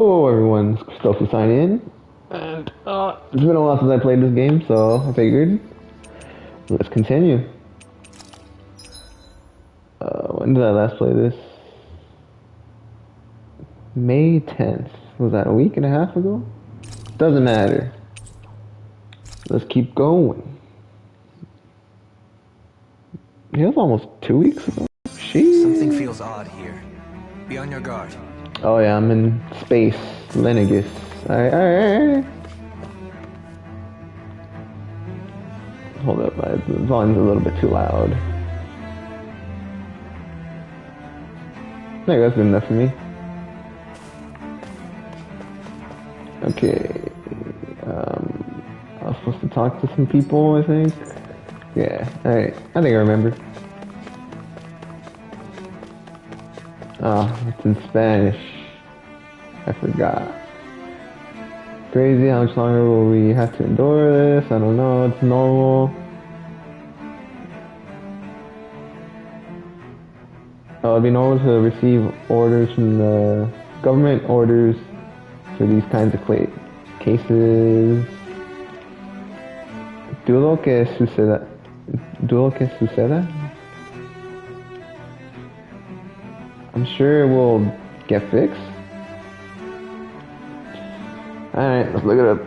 Hello everyone, it's Christofu signing in, and it's been a while since I played this game, so I figured let's continue. When did I last play this? May 10th. Was that a week and a half ago? Doesn't matter. Let's keep going. Yeah, it was almost 2 weeks ago. Something feels odd here. Be on your guard. Oh yeah, I'm in space. Lenegus. Alright. Hold up, my volume's a little bit too loud. There, that's good enough for me. Okay. I was supposed to talk to some people, I think. Yeah, alright. I think I remember. Oh, it's in Spanish. I forgot. Crazy, how much longer will we have to endure this? I don't know, it's normal. It'd be normal to receive orders from the government, orders for these kinds of cases. Dudo que suceda. Dudo que suceda? I'm sure it will get fixed. Alright, let's look it up.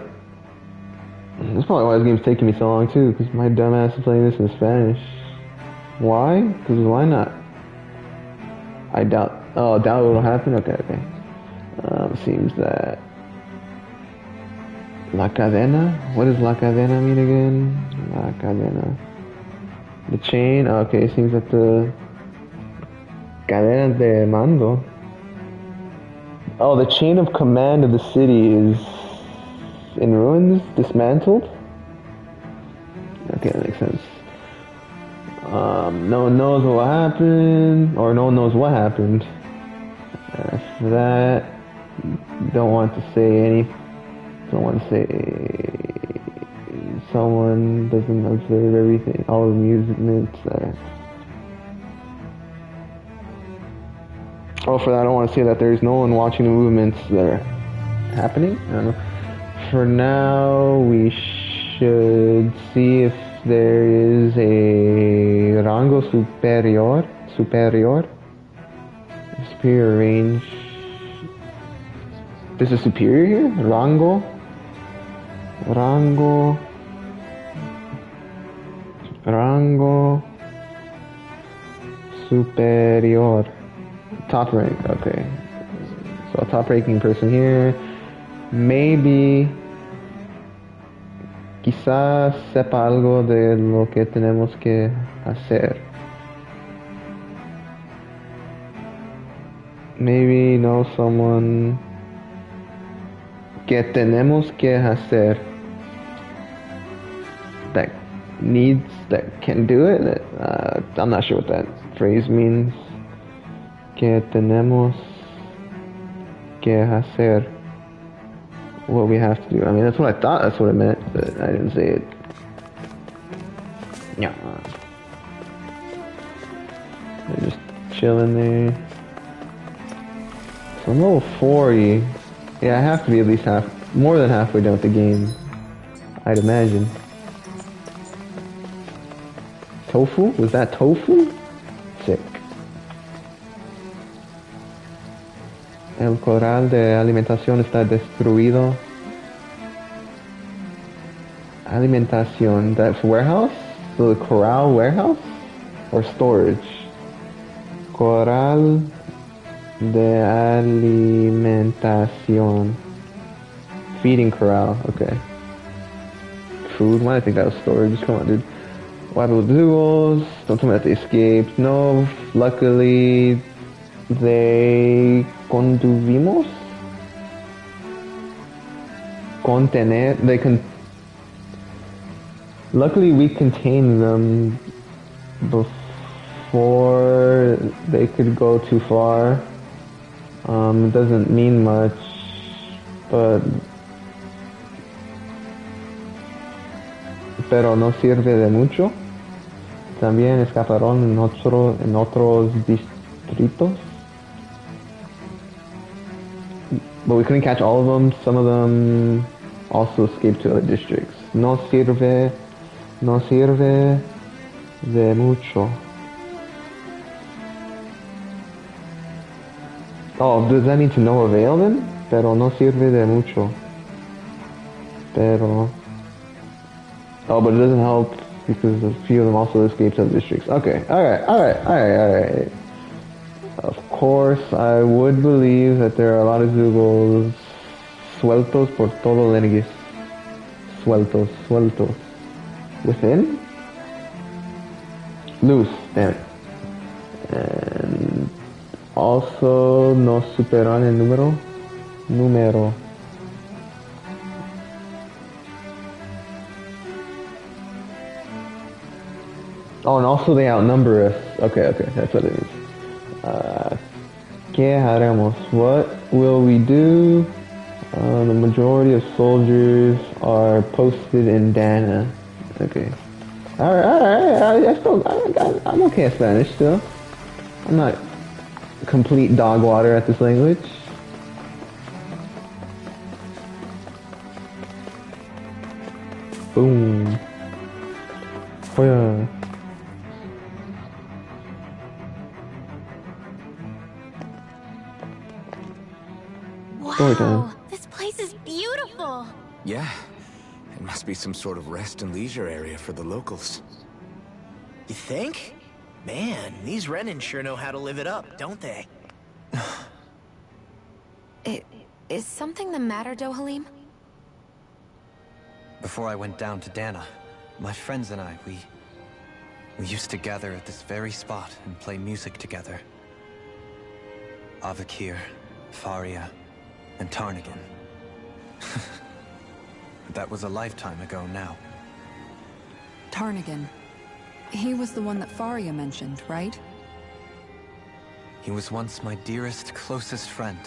That's probably why this game's taking me so long too, because my dumbass is playing this in Spanish. Why? Because why not? I doubt. Oh, doubt it'll happen? Okay. Seems that. La cadena? What does la cadena mean again? La cadena. The chain? Okay, seems that the. Cadena de mando. Oh, the chain of command of the city is in ruins, dismantled? Okay, that makes sense. No one knows what happened, or no one knows what happened. For that, don't want to say someone doesn't observe everything, all the movements. Oh, for that, I don't want to say that there's no one watching the movements that are happening. I don't know. For now, we should see if there is a rango superior range. There's a superior here? Rango superior. Top rank, okay. So a top ranking person here. Maybe quizás sepa algo de lo que tenemos que hacer. Maybe know someone que tenemos que hacer that can do it. I'm not sure what that phrase means. Que tenemos que hacer. What we have to do. I mean, that's what I thought that's what it meant, but I didn't say it. Yeah. They're just chilling there. So I'm level 40. Yeah, I have to be at least more than halfway done with the game, I'd imagine. Tofu? Was that tofu? Sick. El corral de alimentación está destruido. Alimentación, that's warehouse? So the corral warehouse? Or storage? Corral de alimentación. Feeding corral, okay. Food, why did I think that was storage? Come on, dude. What happened with the Googles? Don't tell me that they escaped. No, luckily they contuvimos. Contener. Luckily we contained them before they could go too far. It doesn't mean much, but pero no sirve de mucho. También escaparon en otros distritos. but we couldn't catch all of them. Some of them also escaped to other districts. No sirve de mucho. Oh, does that mean to no avail then? Pero no sirve de mucho. Pero... Oh, but it doesn't help because a few of them also escaped other districts. Okay, alright. Of course, I would believe that there are a lot of Zugos sueltos por todo Lenegis. Sueltos. Within? Loose, damn it. And also no superan el número. Oh, and also they outnumber us. Okay, that's what it means. ¿Qué haremos? What will we do? The majority of soldiers are posted in Dana. Okay. Alright. I'm okay at Spanish still. I'm not complete dog water at this language. Boom. Oh yeah. Wow, this place is beautiful. Yeah, it must be some sort of rest and leisure area for the locals. You think? Man, these Renin sure know how to live it up, don't they? Is something the matter, Dohalim? Before I went down to Dana, my friends and I, we used to gather at this very spot and play music together. Avakir, Faria, and Tarnigan. That was a lifetime ago now. Tarnigan. He was the one that Faria mentioned, right? He was once my dearest, closest friend.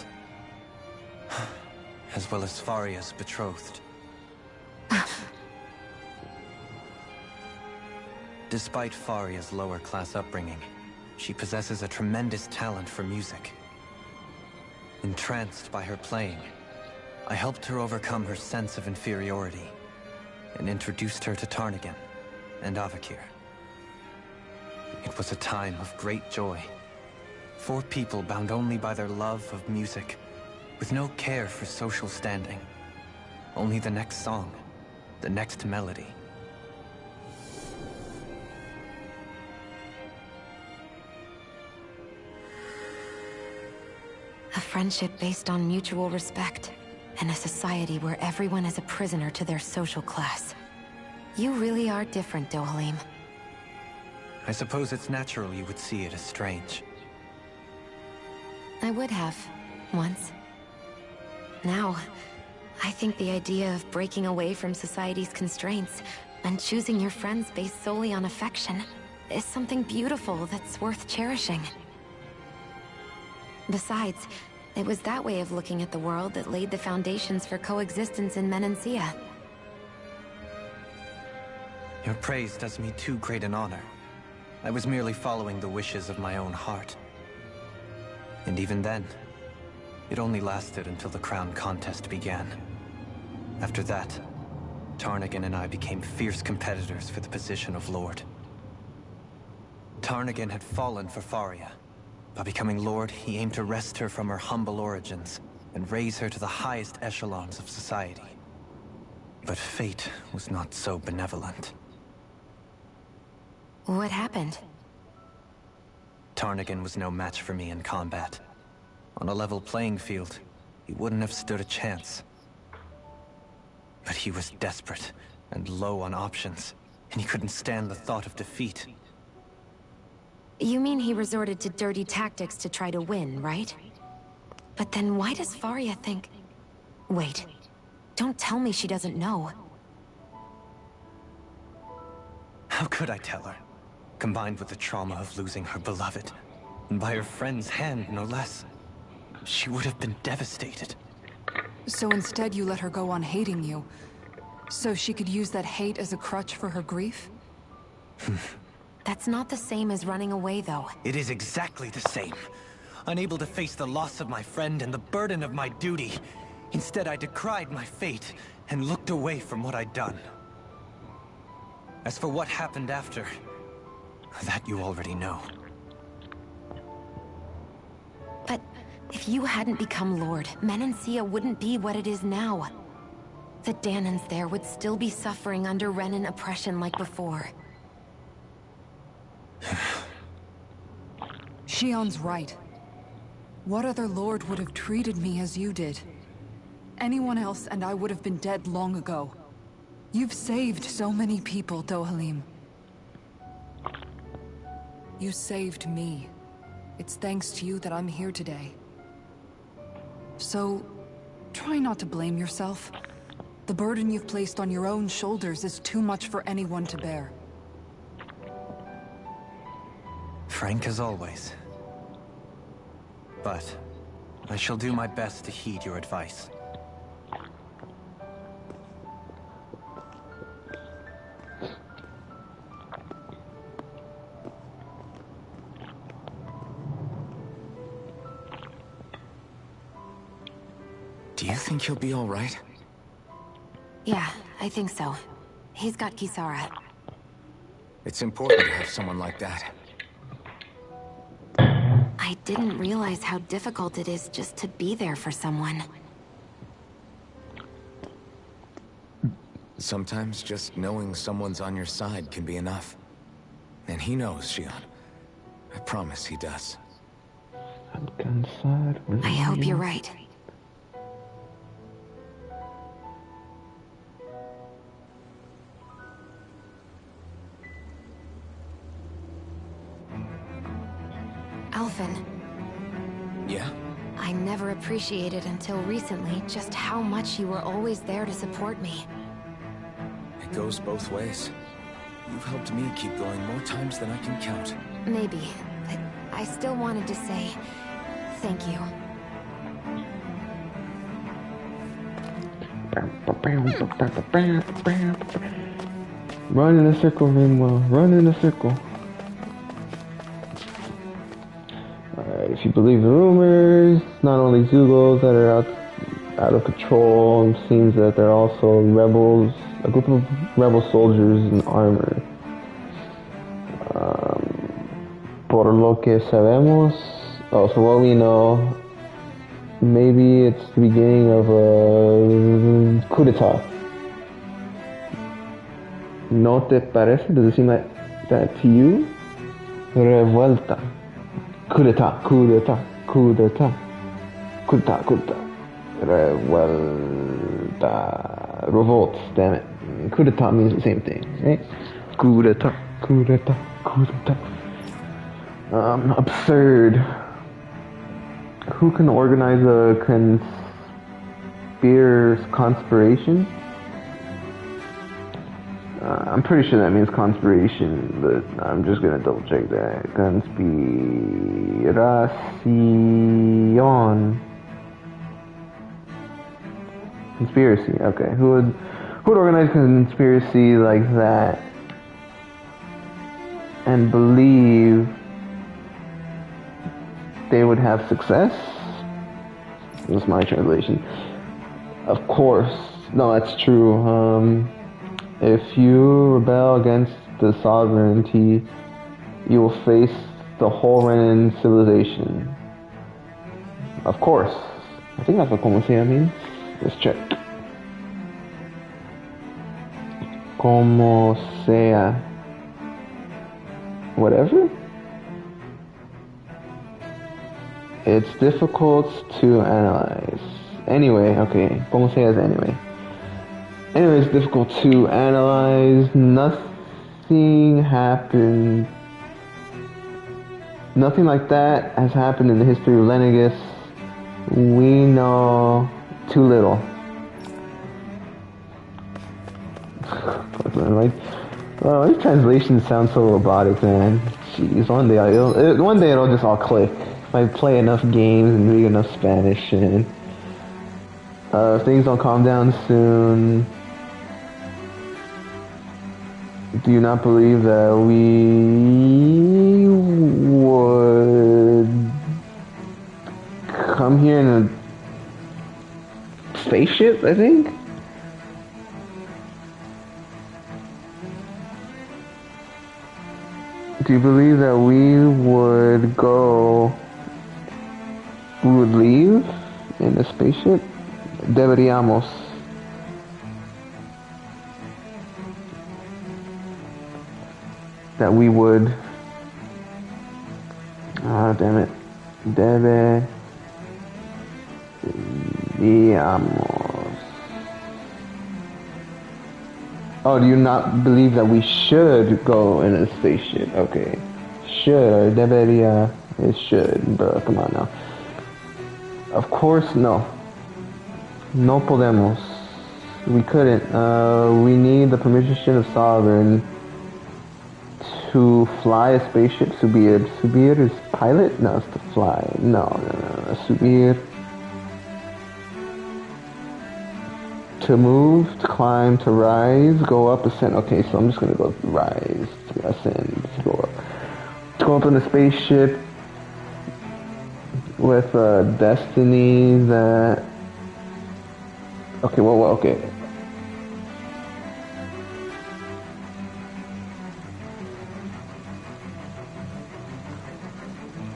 As well as Faria's betrothed. Despite Faria's lower-class upbringing, she possesses a tremendous talent for music. Entranced by her playing, I helped her overcome her sense of inferiority and introduced her to Tarnigan and Avakir. It was a time of great joy. 4 people bound only by their love of music, with no care for social standing. Only the next song, the next melody. A friendship based on mutual respect, and a society where everyone is a prisoner to their social class. You really are different, Dohalim. I suppose it's natural you would see it as strange. I would have, once. Now, I think the idea of breaking away from society's constraints and choosing your friends based solely on affection is something beautiful that's worth cherishing. Besides, it was that way of looking at the world that laid the foundations for coexistence in Menancia. Your praise does me too great an honor. I was merely following the wishes of my own heart. And even then, it only lasted until the crown contest began. After that, Tarnigan and I became fierce competitors for the position of Lord. Tarnigan had fallen for Faria. By becoming Lord, he aimed to wrest her from her humble origins and raise her to the highest echelons of society. But fate was not so benevolent. What happened? Tarnigan was no match for me in combat. On a level playing field, he wouldn't have stood a chance. But he was desperate and low on options, and he couldn't stand the thought of defeat. You mean he resorted to dirty tactics to try to win, right? But then why does Faria think... Wait, don't tell me she doesn't know. How could I tell her? Combined with the trauma of losing her beloved, and by her friend's hand, no less, she would have been devastated. So instead you let her go on hating you, so she could use that hate as a crutch for her grief? That's not the same as running away, though. It is exactly the same. unable to face the loss of my friend and the burden of my duty. Instead, I decried my fate and looked away from what I'd done. As for what happened after, that you already know. But if you hadn't become Lord, Menancia wouldn't be what it is now. The Danans there would still be suffering under Renan oppression like before. Shion's right. What other lord would have treated me as you did? Anyone else and I would have been dead long ago. You've saved so many people, Dohalim. You saved me. It's thanks to you that I'm here today. So, try not to blame yourself. The burden you've placed on your own shoulders is too much for anyone to bear. Frank as always. But I shall do my best to heed your advice. Do you think he'll be all right? Yeah, I think so. He's got Kisara. It's important to have someone like that. I didn't realize how difficult it is just to be there for someone. Sometimes just knowing someone's on your side can be enough. And he knows, Shion. I promise he does. I hope you're right. Alphen. Yeah? I never appreciated until recently just how much you were always there to support me. It goes both ways. You've helped me keep going more times than I can count. Maybe, but I still wanted to say thank you. Run in a circle, Rinwell. Run in a circle. Alright, if you believe the rumors, not only Zugos that are out of control, it seems that they're also rebels, a group of rebel soldiers in armor. Por lo que sabemos, for what we know, maybe it's the beginning of a coup d'etat. ¿No te parece? Does it seem like that to you? Revuelta. Coup d'etat, coup d'etat, coup d'etat, coup d'etat, coup d'etat. Revuelta. Revolt, damn it. Coup d'etat means the same thing, right? Coup d'etat, coup d'etat, coup d'etat. Absurd. Who can organize a conspiration? I'm pretty sure that means conspiration, but I'm just gonna double check that. Conspiración. Conspiracy. Okay. Who would organize a conspiracy like that and believe they would have success? That's my translation. Of course. No, that's true. If you rebel against the sovereignty, you will face the whole Renan civilization. Of course. I think that's what como sea means. Let's check. Como sea. Whatever? It's difficult to analyze. Anyway, okay. Como sea is anyway. Anyway, it's difficult to analyze. Nothing happened. Nothing like that has happened in the history of Lenegus. We know too little. These translations sound so robotic, man. Jeez, one day it'll just all click. If I play enough games and read enough Spanish, and if things don't calm down soon, do you not believe that we would come here in a spaceship, I think? Do you believe that we would leave in a spaceship? Deberíamos. That we would. Ah, damn it. Deberíamos. Oh, do you not believe that we should go in a spaceship? Okay. Should, or debería. It should, bro. Come on now. Of course, no. No podemos. We couldn't. We need the permission of Sovereign to fly a spaceship. Subir. Subir is pilot? No, it's to fly. No. Subir. To move, to climb, to rise, go up, ascend. Okay, so I'm just gonna go rise, to ascend, to go up. To go up in a spaceship with a destiny that... Okay, well, okay.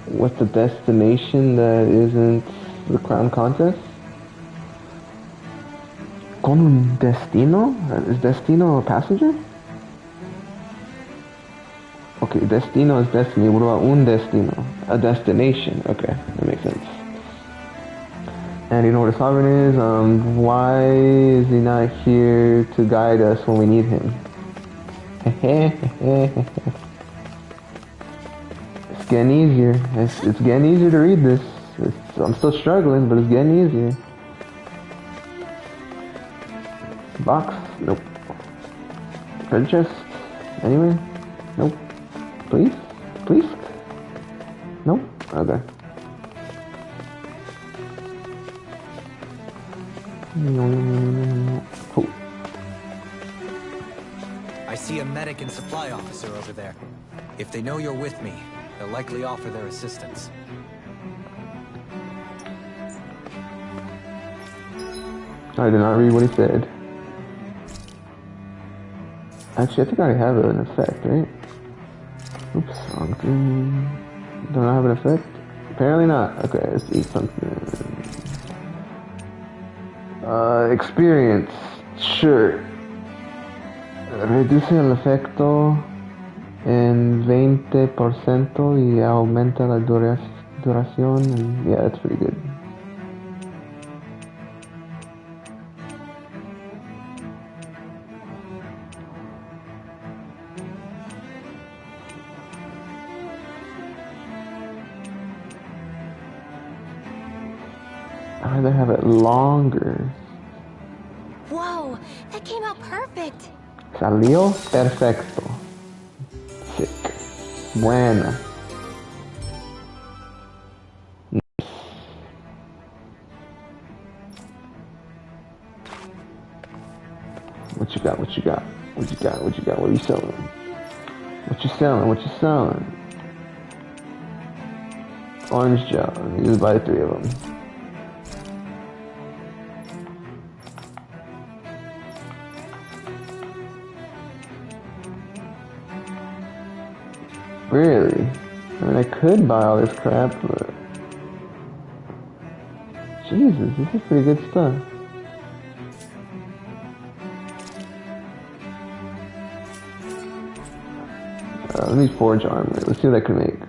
What's the destination that isn't the crown contest? Con un destino? Is destino a passenger? Okay, destino is destiny. What about un destino? A destination. Okay, that makes sense. And you know what a sovereign is? Why is he not here to guide us when we need him? It's getting easier. It's getting easier to read this. I'm still struggling, but it's getting easier. Box? Nope. Treasure chest? Anywhere? Nope. Please? Please? Nope? Okay. Cool. I see a medic and supply officer over there. If they know you're with me, they'll likely offer their assistance. I did not read what he said. Actually, I think I already have an effect, right? Oops, wrong thing. Don't I have an effect? Apparently not. Okay, let's eat something. Experience. Sure. Reduce el efecto en 20% y aumenta la duración. And yeah, that's pretty good. I'd rather have it longer. Whoa, that came out perfect. Salió perfecto. Sick. Buena. What you got? What you got? What you got? What you got? What are you selling? What you selling? What you selling? Orange gel. You just buy 3 of them. Really? I mean, I could buy all this crap, but... Jesus, this is pretty good stuff. Let me forge armor. Let's see what I can make.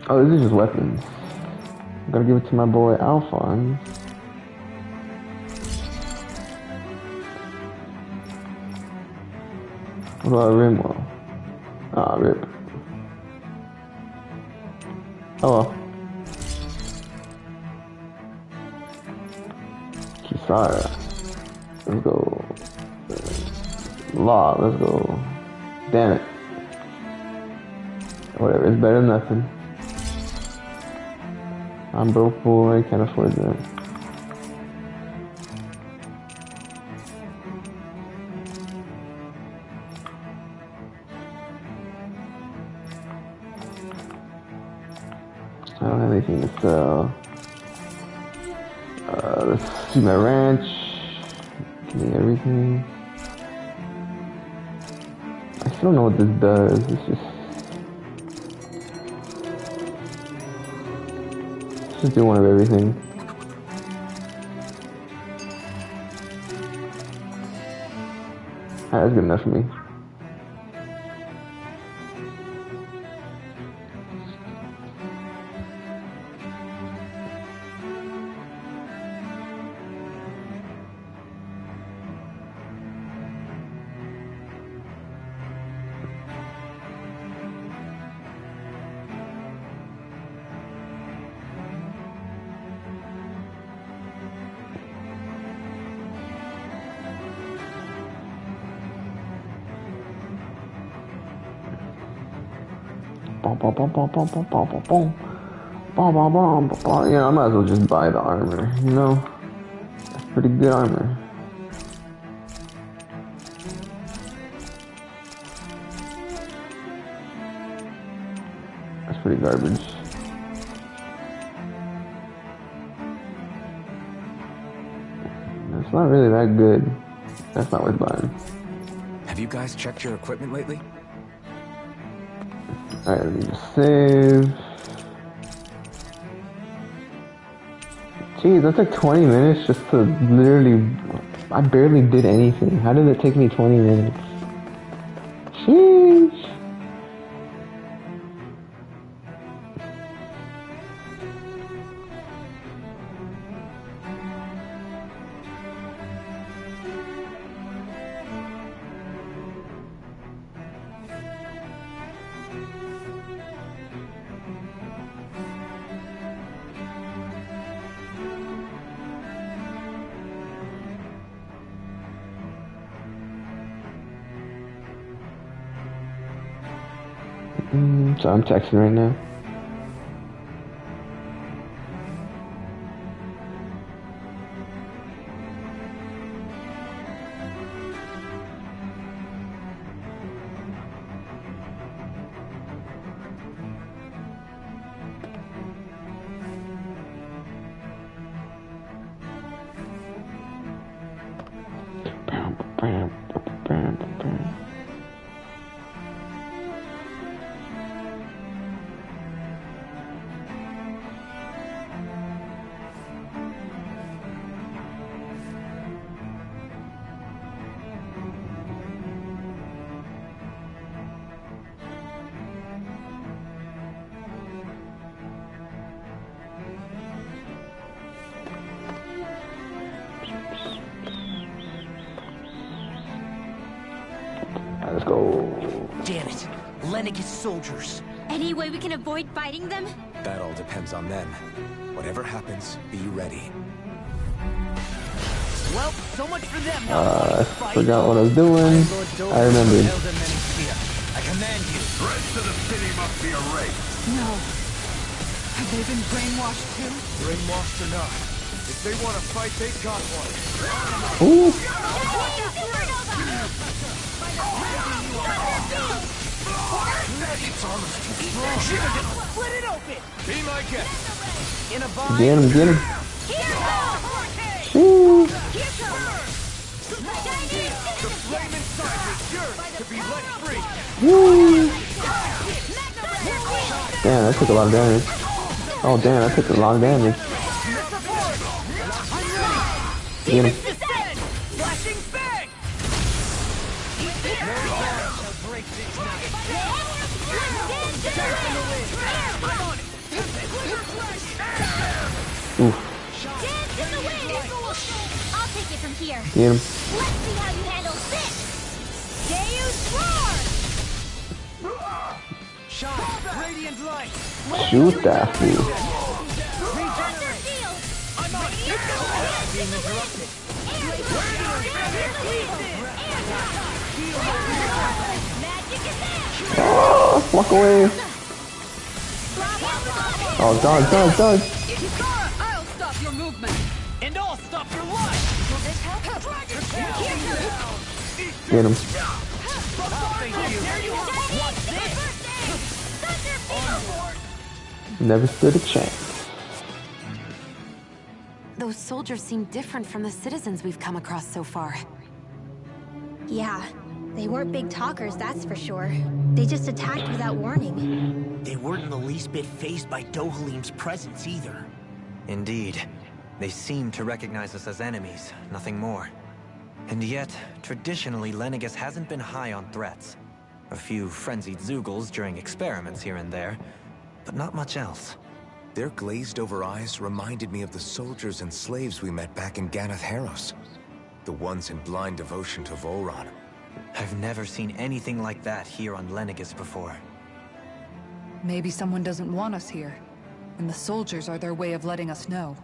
Oh, this is just weapons. I'm gonna give it to my boy Alphonse. What about a rim wall? Ah, rip. Oh well. Kisara. Let's go. Law, let's go. Damn it. Whatever, it's better than nothing. I'm broke boy, can't afford that. I don't have anything to sell. Let's see my ranch. Give me everything. I still don't know what this does. It's just do one of everything. Alright, that's good enough for me. Yeah, I might as well just buy the armor, you know? That's pretty good armor. That's pretty garbage. It's not really that good. That's not worth buying. Have you guys checked your equipment lately? Alright, let me just save. Jeez, that took 20 minutes just to literally... I barely did anything. How did it take me 20 minutes? Sheesh. So I'm texting right now. Let's go. Damn it. Lennick's soldiers. Any way we can avoid fighting them? That all depends on them. Whatever happens, be ready. Well, so much for them. I forgot what I was doing. I remembered. I command you. The rest of the city must be erased. No. Have they been brainwashed too? Brainwashed or not, if they want to fight, they got one. Ooh. It's almost too strong. Split it open. Be my guest. In a bind. Get him, get him. Ooh. The flame inside is yours to be let free. Woo. Damn, that took a lot of damage. Oh damn, that took a lot of damage. Get him. Flashing bang. Oof. I'll take it from here. Get him. Let's see how you handle this. Deus roar! Shine. Radiant light. Shoot that fool. Pressure field. I'm on it. Being interrupted. Magic is there. Oh, walk away. Oh, dodge, dodge, dodge. I'll stop your movement. And I'll stop your life. Will this help? Dragon Get him. Thank you. What's this? Thunder field. Never stood a chance. Those soldiers seem different from the citizens we've come across so far. Yeah, they weren't big talkers, that's for sure. They just attacked without warning. They weren't in the least bit fazed by Dohalim's presence either. Indeed. They seem to recognize us as enemies, nothing more. And yet, traditionally, Lenegis hasn't been high on threats. A few frenzied Zeugles during experiments here and there, but not much else. Their glazed-over eyes reminded me of the soldiers and slaves we met back in Ganath Haros. The ones in blind devotion to Volron. I've never seen anything like that here on Lenegis before. Maybe someone doesn't want us here, and the soldiers are their way of letting us know.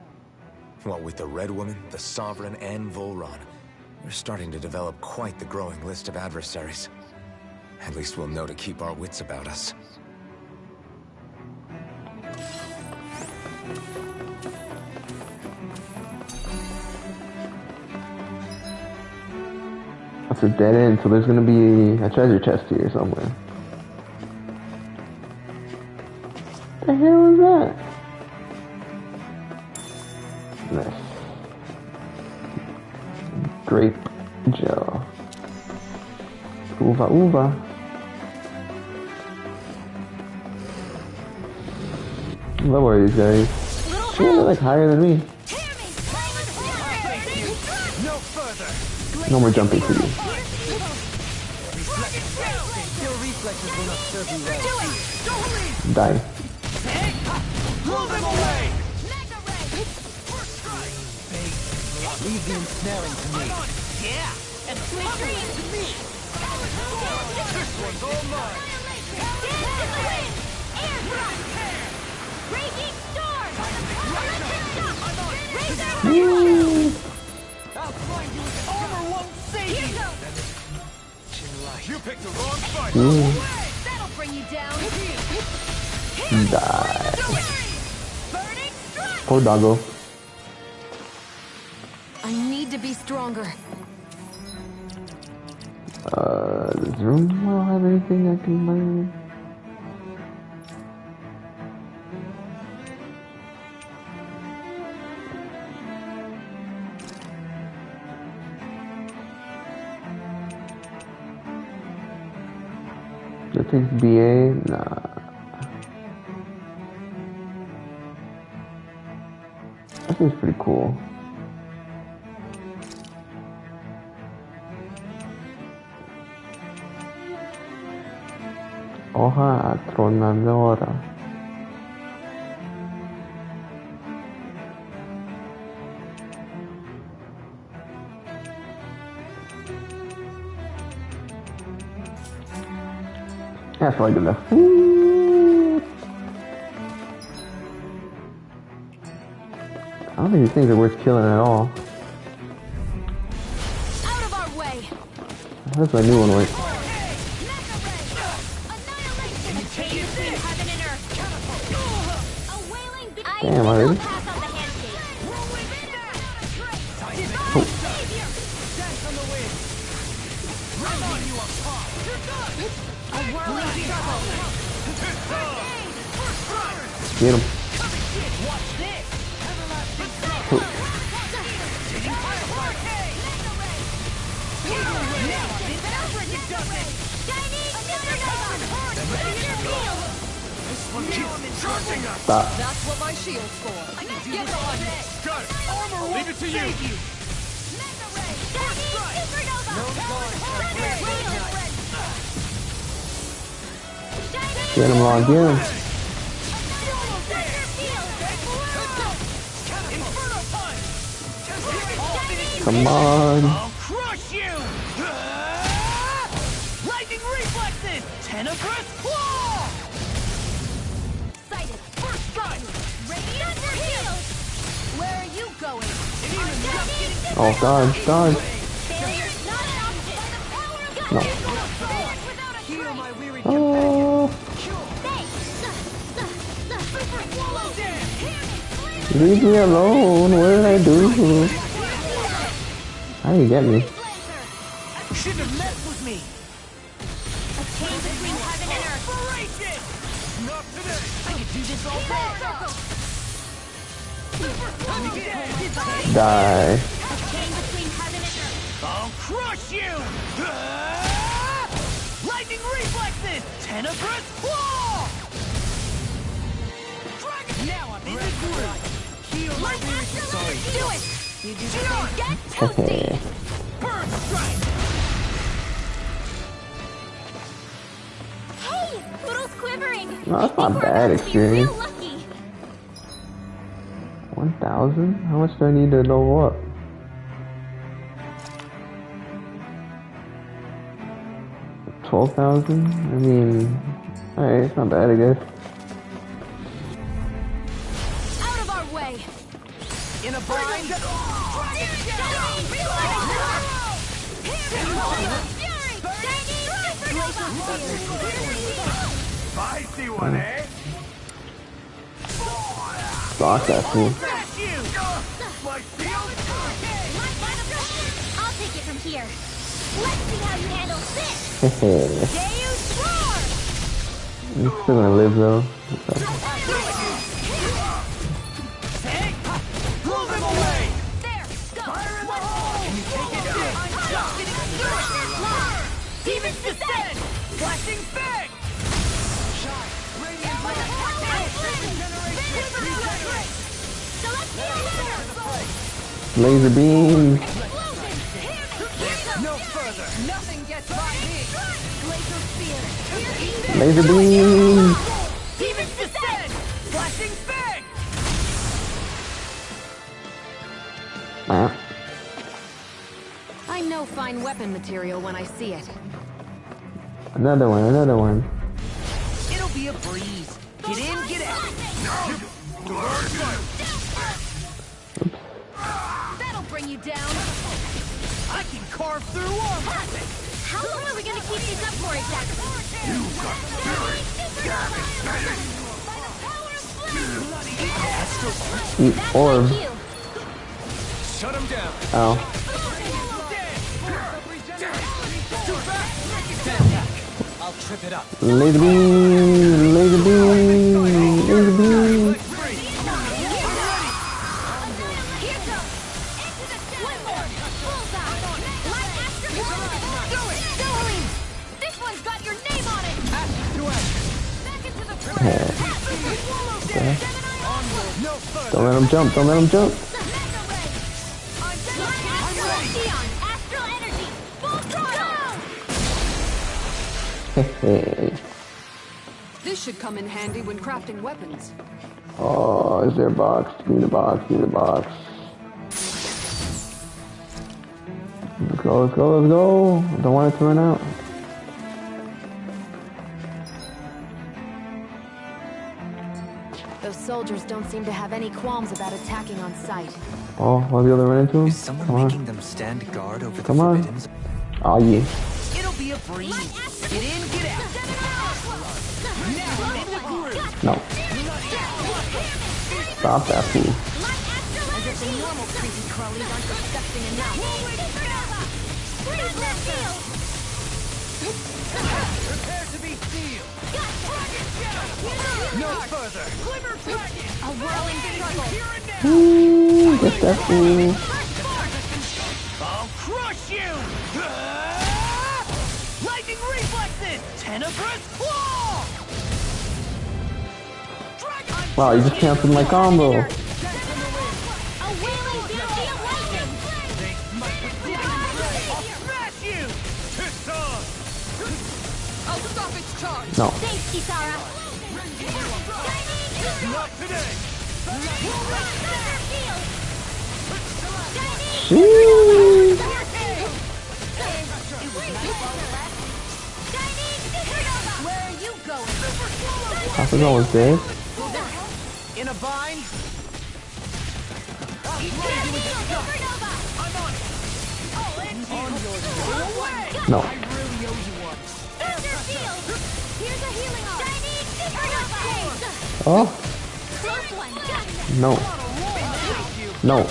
What with the Red Woman, the Sovereign, and Volron, we're starting to develop quite the growing list of adversaries. At least we'll know to keep our wits about us. That's a dead end, so there's gonna be a treasure chest here somewhere. What the hell is that? Nice. Grape gel. Uva uva. I love all these guys. Yeah, they're like higher than me. No further. No more jumping for you. Your reflexes will not serve you well. Die. Blow them away! Leave the ensnaring to me. Yeah, and sweet dreams to me. This one's all mine. Raging storm! Electric shock! Woo! I'll find you with armor won't save Here you. goes! You picked the wrong fight. That'll bring you down! Die. Burning strike! Poor doggo. I need to be stronger. Does Roomwell have anything I can learn? That takes BA? Nah. That seems pretty cool. Hoja atronadora. That's probably good enough. Woo! I don't think these things are worth killing at all. Out of our way! That's my new one, wait. Damn, already? Get him. Stop. That's what my shield's for. Get on it! Got it. I'll leave it to you. Get him, Lon, get him. Come on. I'll crush you! Lightning reflexes! Tenebrous claw! Sighted! First gun! Radiant heal! Where are you going? Oh, God, God. Failure's not an option! By the power of God! No. Without a Heal trace! my weary Oh, Super swallow! leave me alone. What did I do? How do you get me? Shouldn't have messed with me! A chain between heaven and earth! Not today. Die. I'll crush you! Lightning reflexes! Tenebrous claw! Dragon! Now I'm in the groove! Heal my sorry. Do it! You do the same. Get toasty! Bird strike! Hey! Poodle's quivering! No, that's not We're bad about to be real experience. lucky. 1,000? How much do I need to level up? $12,000? I mean, alright, it's not bad, I guess. Out of our way! In a bind! I see one, eh? Block that fool. My shield! I'll take it from here. Let's see how you handle this. Deus roar! He's still gonna live though. Blow them away! There! Go! Fire in the hole! Can you take it down? Demons descend! Flashing fang! Laser beam. No further! Nothing gets by me! Laser spear! Laser beam. Demons descend! Flashing fang! Ah. I know fine weapon material when I see it. Another one, another one. It'll be a breeze. Get in, get out. That'll bring you down! I can carve through armor. How long are we gonna keep these up for exactly? Orb. Cue. Shut him down. Ow. I'll trip it up. Laser beam. Laser beam. Laser beam. This one's got your name on it! Back into the fray! Okay. No further. Don't let him jump. Don't let him jump. Astral energy. Full throttle. Hey. This should come in handy when crafting weapons. Oh, is there a box? Give me the box. Give me the box. Let's go. Let's go. Let's go. I don't want it to run out. Those soldiers don't seem to have any qualms about attacking on sight. Oh, want to be able to run into him? Is someone Come making on. them stand guard over Come the on. forbidden zone? Oh, yeah. It'll be a breeze. Get in, get out. Now I'm in the groove. No. Stop that fool. As if the normal creepy crawlies aren't disgusting enough. Prepare to be sealed. No further. Glimmer dragon. A whirling struggle. Here and now. Ooh, get that fool. I'll crush you. Lightning reflexes. Tenebrous claw. Dragon. Wow, you just canceled my combo. A wailing beauty of lightning. I'll smash you. Piss off. I'll stop its charge! No. Thanks, Kisara. Not today. Ooh. Where are you going? I thought that was dead. In a bind. No. I really owe you one. Here's a healing arm. Oh. Close one. No. No. A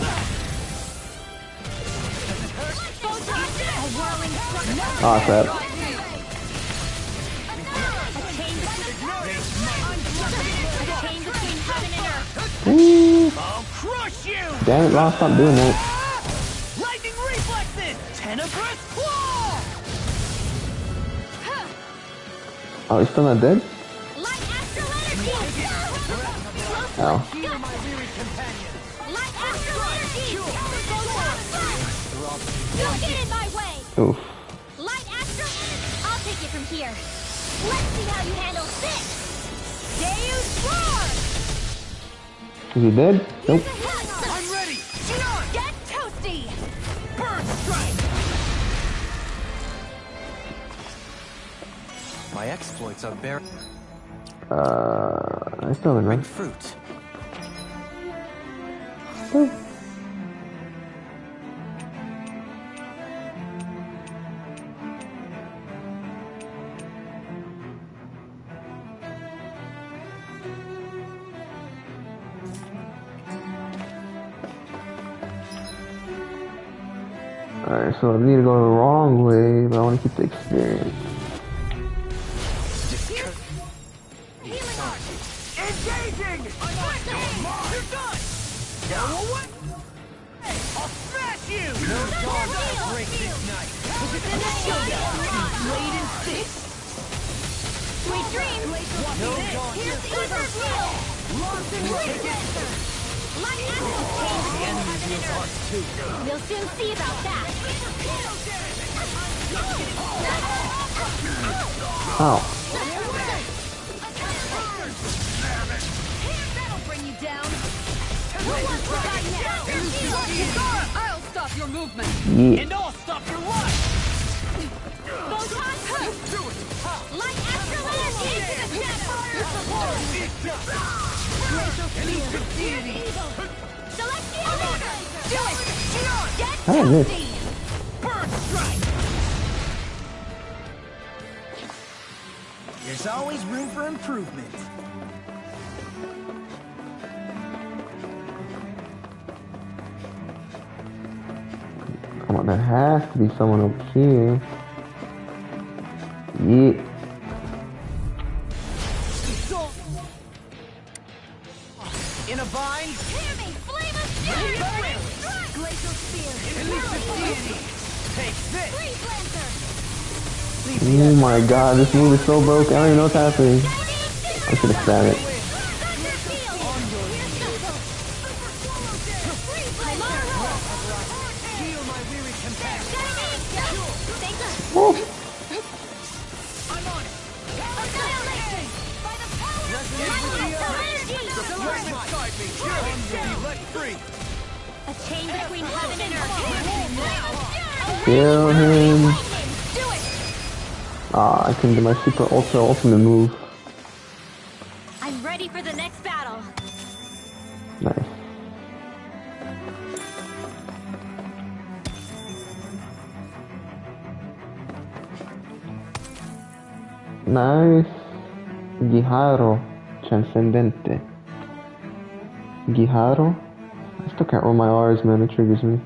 whirling struggle. Ah, crap. A chain damn it, Ross, stop doing that. Lightning reflexes! Tenebrous claw! Oh, he's still not dead? Light astral energy! Oh. Heal my weary companion! Light astral energy! Don't get in my way! Oof. Light astral energy! I'll take it from here. Let's see how you handle this! Deus Roar! Is he dead? Nope. I'm ready! Shion! Get toasty! Burn strike! My exploits are bearing I still haven't run. fruit. Alright, so I need to go the wrong way, but I want to keep the experience. Engaging! You're done! Go away! I'll smash you! No dawn will break this night! Look at the showdown! Blade and stick! Sweet dreams! No dawn Here's the Ether Wheel! Lost in Reflexer! Light astral The enemy feels ours too. We'll soon see about that! Ow. That'll bring you down. I'll stop your movement. Yeah. And I'll stop your life! Photon! Light astral energy! Celestial order! Do it! Get How did I miss? toasty! Burn strike! There's always room for improvement. Come on, there has to be someone over here. Yeah. In a bind, Hear me! Flame of Fury! Glacial Spear! elusive deity. Take this! Freeze Lancer! Oh my god, this move is so broken. I don't even know what's happening. I should have stabbed it. Thunder Field! Here's Knuckle! Freeze Lancer! Heal my weary companion. Thanks! Oh. I'm on it. Annihilation! By the power of Resident Light Evil. Astral Energy! Right beside me. Be let free. A chain between heaven and earth! Kill him. Do it! Ah, I couldn't do my super ultra ultimate move. I'm ready for the next battle! Nice. Nice. Guijaro Transcendente. Guijaro? I still can't roll my R's, man. It triggers me.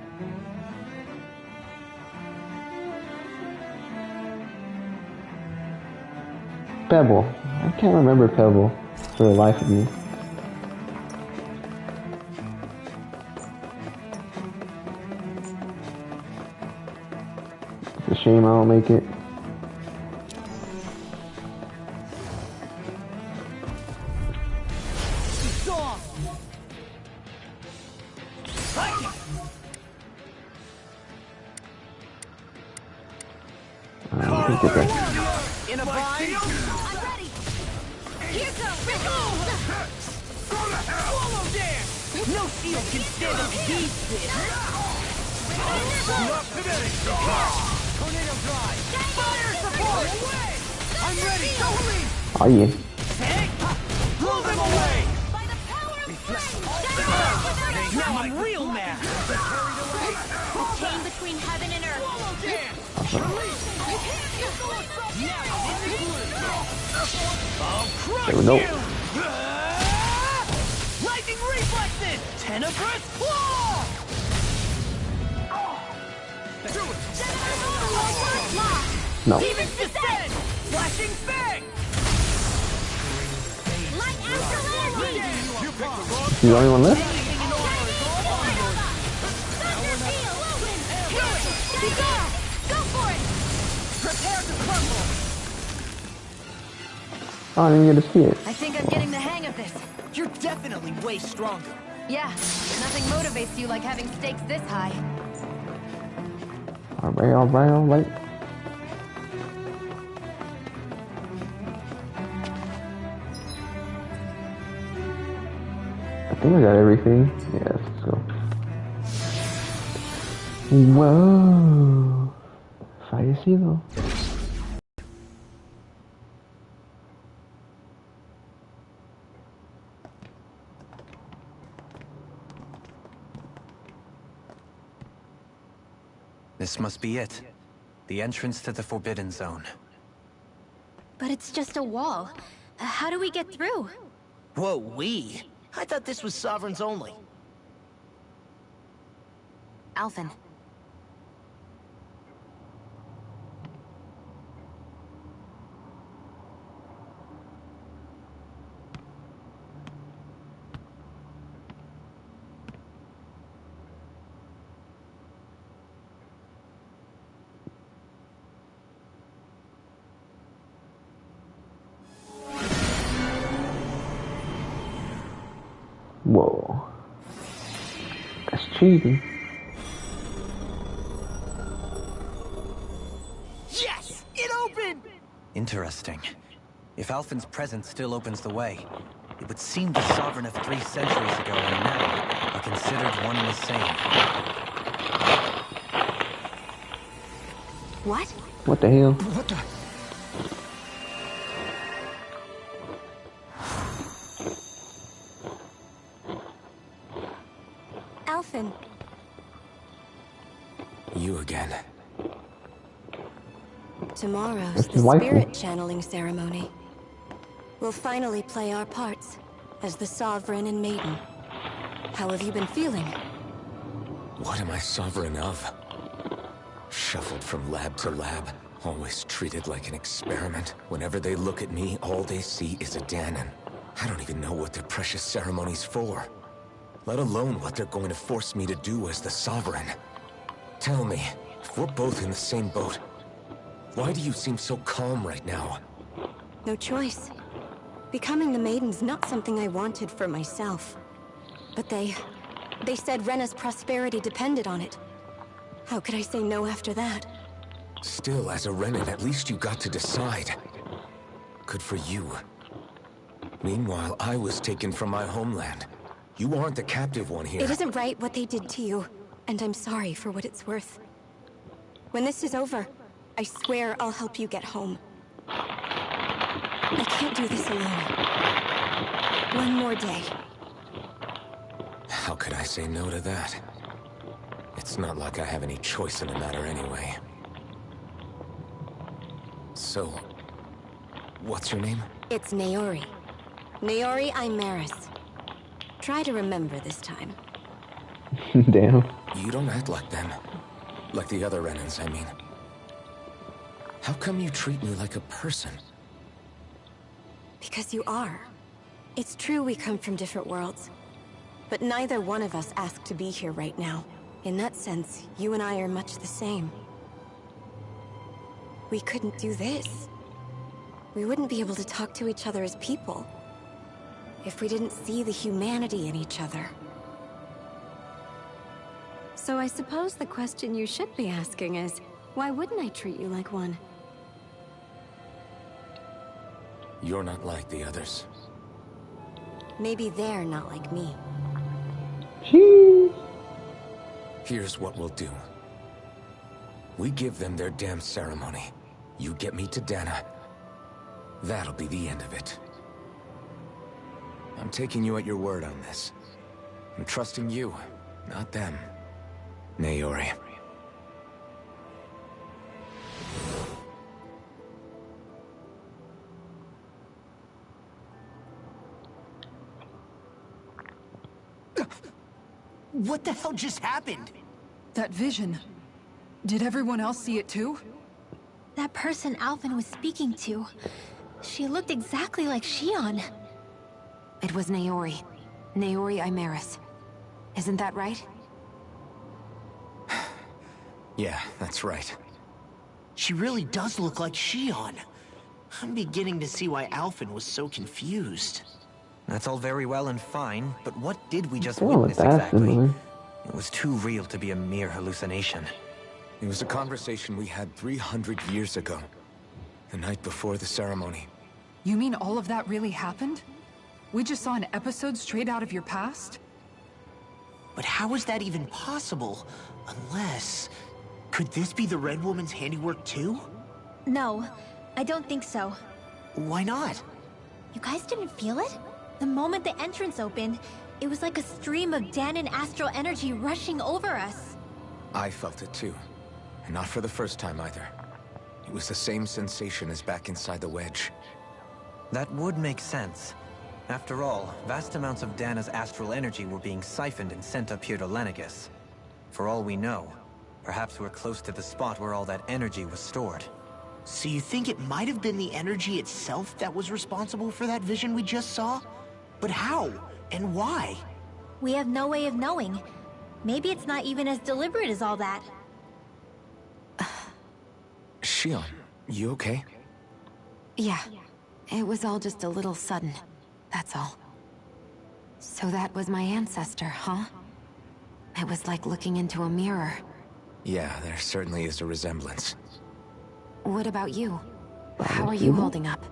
Pebble. I can't remember Pebble for the life of me. It's a shame I don't make it. Song. I think it's right. In a bind. I'm ready! Here goes! Swallow dance. No shield can stand up these fish. Not today. Tornado drive. Fire support. Away. I'm ready. Go lead. Oh yeah. Blow them away. By the power of flame! Now I'm real mad. A chain between heaven and earth! Swallow dance. There we go. Lightning reflexes! Tenebrous claw! No. Demon's descent! Flashing fang! Light astral energy! You picked the wrong You the only one left? Fire Oh, I didn't get to see it. I think I'm getting the hang of this. You're definitely way stronger. Yeah, nothing motivates you like having stakes this high. Alright, alright, alright. I think I got everything. Yeah, let's go. Whoa. Fallecido. This must be it. The entrance to the Forbidden Zone. But it's just a wall. How do we get through? Whoa, we? I thought this was Sovereigns only. Alphen. Whoa. That's cheating. Yes! It opened! Interesting. If Alphen's presence still opens the way, it would seem the Sovereign of 3 centuries ago and now are considered one and the same. What? What the hell? What the... Alphen. You again. Tomorrow's That's the his wife. spirit channeling ceremony. We'll finally play our parts as the Sovereign and Maiden. How have you been feeling? What am I sovereign of? Shuffled from lab to lab, always treated like an experiment. Whenever they look at me, all they see is a Danon. I don't even know what their precious ceremony's for. Let alone what they're going to force me to do as the Sovereign. Tell me, if we're both in the same boat, why do you seem so calm right now? No choice. Becoming the Maiden's not something I wanted for myself. But they said Rena's prosperity depended on it. How could I say no after that? Still, as a Renan, at least you got to decide. Good for you. Meanwhile, I was taken from my homeland. You aren't the captive one here. It isn't right what they did to you, and I'm sorry for what it's worth. When this is over, I swear I'll help you get home. I can't do this alone. One more day. How could I say no to that? It's not like I have any choice in the matter anyway. So, what's your name? It's Naori. Naori Imaris. Try to remember this time. Damn. You don't act like them. Like the other Renans, I mean. How come you treat me like a person? Because you are. It's true we come from different worlds. But neither one of us asked to be here right now. In that sense, you and I are much the same. We couldn't do this. We wouldn't be able to talk to each other as people if we didn't see the humanity in each other. So I suppose the question you should be asking is, why wouldn't I treat you like one? You're not like the others. Maybe they're not like me. Jeez. Here's what we'll do. We give them their damn ceremony. You get me to Dana. That'll be the end of it. I'm taking you at your word on this. I'm trusting you, not them. Naori. What the hell just happened? That vision. Did everyone else see it too? That person Alphen was speaking to, she looked exactly like Shion. It was Naori. Naori Imaris. Isn't that right? Yeah, that's right. She really does look like Shion. I'm beginning to see why Alphen was so confused. That's all very well and fine, but what did we just Oh, witness that's exactly? similar. It was too real to be a mere hallucination. It was a conversation we had 300 years ago. The night before the ceremony. You mean all of that really happened? We just saw an episode straight out of your past? But how is that even possible? Unless... Could this be the Red Woman's handiwork too? No, I don't think so. Why not? You guys didn't feel it? The moment the entrance opened, it was like a stream of Danon astral energy rushing over us. I felt it too. And not for the first time either. It was the same sensation as back inside the wedge. That would make sense. After all, vast amounts of Dana's astral energy were being siphoned and sent up here to Lenegus. For all we know, perhaps we're close to the spot where all that energy was stored. So you think it might have been the energy itself that was responsible for that vision we just saw? But how? And why? We have no way of knowing. Maybe it's not even as deliberate as all that. Shion, you okay? Yeah. It was all just a little sudden. That's all. So that was my ancestor, huh? It was like looking into a mirror. Yeah, there certainly is a resemblance. What about you? How are you holding up?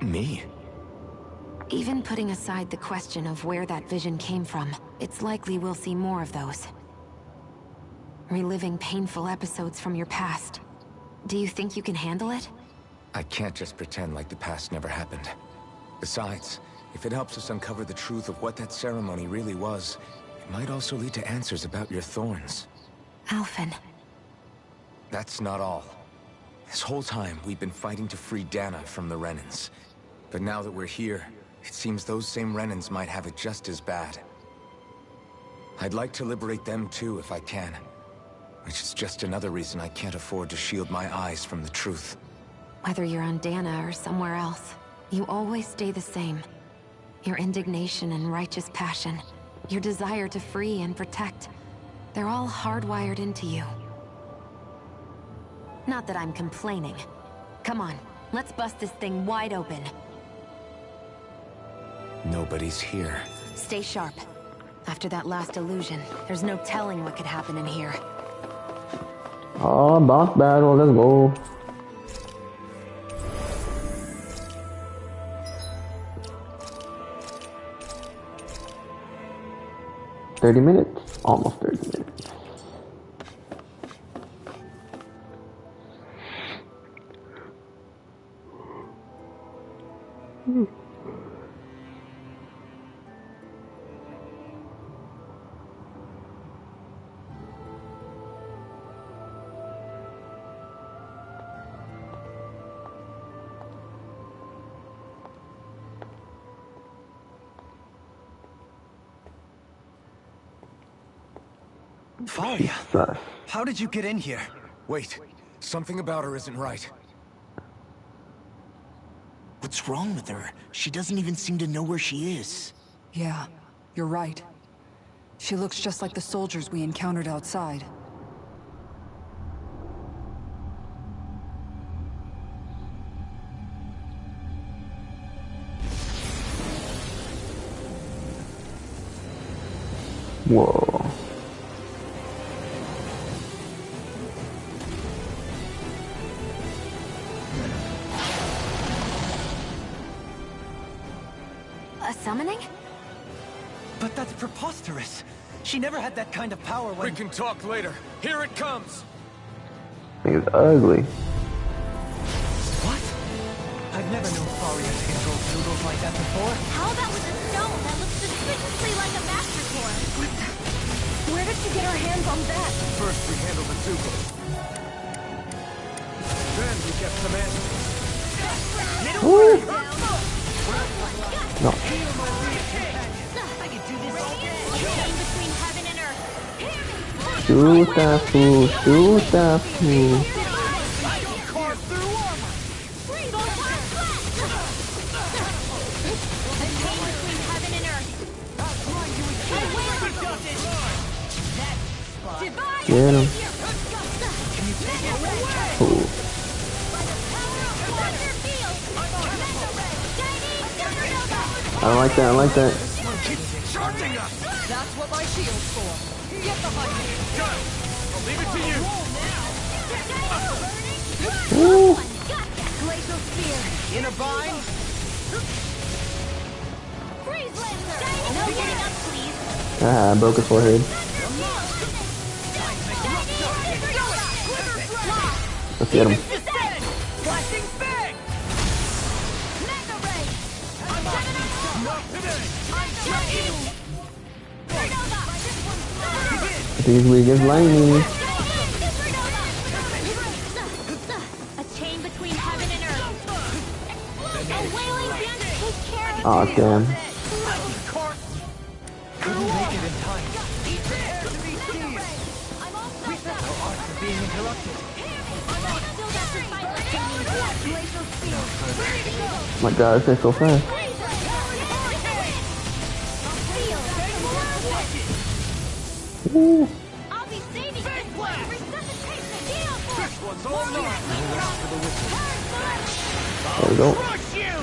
Me? Even putting aside the question of where that vision came from, it's likely we'll see more of those. Reliving painful episodes from your past. Do you think you can handle it? I can't just pretend like the past never happened. Besides, if it helps us uncover the truth of what that ceremony really was, it might also lead to answers about your thorns. Alphen. That's not all. This whole time, we've been fighting to free Dana from the Renans. But now that we're here, it seems those same Renans might have it just as bad. I'd like to liberate them too, if I can. Which is just another reason I can't afford to shield my eyes from the truth. Whether you're on Dana or somewhere else, you always stay the same. Your indignation and righteous passion, your desire to free and protect, they're all hardwired into you. Not that I'm complaining. Come on, let's bust this thing wide open. Nobody's here. Stay sharp. After that last illusion, there's no telling what could happen in here. Oh, boss battle, let's go. $30, almost 30 minutes. Faria, Sus. how did you get in here? Wait, something about her isn't right. What's wrong with her? She doesn't even seem to know where she is. Yeah, you're right. She looks just like the soldiers we encountered outside. Whoa. A summoning? But that's preposterous. She never had that kind of power when... We can talk later. Here it comes! Nigga's ugly. What? I've never known Faria to control noodles like that before. How about with a stone that looks suspiciously like a master core? What the? Where did she get her hands on that? First we handle the Zuko. Then we get some answers. No. I could do this all day. Chain between heaven and earth. Christofu, Christofu. Carve through armor. Breathe on time flat. A chain between heaven and earth. Divine Get him. savior. Ooh. By the power of thunder field. I don't like that. I don't like that. Charging us! That's what my shield's for. Get behind me. Go! I'll leave it to you! Woo. Glacial spear. In a bind? Freeze laser. No getting up, please. Ah, I broke his forehead. Let's get him. Flashing bang! Mega ray. Not today! I think he's weak against lightning. A chain between heaven and earth. A wailing wind take care of Oh damn. Couldn't make it in time. Prepare to be seized! I'm all set up. No arts are being interrupted. Still got your fight. Glacial spear. Oh my god, this guy's so fast. Woo. I'll be saving this one. Resuscitation. Heal force. One's all mine! There we go. Crush you!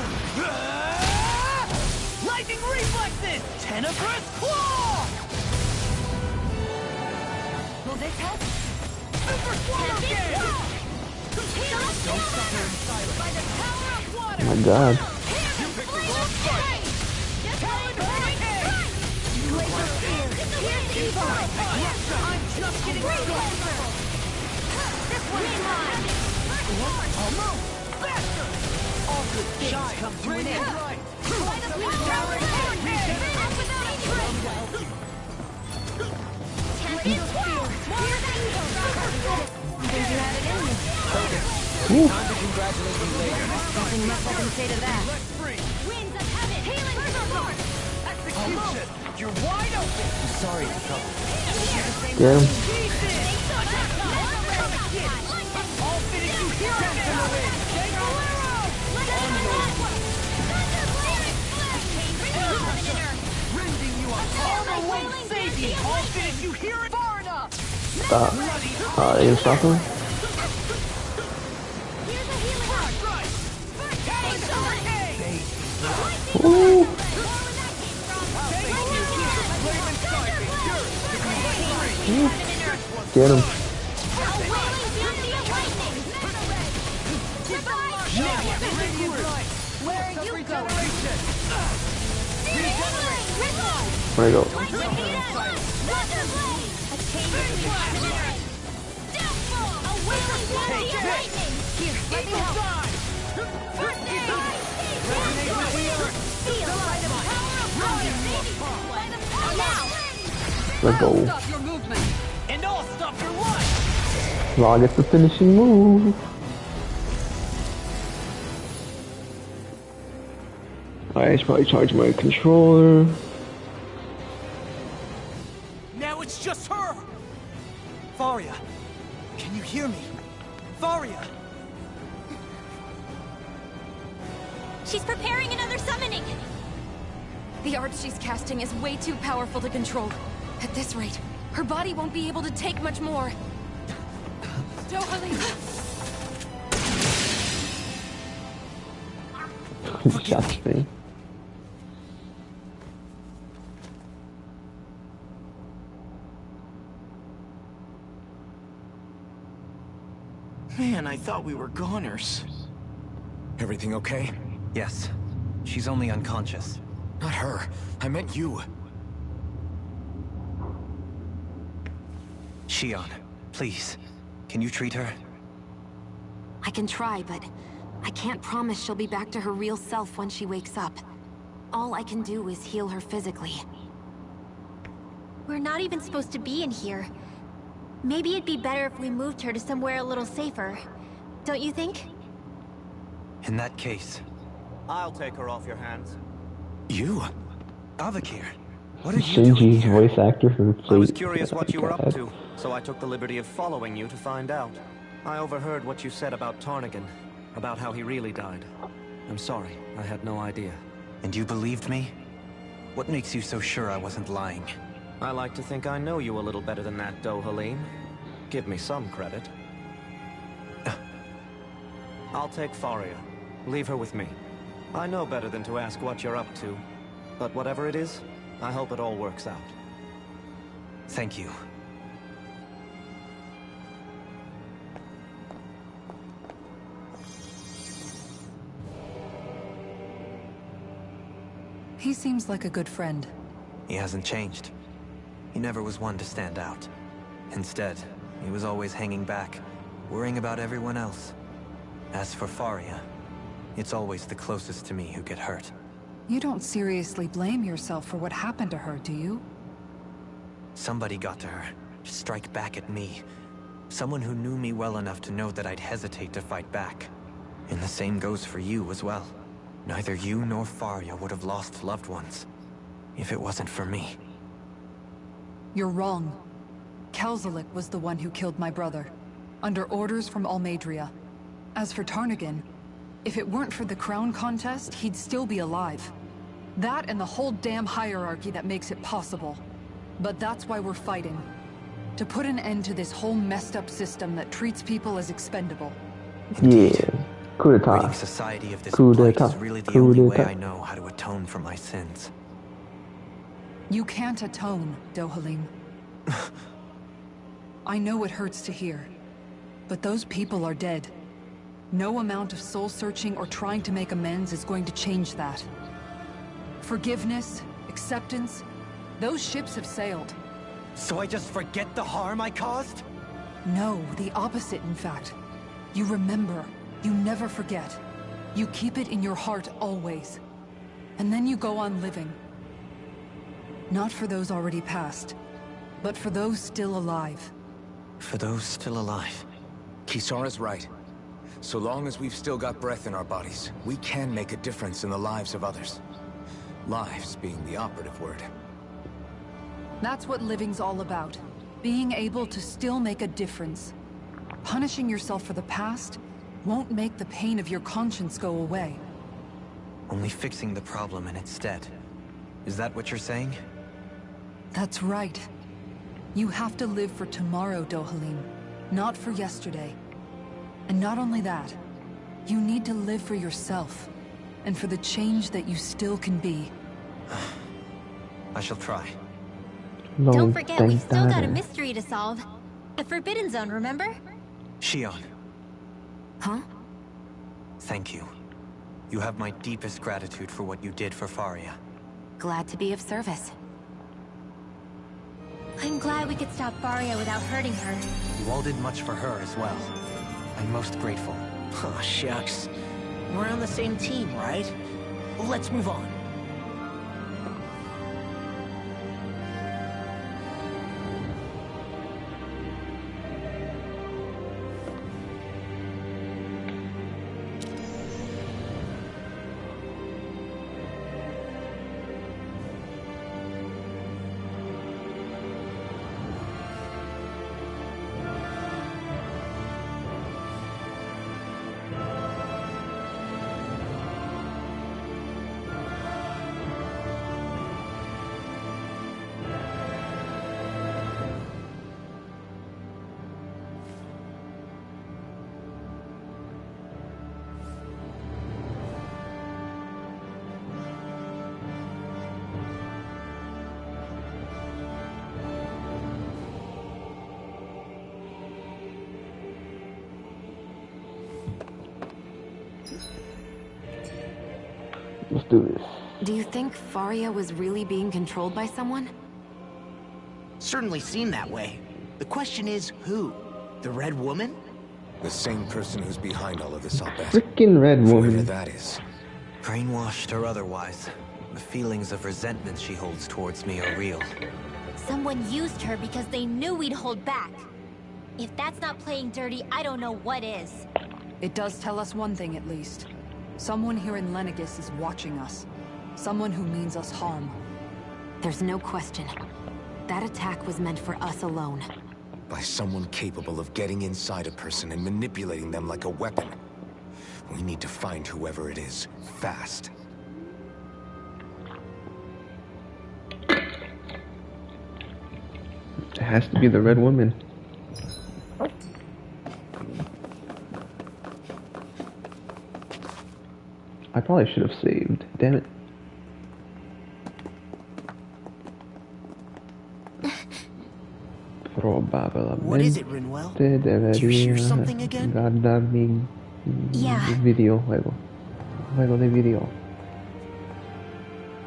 Lightning reflexes! Tenebrous claw! Will this help? Super swallow game! Don't suffer in silence. By the power of water! Oh my god. You picked the wrong fight! Talon hurricane! Glacial spear. Here's evil. I'm just getting closer! This one's mine. Almost! Faster! All good things come to an end! By the power of hurricane. Tentacle spear. Here's evil. Think you had it in you. Time to congratulate you later. Nothing much I can say to that. Let's free! Winds of heaven. Healing force. Execution! You're wide open! I'm sorry to trouble you. Get him. All fitted you here again! Rending you up! Armor won't save you! All fitted you here far enough! Stop. They gonna stop him? Woo. Get him. Where are you going? Where'd I go? Here, let me help. First aid! Let's go. Stop your movement. And I'll stop your life! Raw gets the finishing move. I should probably charge my controller. Now it's just her! Faria, can you hear me? Faria! She's preparing another summoning! The art she's casting is way too powerful to control. At this rate, her body won't be able to take much more. Shot me. Man, I thought we were goners. Everything okay? Yes. She's only unconscious. Not her. I meant you. Shion, please. Can you treat her? I can try, but I can't promise she'll be back to her real self when she wakes up. All I can do is heal her physically. We're not even supposed to be in here. Maybe it'd be better if we moved her to somewhere a little safer. Don't you think? In that case, I'll take her off your hands. You? Avakir, what are you doing Shinji's here? voice actor who played. I was curious what you were up God. to, so I took the liberty of following you to find out. I overheard what you said about Tarnigan, about how he really died. I'm sorry, I had no idea. And you believed me? What makes you so sure I wasn't lying? I like to think I know you a little better than that, Dohalim. Give me some credit. I'll take Faria. Leave her with me. I know better than to ask what you're up to. But whatever it is, I hope it all works out. Thank you. He seems like a good friend. He hasn't changed. He never was one to stand out. Instead, he was always hanging back, worrying about everyone else. As for Faria, it's always the closest to me who get hurt. You don't seriously blame yourself for what happened to her, do you? Somebody got to her, to strike back at me. Someone who knew me well enough to know that I'd hesitate to fight back. And the same goes for you as well. Neither you nor Faria would have lost loved ones, if it wasn't for me. You're wrong. Kelzelik was the one who killed my brother, under orders from Almadria. As for Tarnagin, if it weren't for the crown contest, he'd still be alive. That and the whole damn hierarchy that makes it possible. But that's why we're fighting. To put an end to this whole messed up system that treats people as expendable. Indeed. Yeah. Coup d'etat. Ridding society of this Coup plight d'etat. is really the Coup only way d'etat. I know how to atone for my sins. You can't atone, Dohalim. I know it hurts to hear, but those people are dead. No amount of soul-searching or trying to make amends is going to change that. Forgiveness, acceptance, those ships have sailed. So I just forget the harm I caused? No, the opposite, in fact. You remember. You never forget. You keep it in your heart always. And then you go on living. Not for those already passed, but for those still alive. For those still alive. Kisara's right. So long as we've still got breath in our bodies, we can make a difference in the lives of others. Lives being the operative word. That's what living's all about. Being able to still make a difference. Punishing yourself for the past won't make the pain of your conscience go away. Only fixing the problem in its stead. Is that what you're saying? That's right. You have to live for tomorrow, Dohalim, not for yesterday. And not only that, you need to live for yourself, and for the change that you still can be. I shall try. Don't forget, we've still got a mystery to solve. The Forbidden Zone, remember? Shion, Huh? thank you. You have my deepest gratitude for what you did for Faria. Glad to be of service. I'm glad we could stop Faria without hurting her. You all did much for her as well. I'm most grateful. Oh, shucks. We're on the same team, right? Let's move on. Let's do this. Do you think Faria was really being controlled by someone? Certainly seemed that way. The question is, who? The Red Woman? The same person who's behind all of this, I'll bet. Freaking red Whoever woman. that is. Brainwashed or otherwise, the feelings of resentment she holds towards me are real. Someone used her because they knew we'd hold back. If that's not playing dirty, I don't know what is. It does tell us one thing at least. Someone here in Lenegis is watching us. Someone who means us harm. There's no question. That attack was meant for us alone. By someone capable of getting inside a person and manipulating them like a weapon. We need to find whoever it is, fast. It has to be the red woman. I probably should have saved. Damn it. What is it, Rinwell? Debería Do you hear something again? guardar mi Yeah. videojuego. Juego de video.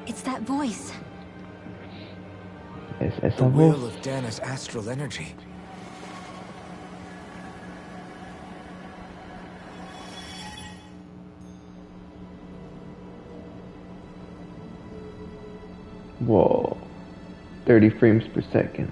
It's that voice. Es The esa will voz. of Dana's astral energy. Whoa. 30 frames per second.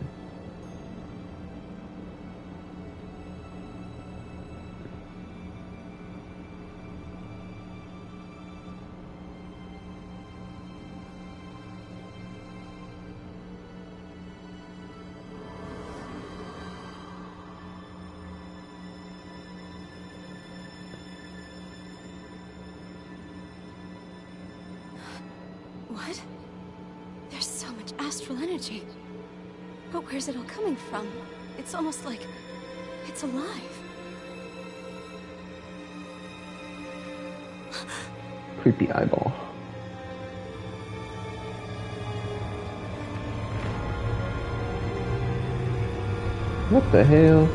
What? There's so much astral energy. But where's it all coming from? It's almost like it's alive. Creepy eyeball. What the hell?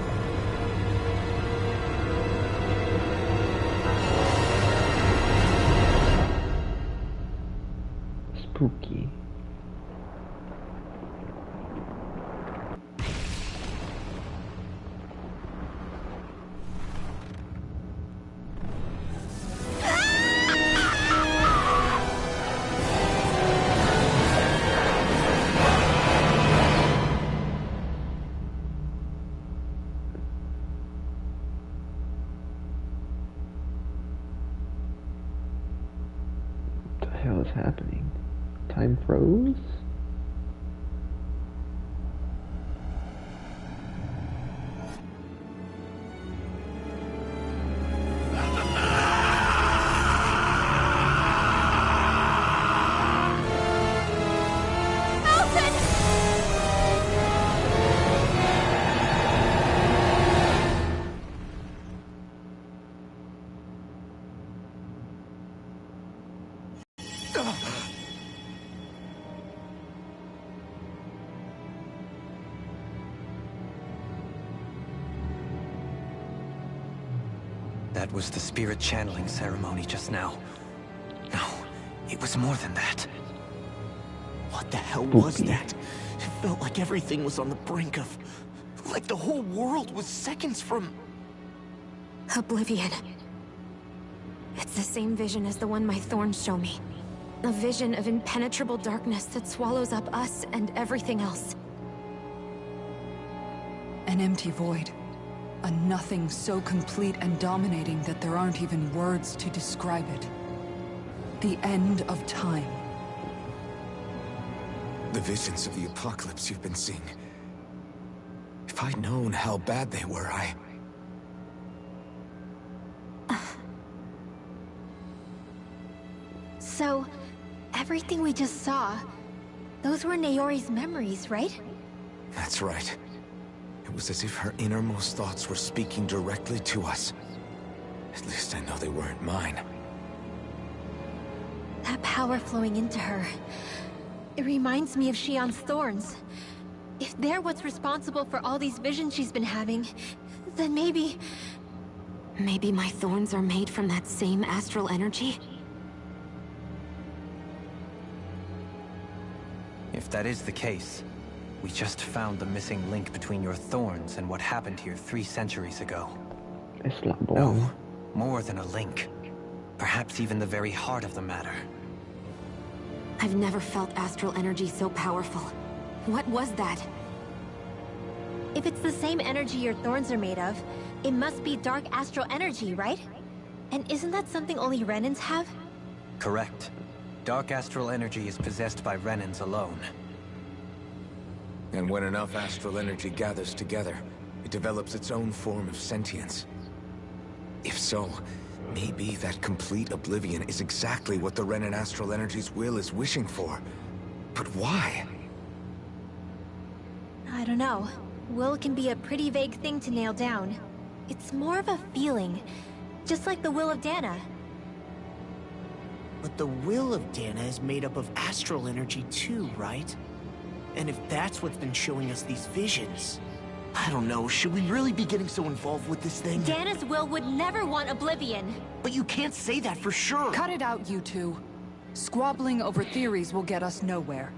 Spooky. What the hell is happening? Time froze? That was the spirit channeling ceremony just now. No, it was more than that. What the hell was that? It felt like everything was on the brink of... like the whole world was seconds from... Oblivion. It's the same vision as the one my thorns show me. A vision of impenetrable darkness that swallows up us and everything else. An empty void. A nothing so complete and dominating that there aren't even words to describe it. The end of time. The visions of the apocalypse you've been seeing. If I'd known how bad they were, So, everything we just saw, those were Naori's memories, right? That's right. It was as if her innermost thoughts were speaking directly to us. At least I know they weren't mine. That power flowing into her. It reminds me of Shion's thorns. If they're what's responsible for all these visions she's been having, then maybe... Maybe my thorns are made from that same astral energy? If that is the case, we just found the missing link between your thorns and what happened here 3 centuries ago. Es la bomba. No, more than a link. Perhaps even the very heart of the matter. I've never felt astral energy so powerful. What was that? If it's the same energy your thorns are made of, it must be dark astral energy, right? And isn't that something only Renans have? Correct. Dark astral energy is possessed by Renans alone. And when enough astral energy gathers together, it develops its own form of sentience. If so, maybe that complete oblivion is exactly what the Renan astral energy's will is wishing for. But why? I don't know. Will can be a pretty vague thing to nail down. It's more of a feeling, just like the will of Dana. But the will of Dana is made up of astral energy too, right? And if that's what's been showing us these visions... I don't know, should we really be getting so involved with this thing? Dana's will would never want Oblivion. But you can't say that for sure. Cut it out, you two. Squabbling over theories will get us nowhere.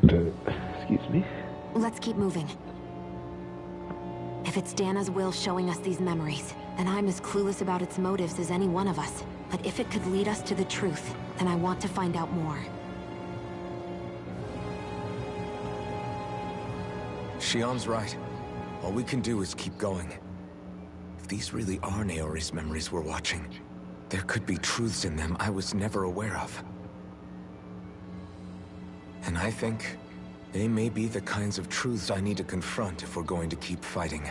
Excuse me. Let's keep moving. If it's Dana's will showing us these memories, then I'm as clueless about its motives as any one of us. But if it could lead us to the truth, then I want to find out more. Shion's right. All we can do is keep going. If these really are Naori's memories we're watching, there could be truths in them I was never aware of. And I think they may be the kinds of truths I need to confront if we're going to keep fighting.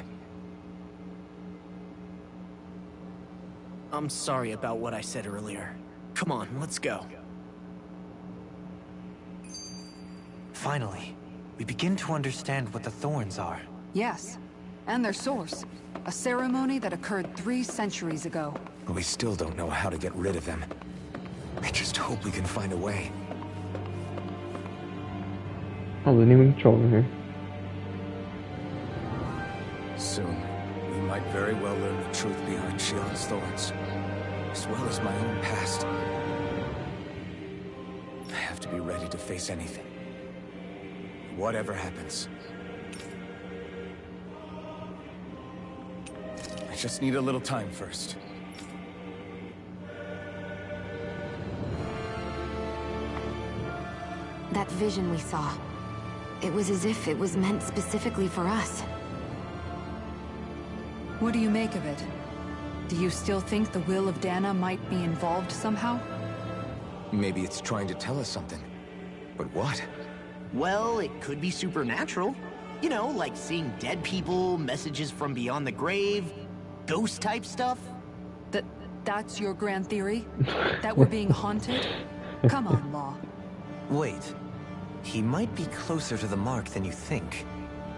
I'm sorry about what I said earlier. Come on, let's go. Finally, we begin to understand what the thorns are. Yes, and their source. A ceremony that occurred 3 centuries ago. But we still don't know how to get rid of them. I just hope we can find a way. I wasn't even controlling her. Soon, we might very well learn the truth behind Shion's thorns, as well as my own past. I have to be ready to face anything. Whatever happens. I just need a little time first. That vision we saw. It was as if it was meant specifically for us. What do you make of it? Do you still think the will of Dana might be involved somehow? Maybe it's trying to tell us something. But what? Well, it could be supernatural. You know, like seeing dead people, messages from beyond the grave, ghost-type stuff. That's your grand theory? That we're being haunted? Come on, Law. Wait. He might be closer to the mark than you think.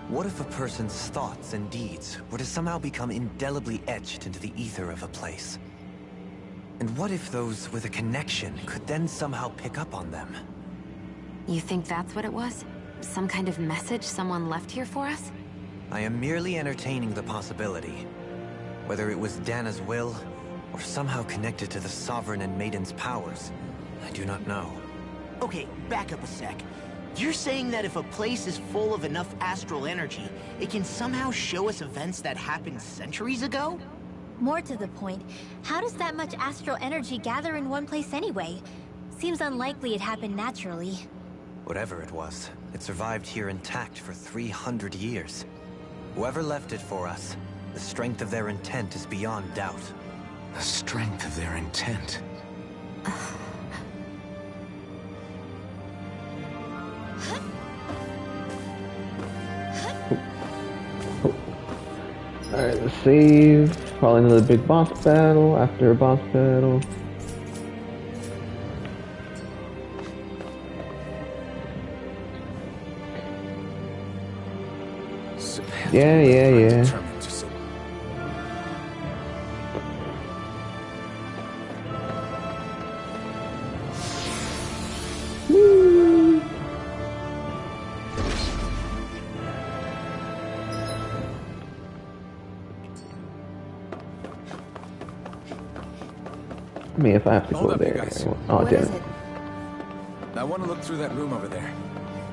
What if a person's thoughts and deeds were to somehow become indelibly etched into the ether of a place? And what if those with a connection could then somehow pick up on them? You think that's what it was? Some kind of message someone left here for us? I am merely entertaining the possibility. Whether it was Dana's will, or somehow connected to the Sovereign and Maiden's powers, I do not know. Okay, back up a sec. You're saying that if a place is full of enough astral energy, it can somehow show us events that happened centuries ago? More to the point, how does that much astral energy gather in one place anyway? Seems unlikely it happened naturally. Whatever it was, it survived here intact for 300 years. Whoever left it for us, the strength of their intent is beyond doubt. The strength of their intent. Alright, let's save. Probably another big boss battle after a boss battle. Yeah. Woo. I mean, if I have to Hold go up, you there. guys. Oh, What damn is it. it? I want to look through that room over there.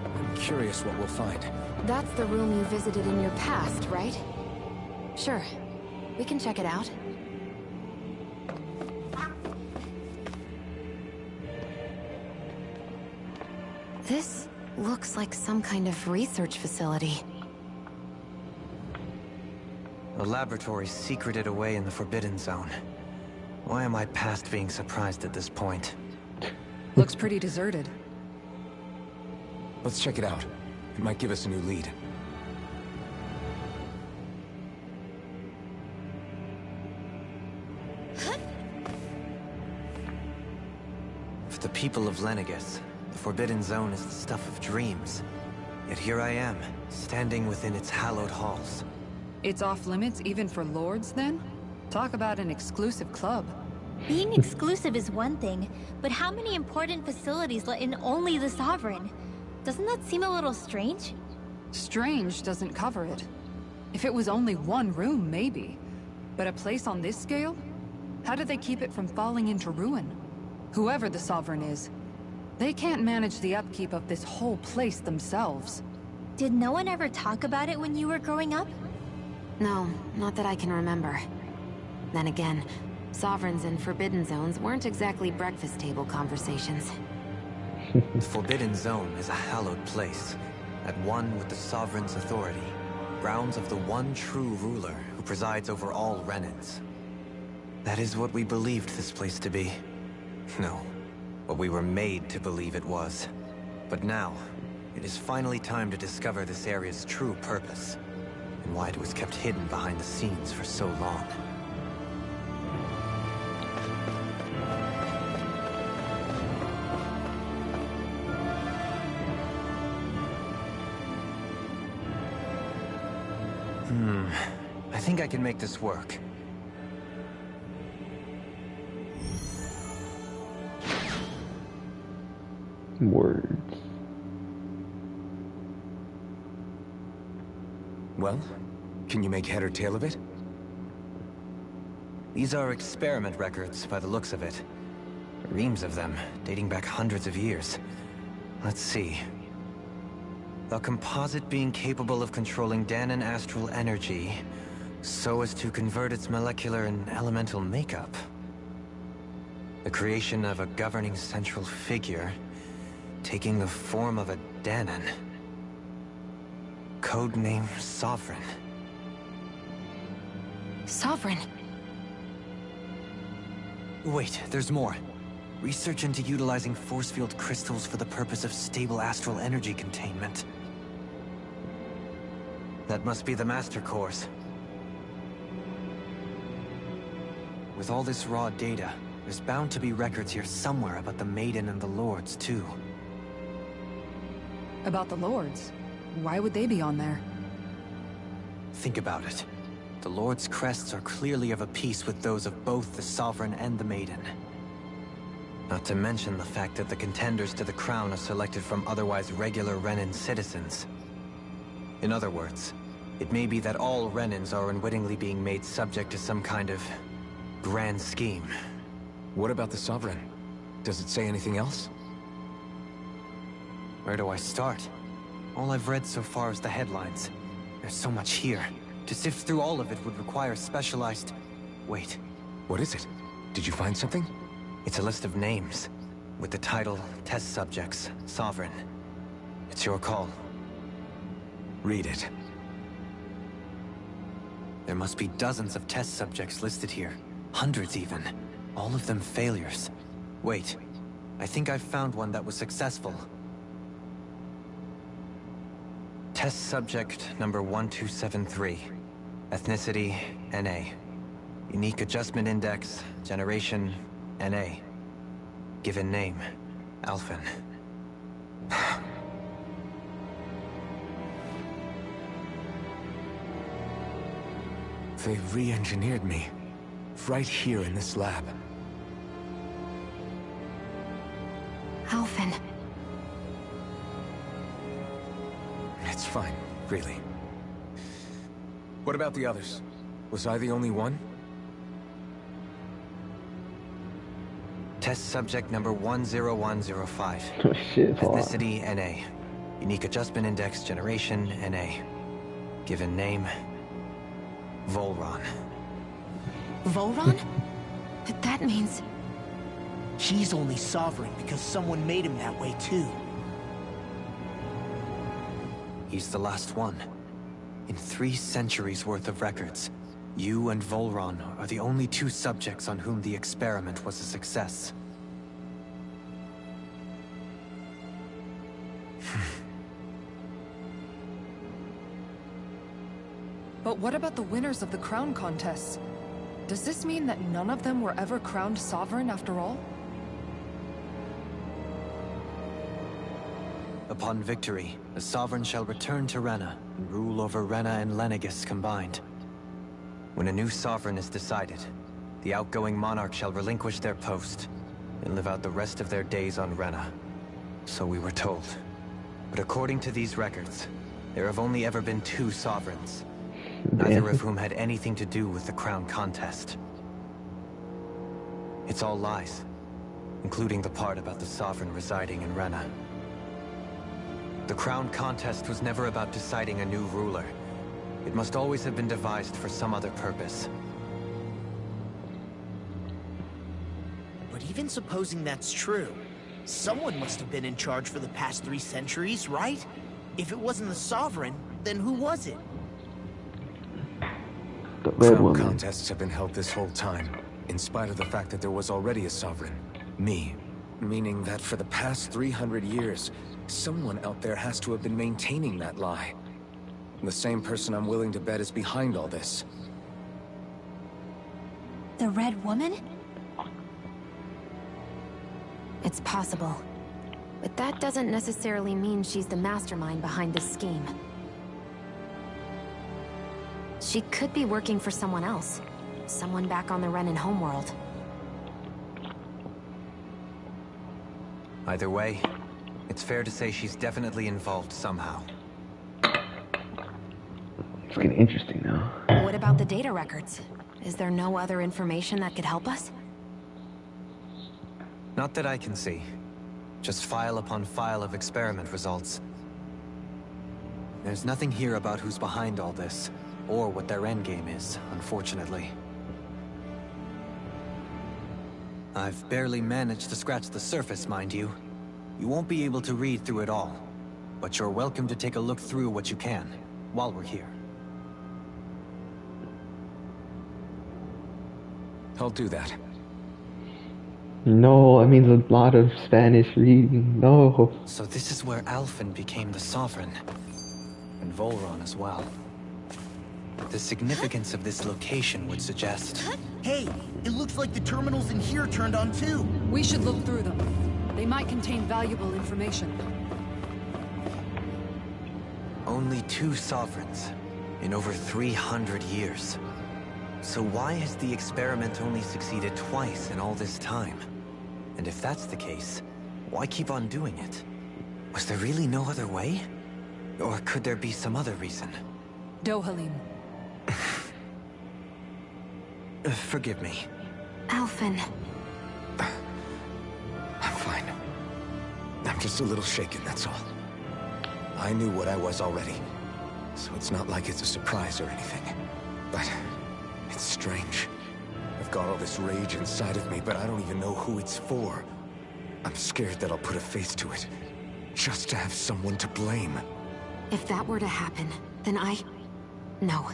I'm curious what we'll find. That's the room you visited in your past, right? Sure. We can check it out. This looks like some kind of research facility. A laboratory secreted away in the Forbidden Zone. Why am I past being surprised at this point? Looks pretty deserted. Let's check it out. It might give us a new lead. For the people of Lenegus, the Forbidden Zone is the stuff of dreams. Yet here I am, standing within its hallowed halls. It's off limits even for lords, then? Talk about an exclusive club. Being exclusive is one thing, but how many important facilities let in only the Sovereign? Doesn't that seem a little strange? Strange doesn't cover it. If it was only one room, maybe. But a place on this scale? How did they keep it from falling into ruin? Whoever the Sovereign is, they can't manage the upkeep of this whole place themselves. Did no one ever talk about it when you were growing up? No, not that I can remember. Then again, Sovereigns and Forbidden Zones weren't exactly breakfast table conversations. The Forbidden Zone is a hallowed place, at one with the Sovereign's authority, grounds of the one true ruler who presides over all Renans. That is what we believed this place to be. No, what we were made to believe it was. But now, it is finally time to discover this area's true purpose, and why it was kept hidden behind the scenes for so long. I think I can make this work. Words. Well, can you make head or tail of it? These are experiment records by the looks of it. Reams of them, dating back hundreds of years. Let's see. A composite being capable of controlling Danon astral energy so as to convert its molecular and elemental makeup. The creation of a governing central figure taking the form of a Danon. Codename Sovereign. Sovereign? Wait, there's more. Research into utilizing force field crystals for the purpose of stable astral energy containment. That must be the Master Course. With all this raw data, there's bound to be records here somewhere about the Maiden and the Lords, too. About the Lords? Why would they be on there? Think about it. The Lord's crests are clearly of a piece with those of both the Sovereign and the Maiden. Not to mention the fact that the contenders to the crown are selected from otherwise regular Renan citizens. In other words, it may be that all Renans are unwittingly being made subject to some kind of grand scheme. What about the Sovereign? Does it say anything else? Where do I start? All I've read so far is the headlines. There's so much here. To sift through all of it would require specialized... Wait. What is it? Did you find something? It's a list of names, with the title, Test Subjects, Sovereign. It's your call. Read it. There must be dozens of test subjects listed here. Hundreds even. All of them failures. Wait, I think I've found one that was successful. Test subject number 1273. Ethnicity, NA. Unique adjustment index, generation, NA. Given name, Alphen. They re-engineered me. Right here in this lab. Alphen. It's fine, really. What about the others? Was I the only one? Test subject number 10105. Oh shit, it's a lot. Ethnicity, NA. Unique adjustment index, generation, NA. Given name, Volron. Volron? That means... She's only Sovereign because someone made him that way too. He's the last one. In 3 centuries worth of records, you and Volron are the only 2 subjects on whom the experiment was a success. But what about the winners of the crown contests? Does this mean that none of them were ever crowned sovereign after all? Upon victory, the Sovereign shall return to Rena and rule over Rena and Lenegis combined. When a new Sovereign is decided, the outgoing monarch shall relinquish their post and live out the rest of their days on Rena. So we were told. But according to these records, there have only ever been 2 sovereigns, neither of whom had anything to do with the crown contest. It's all lies, including the part about the sovereign residing in Rena. The crown contest was never about deciding a new ruler. It must always have been devised for some other purpose. But even supposing that's true, someone must have been in charge for the past 3 centuries, right? If it wasn't the Sovereign, then who was it? The Red Crown Woman. contests have been held this whole time, in spite of the fact that there was already a sovereign. Me. Meaning that for the past 300 years, someone out there has to have been maintaining that lie. The same person I'm willing to bet is behind all this. The Red Woman? It's possible. But that doesn't necessarily mean she's the mastermind behind this scheme. She could be working for someone else. Someone back on the Renan homeworld. Either way, it's fair to say she's definitely involved somehow. It's getting interesting now. What about the data records? Is there no other information that could help us? Not that I can see. Just file upon file of experiment results. There's nothing here about who's behind all this, or what their endgame is, unfortunately. I've barely managed to scratch the surface, mind you. You won't be able to read through it all, but you're welcome to take a look through what you can, while we're here. I'll do that. No, that means a lot of Spanish reading. No. So this is where Alphen became the Sovereign, and Volron as well. The significance of this location would suggest... Hey, it looks like the terminals in here turned on too. We should look through them. They might contain valuable information. Only 2 sovereigns in over 300 years. So why has the experiment only succeeded twice in all this time? And if that's the case, why keep on doing it? Was there really no other way? Or could there be some other reason? Dohalim. Forgive me. Alphen. I'm fine. I'm just a little shaken, that's all. I knew what I was already, so it's not like it's a surprise or anything. But it's strange. I've got all this rage inside of me, but I don't even know who it's for. I'm scared that I'll put a face to it, just to have someone to blame. If that were to happen, then No.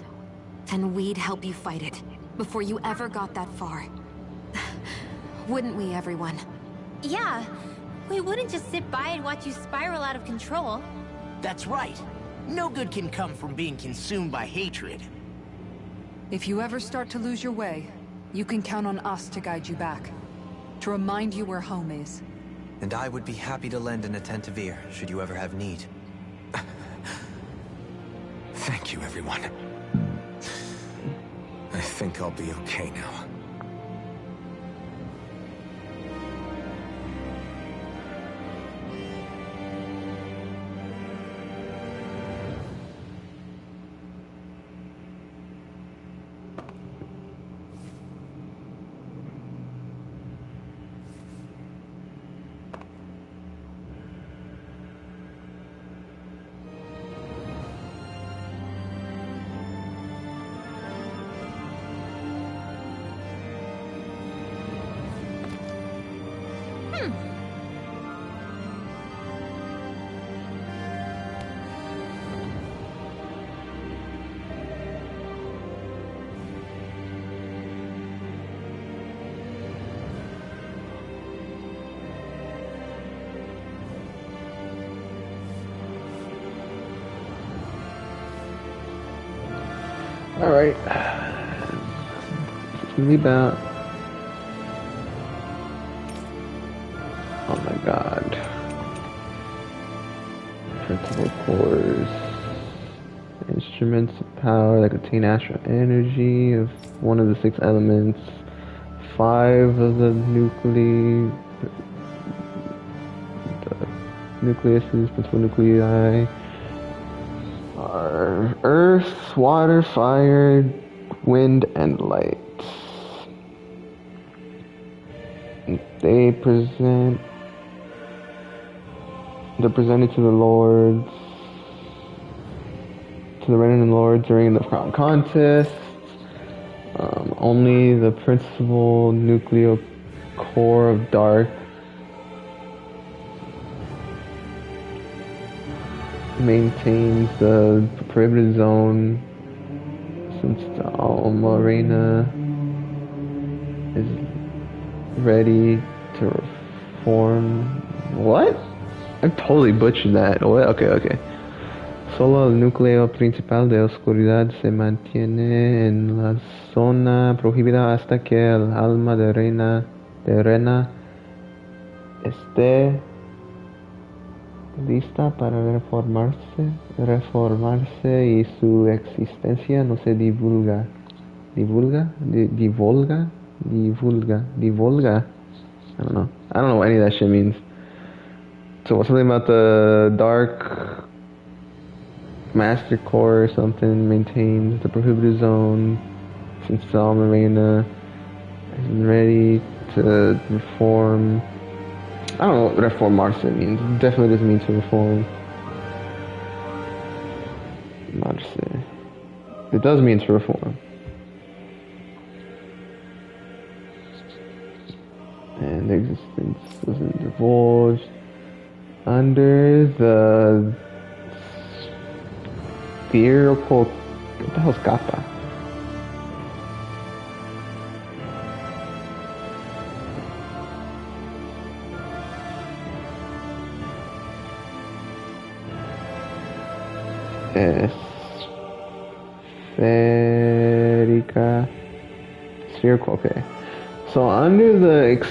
Then we'd help you fight it, before you ever got that far. Wouldn't we, everyone? Yeah. We wouldn't just sit by and watch you spiral out of control. That's right. No good can come from being consumed by hatred. If you ever start to lose your way, you can count on us to guide you back. To remind you where home is. And I would be happy to lend an attentive ear, should you ever have need. Thank you, everyone. I think I'll be okay now. Alright. It's gonna be about... Oh my god. Principal cores. Instruments of power that contain astral energy of one of the 6 elements. 5 of the nuclei. nucleuses, principal nuclei are earth, water, fire, wind, and light. They're presented to the lords, to the reigning lords during the crown contest. Only the principal nuclear core of dark maintains the prohibited zone, since the Alma Arena is ready to reform. What? I totally butchered that. What? Okay. Solo el núcleo principal de oscuridad se mantiene en la zona prohibida hasta que el alma de Rena esté lista para reformarse y su existencia no se divulga. Divulga? I don't know. I don't know what any of that shit means. So something about the dark master core or something maintains the prohibited zone since the Alma Arena is ready to reform. I don't know what reformarse means. It definitely doesn't mean to reform. Marse. It does mean to reform. And existence wasn't divulged under the spherical. What the hell's kappa? Spherical, okay. So under the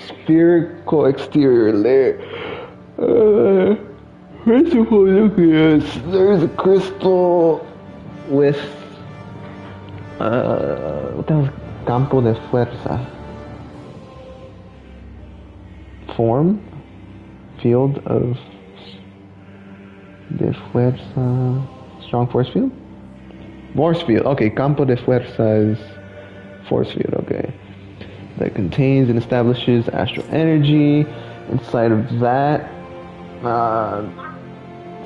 spherical exterior layer, principal nucleus, there's a crystal with what the hell is campo de fuerza? Field of de fuerza, strong force field? Force field, okay, campo de fuerza is force field, okay. That contains and establishes astral energy. Inside of that,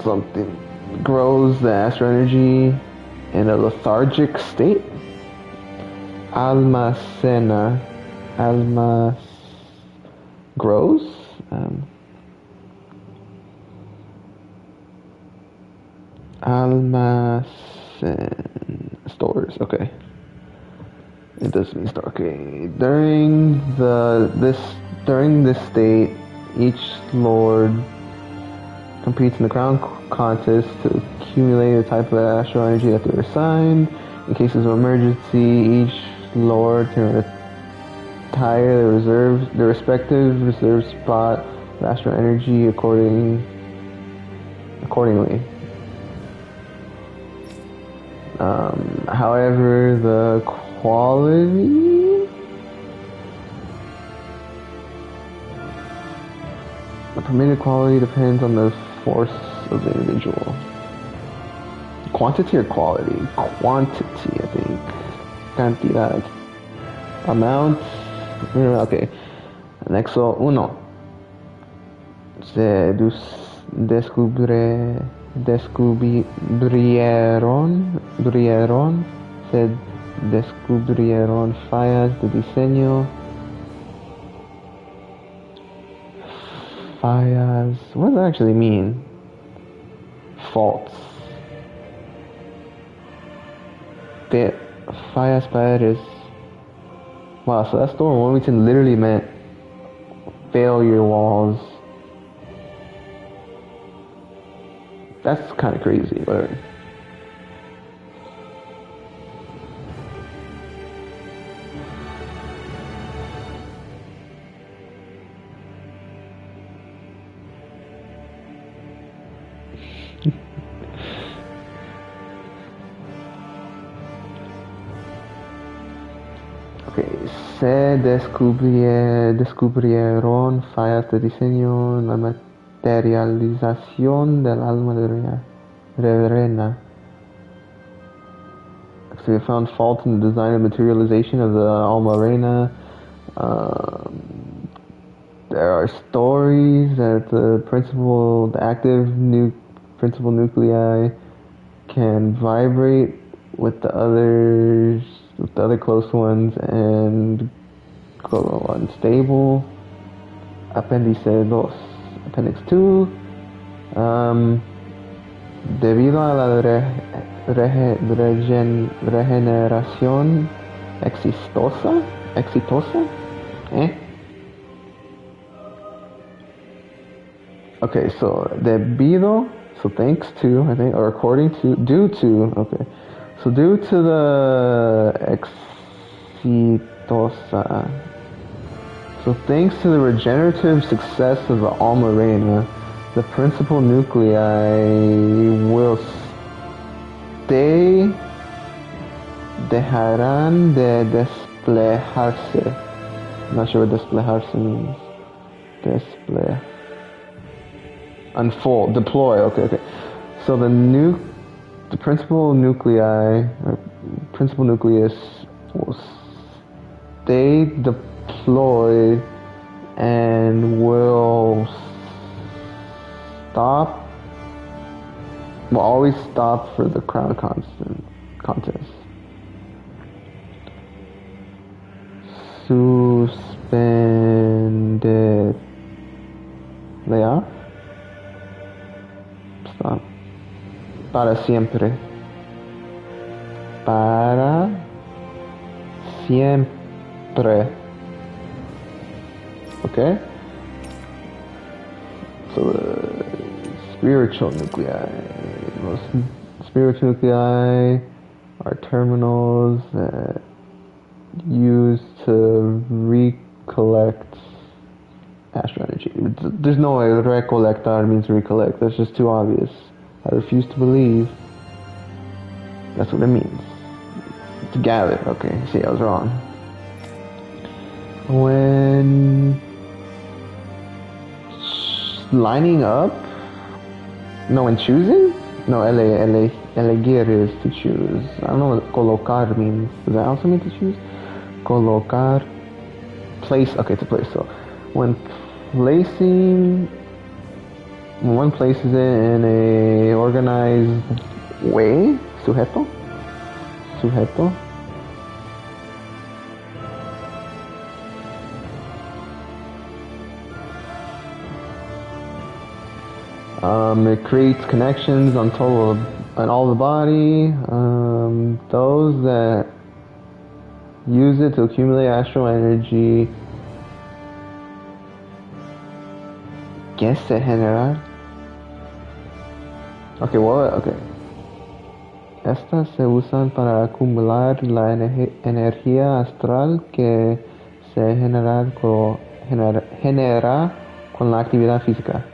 something grows the astral energy in a lethargic state. Grows. Stores. Okay. It does mean store. Okay. During this state, each lord competes in the crown contest to accumulate the type of astral energy that they're assigned. In cases of emergency, each lord can retire their respective reserve spot of astral energy accordingly. However, the permitted quality depends on the force of the individual. Quantity or quality? Quantity, I think. Cantidad. Amount. Okay. Anexo 1. Se descubrieron fallas de diseño. Fallas. What does that actually mean? Faults. Fallas padres. Wow, so that store in Wilmington literally meant failure walls. That's kind of crazy, whatever. Okay, se descubrieron fallas de diseño en la materialización del alma de Rena. So we found fault in the design and materialization of the alma Rena. There are stories that the active principal nuclei can vibrate with the other close ones and go unstable. Appendix 2. Debido a la regeneración exitosa, Okay, so debido, so thanks to, I think, or according to, due to, okay. So due to the exitosa, so thanks to the regenerative success of the alma Rena, the principal nuclei will dejarán de desplejarse. I'm not sure what desplejarse means. Unfold, deploy, okay. So the principal nuclei, or principal nucleus, will stay deployed and will always stop for the crown contest. Suspended layoff. Stop. Para siempre. Para siempre. Okay? So the spiritual nuclei. Most spiritual nuclei are terminals that used to recollect astral energy. There's no way recollectar means recollect. That's just too obvious. I refuse to believe that's what it means. To gather. Okay, see, I was wrong. When lining up? No, when choosing? No, elegir is to choose. I don't know what colocar means. Does that also mean to choose? Colocar. Place. Okay, to place. So, when one places it in a organized way, sujeto. It creates connections on all the body. Those that use it to accumulate astral energy. ¿Qué se generar? Okay, okay. Estas se usan para acumular la energía astral que se genera con la actividad física.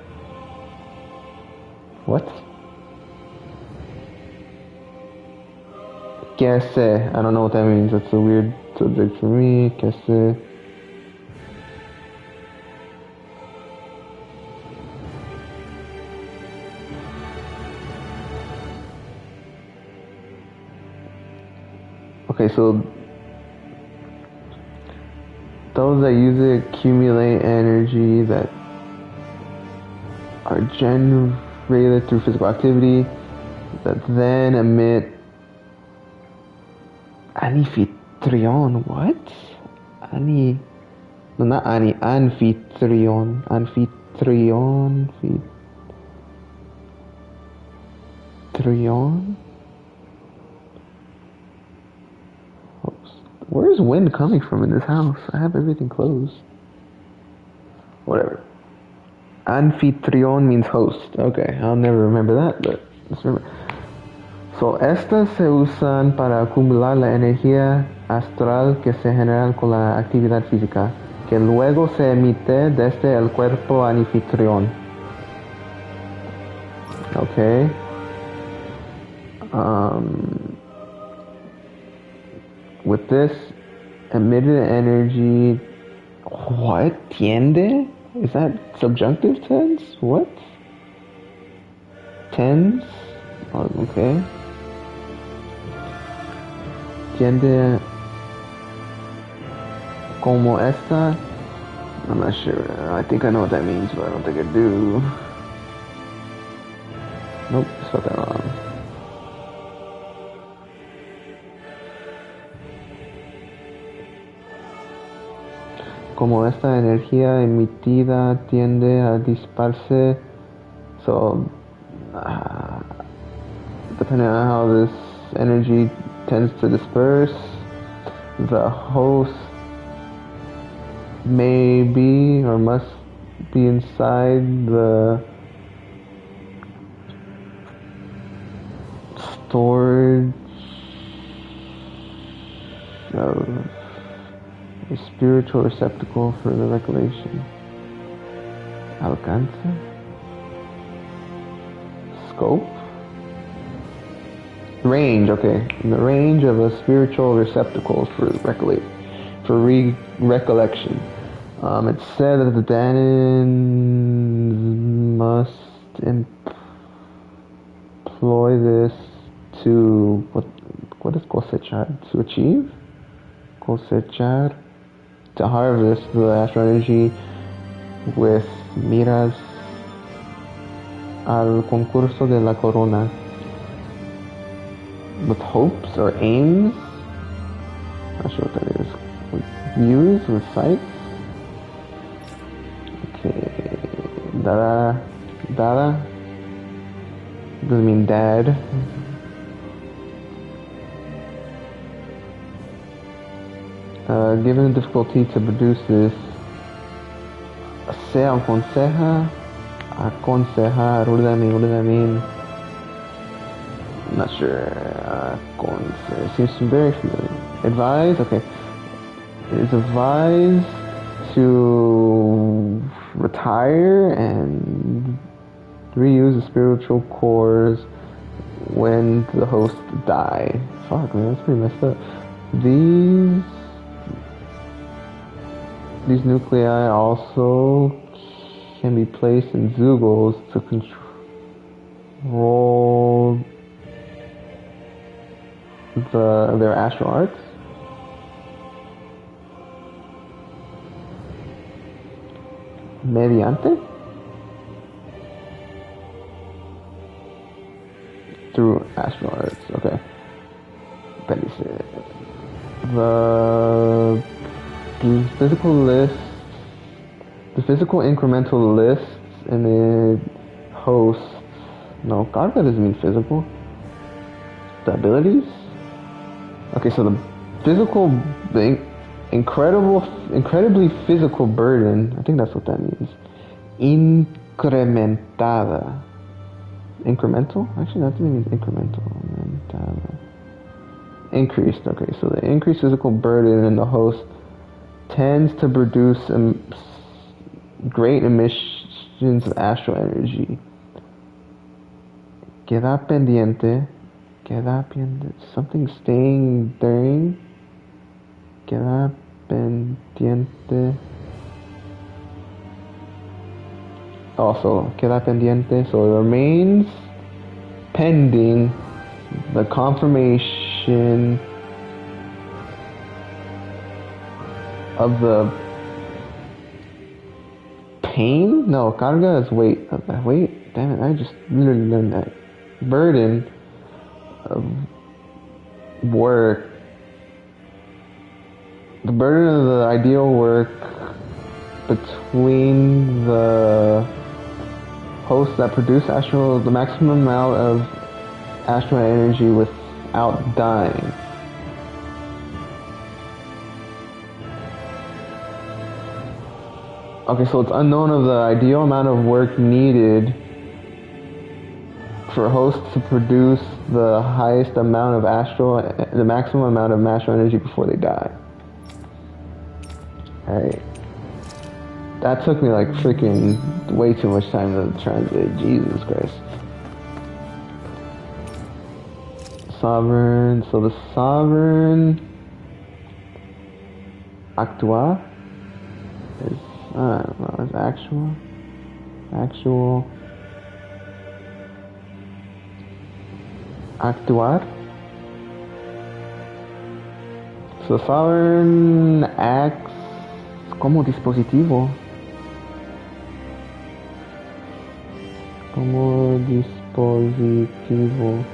What? ¿Qué sé? I don't know what that means. That's a weird subject for me. ¿Qué sé? Okay, so those that use it accumulate energy that are generated through physical activity that then emit anfitrion. What? No, not anfitrion. Anfitrion. Where's wind coming from in this house? I have everything closed. Whatever. Anfitrión means host. Okay, I'll never remember that, but let's remember. So, estas se usan para acumular la energía astral que se genera con la actividad física, que luego se emite desde el cuerpo anfitrión. Okay. With this emitted energy, what? Tiende? Is that subjunctive tense? What? Tense? Oh, okay. Tiende como esta? I'm not sure. I think I know what that means, but I don't think I do. Nope, spelled that wrong. Como esta energía emitida tiende a disiparse, so depending on how this energy tends to disperse, the host may be or must be inside the storage of a spiritual receptacle for the recollection. Alcance? Scope? Range, okay. In the range of a spiritual receptacle for recollection. It said that the Danon must employ this to what is cosechar? To achieve? Cosechar? To harvest the astral energy with miras al concurso de la corona. With hopes or aims? Not sure what that is. With views, with sights? Okay. Dada. Doesn't mean dad. Given the difficulty to produce this, se aconseja, aconsejar, what does that mean? I'm not sure. Seems very familiar. Advise, okay. It is advised to retire and reuse the spiritual cores when the host die. Fuck, man, that's pretty messed up. These nuclei also can be placed in Zugos to control their astral arts. Mediante? Through astral arts, okay. The physical list, the physical incremental lists in the host. No, Karga doesn't mean physical. The abilities? Okay, so the physical, the incredibly physical burden, I think that's what that means. Incrementada. Incremental? Actually, that doesn't mean incremental. Increased, okay, so the increased physical burden in the host tends to produce great emissions of astral energy. Queda pendiente. Something staying during. Queda pendiente. Also, queda pendiente, so it remains pending the confirmation of the pain? No, carga is weight. Wait, damn it, I just literally learned that. Burden of work. The burden of the ideal work between the hosts that produce the maximum amount of astral energy without dying. Okay, so it's unknown of the ideal amount of work needed for hosts to produce the highest amount of the maximum amount of astral energy before they die. Alright. That took me like freaking way too much time to translate. Jesus Christ. Sovereign. So the sovereign actua is I don't know. It's actual, actuar. So Sovereign acts como dispositivo. Como dispositivo.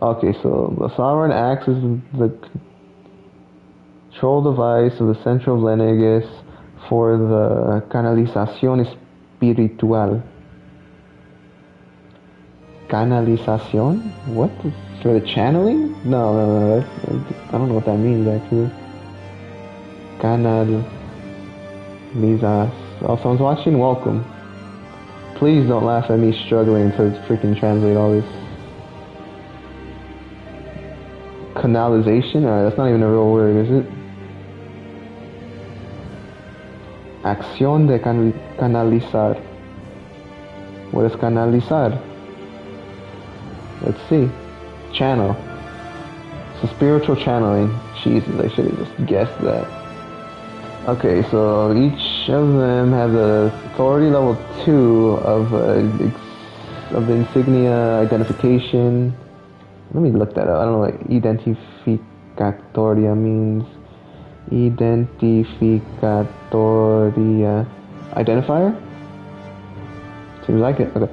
Okay, so the Sovereign acts as the control device of the central Venegas for the canalización espiritual. Canalización? What? For the channeling? No. I don't know what that means actually. Canalizas. Oh, someone's watching? Welcome. Please don't laugh at me struggling to freaking translate all this. Canalization? Alright, that's not even a real word, is it? Acción de canalizar. What is canalizar? Let's see. Channel. So spiritual channeling. Jesus, I should have just guessed that. Okay, so each of them has a authority level 2 of the insignia identification. Let me look that up. I don't know what identificatoria means. Identificatoria. Identifier? Seems like it. Okay.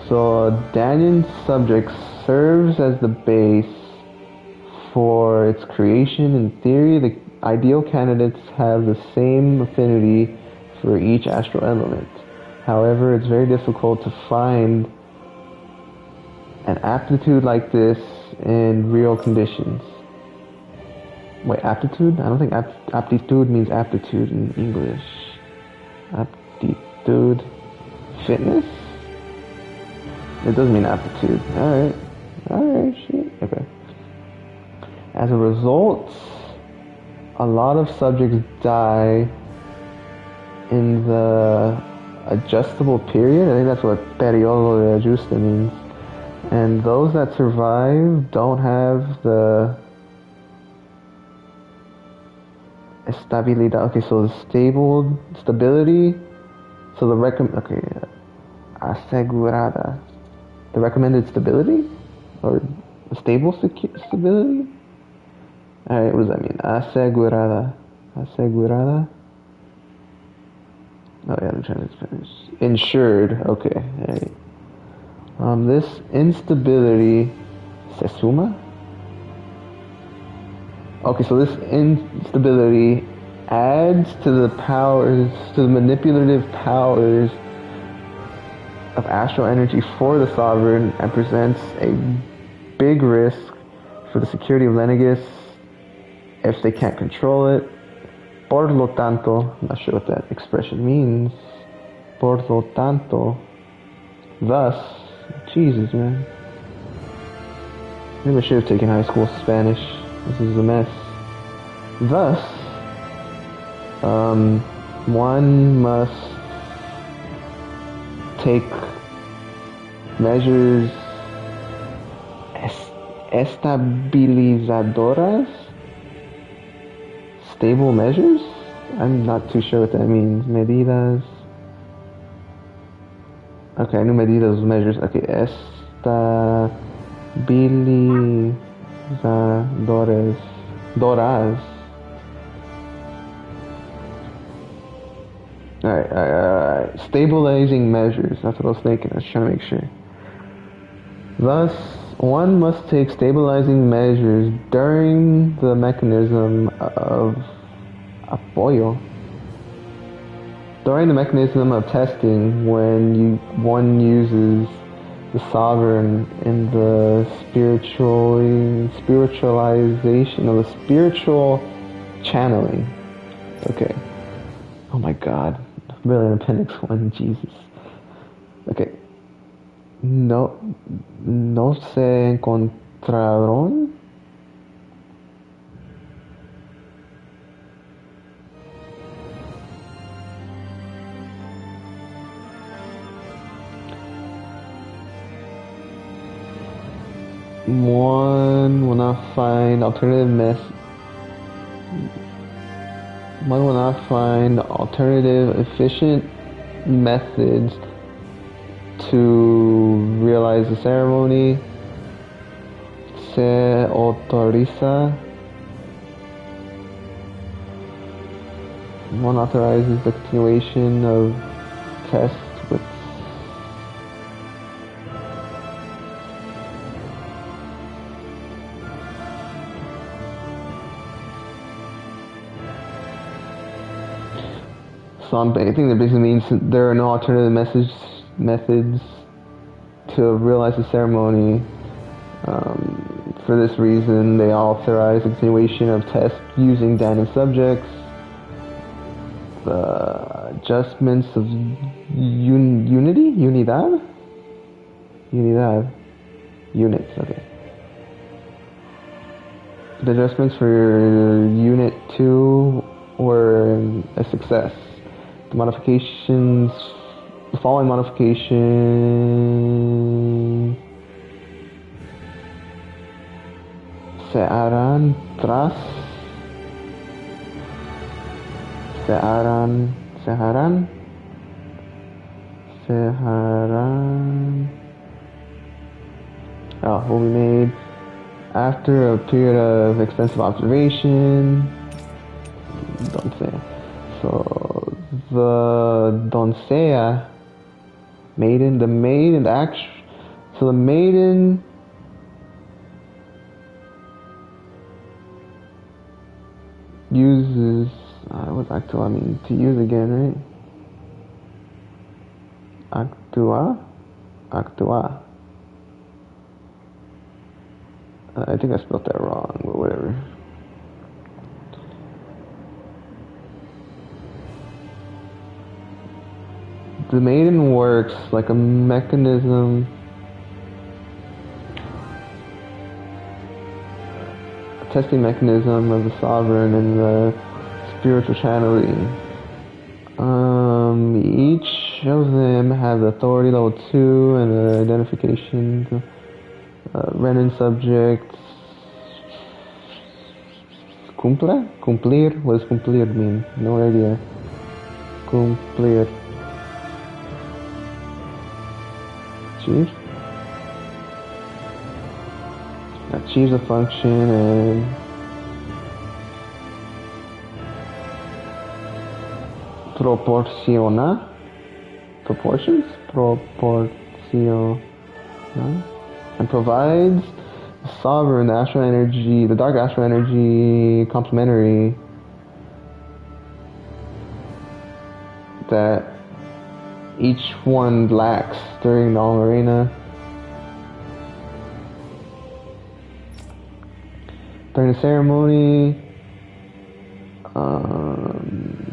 So Danyan subject serves as the base for its creation. In theory, the ideal candidates have the same affinity for each astral element. However, it's very difficult to find an aptitude like this in real conditions. Wait, aptitude? I don't think aptitude means aptitude in English. Aptitude. Fitness? It does mean aptitude. Alright, shit. Okay. As a result, a lot of subjects die in the adjustable period. I think that's what periodo de ajuste means. And those that survive don't have the estabilidad. Okay, so the stability. So the asegurada. The recommended stability? Or stable stability? Alright, what does that mean? Asegurada. Asegurada? Oh yeah, I'm trying to Spanish. Insured. Okay, alright. This instability se suma? Okay, so this instability adds to the powers, to the manipulative powers of astral energy for the Sovereign and presents a big risk for the security of Lenegus if they can't control it. Por lo tanto, I'm not sure what that expression means. Por lo tanto, thus, Jesus, man. Maybe I should have taken high school Spanish. This is a mess. Thus, one must take measures estabilizadoras? Stable measures? I'm not too sure what that means. Medidas. Okay, I knew medidas measures. Okay, estabilizadoras. Doras. Alright. Stabilizing measures. That's what I was thinking. I was trying to make sure. Thus, one must take stabilizing measures during the mechanism of apoyo. During the mechanism of testing, when one uses the Sovereign in the spiritualization of the spiritual channeling. Okay. Oh my God. Really, in Appendix 1, Jesus. Okay. No se encontraron. One will not find alternative One will not find alternative, efficient methods to realize the ceremony. Se autoriza. One authorizes the continuation of tests with I think that basically means that there are no alternative methods to realize the ceremony. For this reason, they authorize the continuation of tests using Danon subjects. The adjustments of unidad? Units, okay. The adjustments for Unit 2 were a success. The following modifications se harán. Will be made after a period of extensive observation. So the doncella, maiden, the maiden uses, what's actua mean? To use again, right? Actua. I think I spelled that wrong, but whatever. The maiden works like a mechanism, a testing mechanism of the sovereign and the spiritual channeling. Each of them have authority level 2 and identification. Renin subjects. Cumplir? What does cumplir mean? No idea. Cumplir. Achieves a function and proportions and provides the sovereign, the astral energy, the dark astral energy complementary that each one lacks during the Almarina. During the ceremony,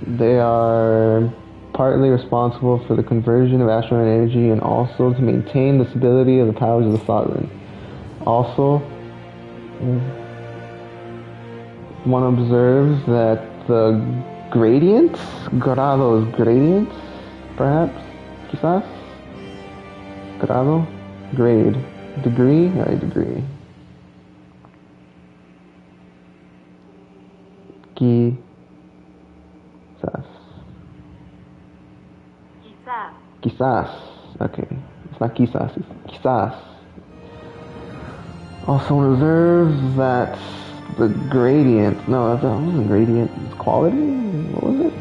they are partly responsible for the conversion of astral energy and also to maintain the stability of the powers of the sovereign. Also, one observes that the gradients, grados, gradients, perhaps, quizás, grado, grade, degree, degree. Quizás. Okay. It's not quizás, it's quizás. Also observes that the gradient, no, that wasn't gradient, it's quality? What was it?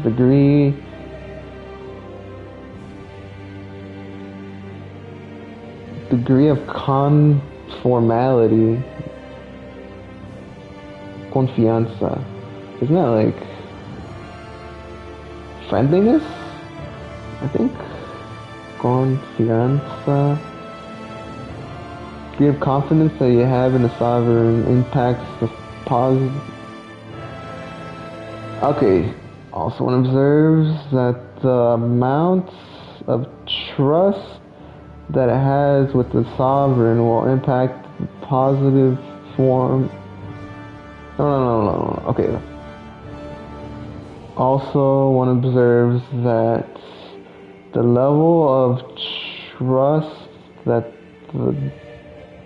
The degree of conformality, confianza, isn't that like friendliness? I think confianza. Degree of confidence that you have in the sovereign impacts the positive. Okay. Also, one observes that the amount of trust that it has with the sovereign will impact the positive form. No. Okay. Also, one observes that the level of trust that the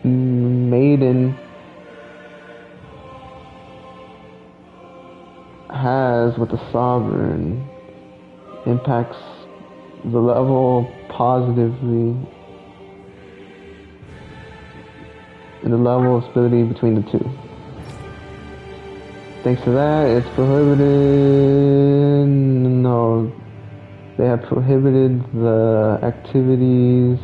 maiden has with the sovereign impacts the level positively and the level of stability between the two. Thanks to that, it's prohibited. No, they have prohibited the activities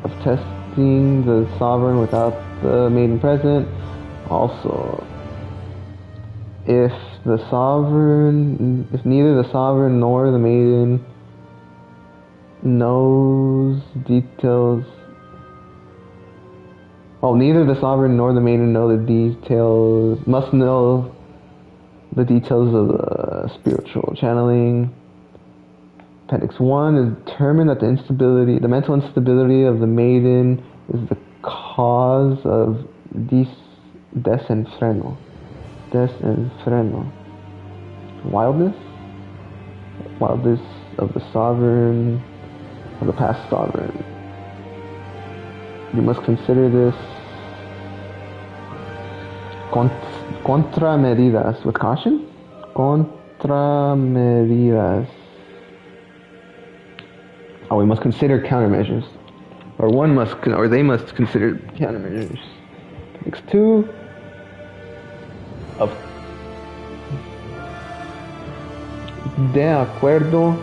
of testing the sovereign without the maiden present. Also, if neither the sovereign nor the maiden knows details. Oh, neither the sovereign nor the maiden must know the details of the spiritual channeling. Appendix 1 is determined that the mental instability of the maiden is the cause of desenfreno. Wildness of the sovereign, of the past sovereign. You must consider this contramedidas with caution. Contramedidas. Oh, we must consider countermeasures, or they must consider countermeasures. Appendix 2 of de acuerdo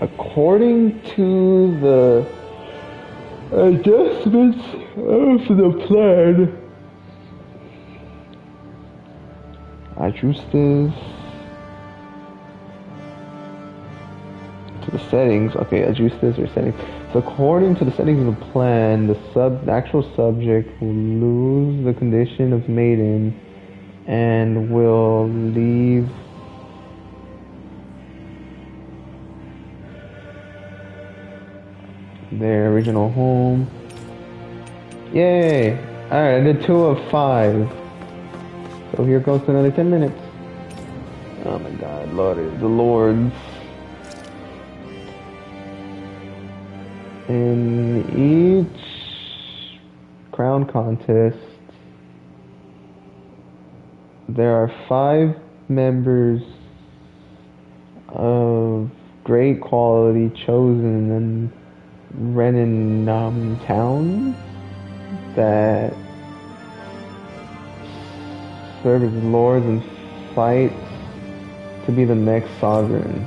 according to the adjustments of the plan. Ajustes to the settings. Okay, ajustes or settings. So according to the settings of the plan, the actual subject will lose the condition of maiden and will leave their original home. Yay! Alright, I did 2 of 5. So here goes to another 10 minutes. Oh my god, the lords. In each crown contest, there are 5 members of great quality chosen and Renan towns that serve as lords and fight to be the next sovereign.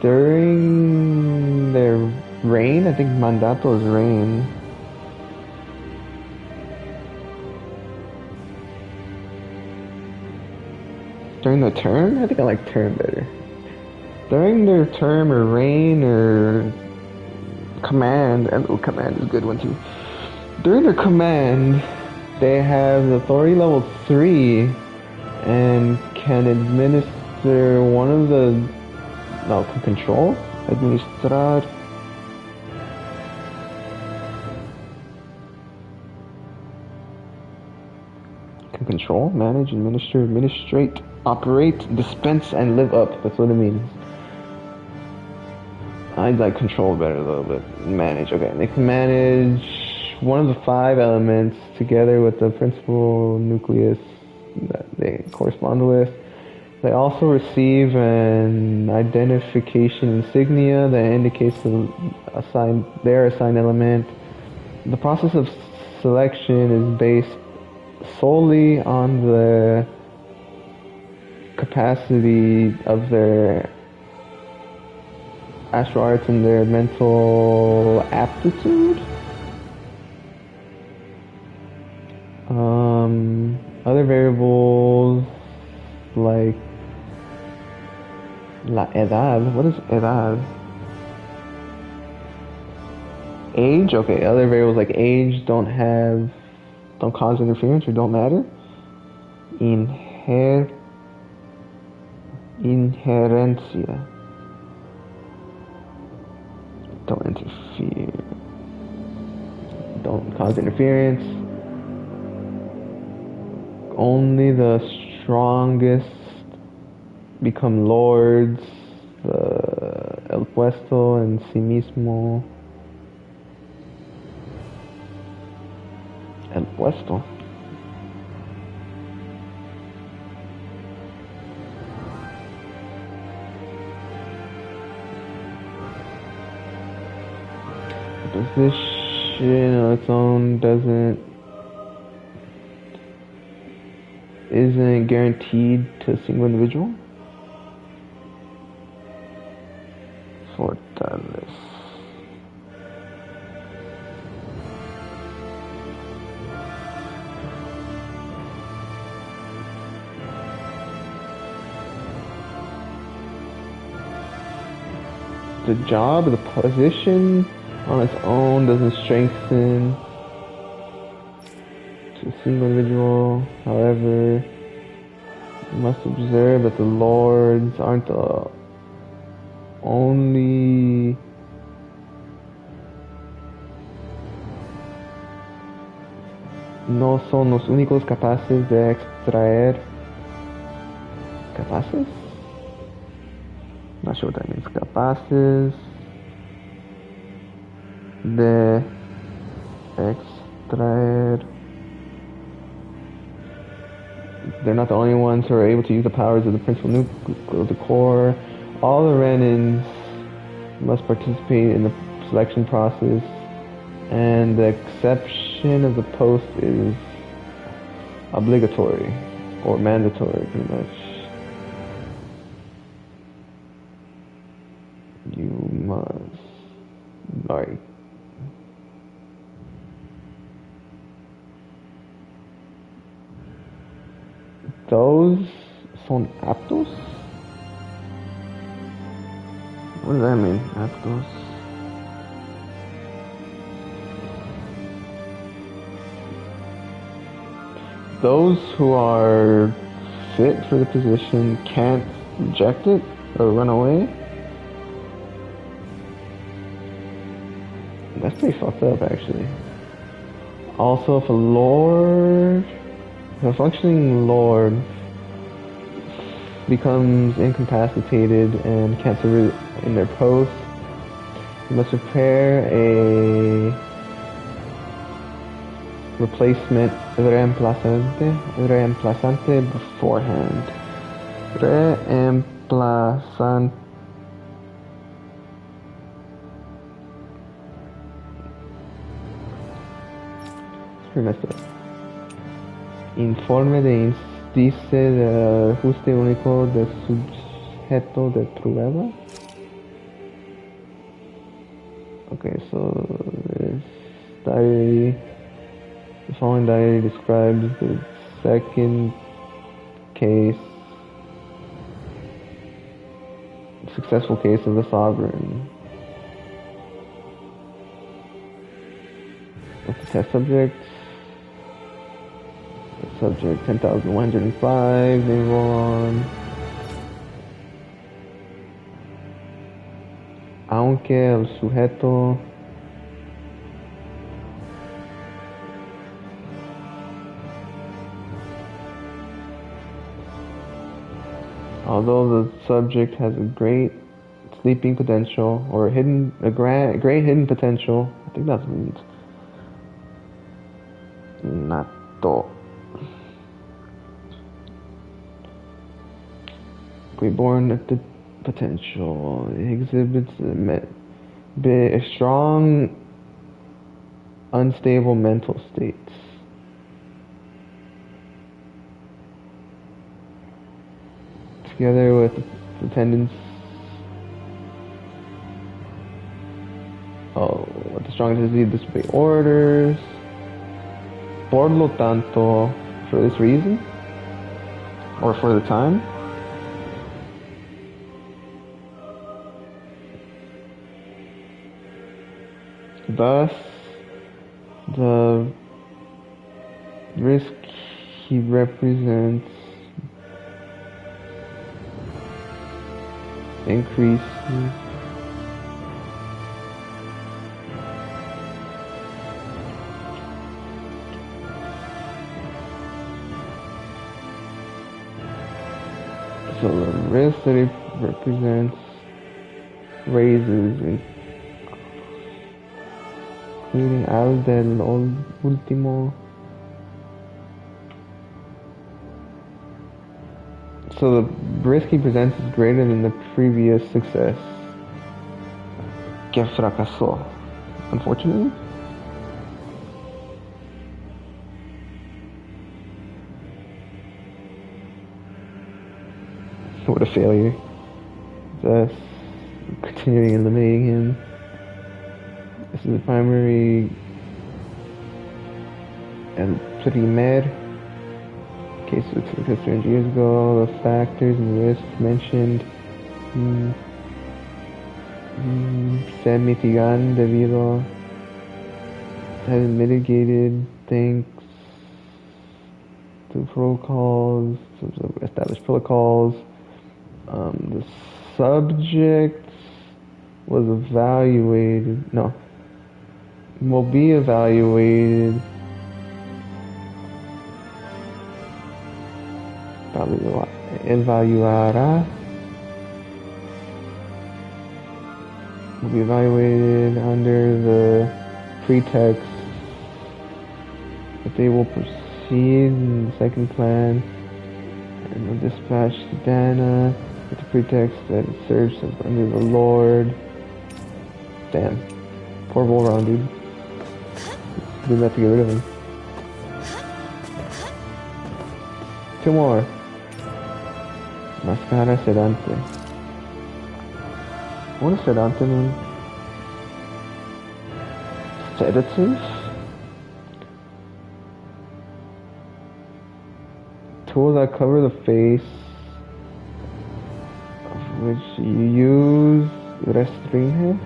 During their reign, I think Mandato is reign. During their term? I think I like term better. During their term or reign or command, and command is a good one too. During their command, they have authority level 3 and can administer one of the can control, administrar. Can control, manage, administer, administrate, operate, dispense, and live up. That's what it means. I'd like control better though, but manage. Okay, they can manage one of the 5 elements together with the principal nucleus that they correspond with. They also receive an identification insignia that indicates their assigned element. The process of selection is based solely on the capacity of their astral arts and their mental aptitude. Other variables like la edad. What is edad? Age. Okay. Other variables like age don't cause interference or don't matter. Inherencia. Don't interfere. don't cause interference. Only the strongest become lords. El puesto en sí mismo. El puesto. Position on its own isn't guaranteed to a single individual. Fortaleza. The job, the position on its own doesn't strengthen to a single individual. However, you must observe that the lords aren't the only no son los únicos capaces de extraer capaces? Not sure what that means. Capaces de extraer. They're not the only ones who are able to use the powers of the principal nucleus of the core. All the Renans must participate in the selection process, and the exception of the post is obligatory or mandatory, pretty much. You must, like, those son aptos? What does that mean, aptos? Those who are fit for the position can't reject it or run away. That's pretty fucked up, actually. Also, if a functioning lord becomes incapacitated and can't serve in their post, you must prepare a replacement reemplazante beforehand. Reemplazante. Informe de índice de ajuste único de sujeto de prueba. Okay, so this diary, the following diary describes the second case, successful case of the sovereign. What's the test subject? Subject 10,105, they roll on. Aunque el sujeto although the subject has a great sleeping potential or a great hidden potential, I think that means nato. Reborn at the potential. It exhibits a strong, unstable mental states. Together with the tendency, with the strong tendency to disobey orders. Por lo tanto, for this reason, or for the time, thus, the risk he represents increases So the risk that it represents raises, including al del último. So the risk he presents is greater than the previous success. Que fracasó. Unfortunately. What a failure. Thus, continuing eliminating him. This is the primary El Primer case of success 300 years ago. The factors and risks mentioned se mitigan debido has mitigated thanks to protocols, established protocols. The subject was evaluated, no, will be evaluated, evaluará, will be evaluated under the pretext that they will proceed in the second plan and will dispatch to Dana with the pretext that it serves under the Lord. Damn. Poor Volron, dude. Didn't have to get rid of him. 2 more. Mascara sedante. What does sedante mean? Sedative? Tools that cover the face, of which you use restringe.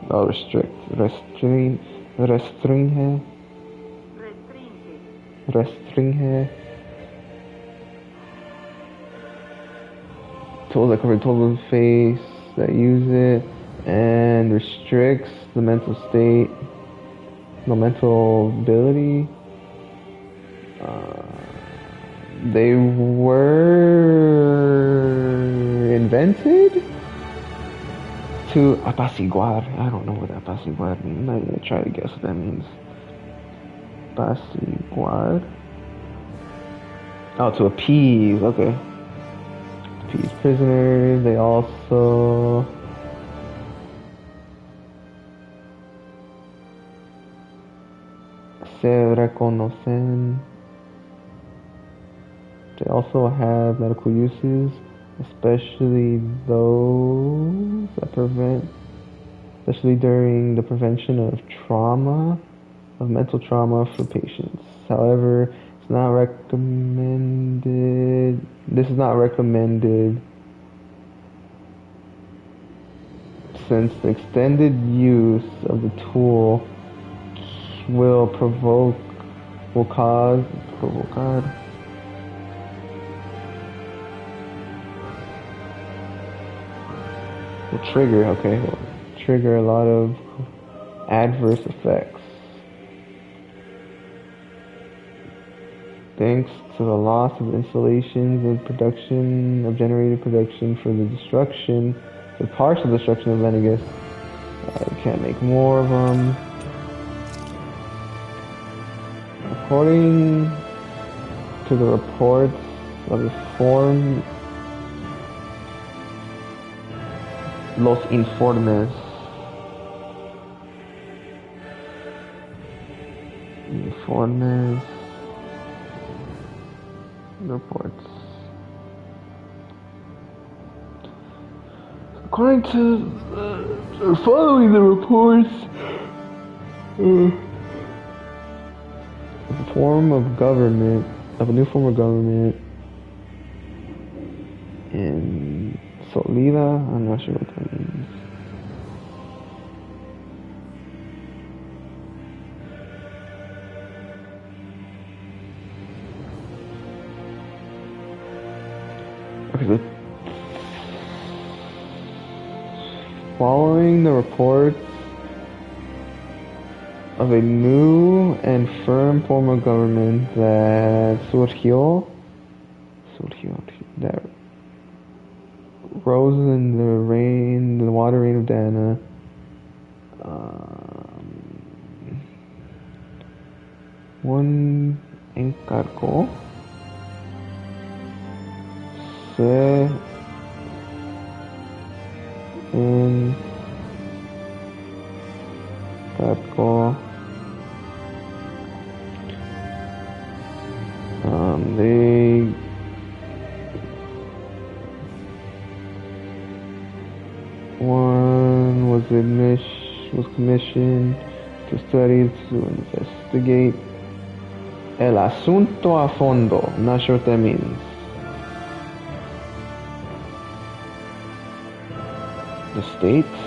Oh, restrict. Restringe. Tools that cover the total face that use it and restricts the mental state, the mental ability. They were invented to apaciguar. I don't know what apaciguar means. I'm not even gonna try to guess what that means. Apaciguar. Oh, to appease. Okay. Appease prisoners. They also se reconocen. They also have medical uses, especially those that especially during the prevention of trauma, of mental trauma for patients. However, it's not recommended. This is not recommended since the extended use of the tool will trigger a lot of adverse effects. Thanks to the loss of installations and production of generated production for the partial destruction of Venegas. You can't make more of them. According to the reports of the forum, Los informes reports. According to following the reports, a new form of government in Solida. I'm not sure what that means. Okay, so following the reports of a new and firm form of government that that rose in the water rain of Dana. Un encargó se encargó they one was commissioned to study, to investigate el asunto a fondo. Not sure what that means. The states,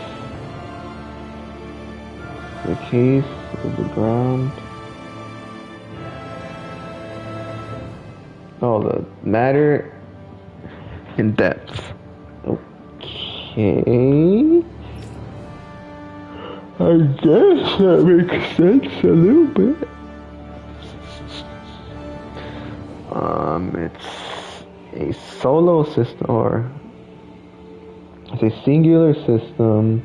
the case of the ground. Oh, the matter in depth. Okay. I guess that makes sense a little bit. It's a solo system, or it's a singular system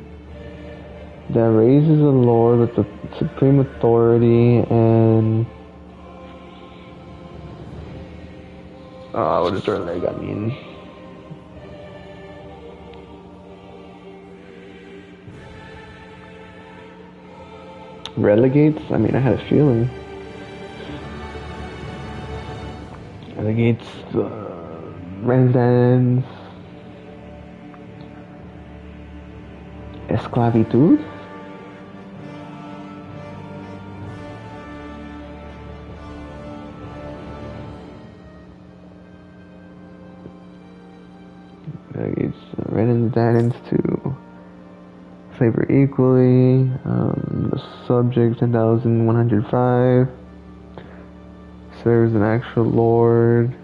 that raises a lord with the supreme authority and what does relega mean? Relegates? I mean, I had a feeling. Relegates residence, esclavitud. Relegates residence to favor equally. The subject 10,105 serves an actual lord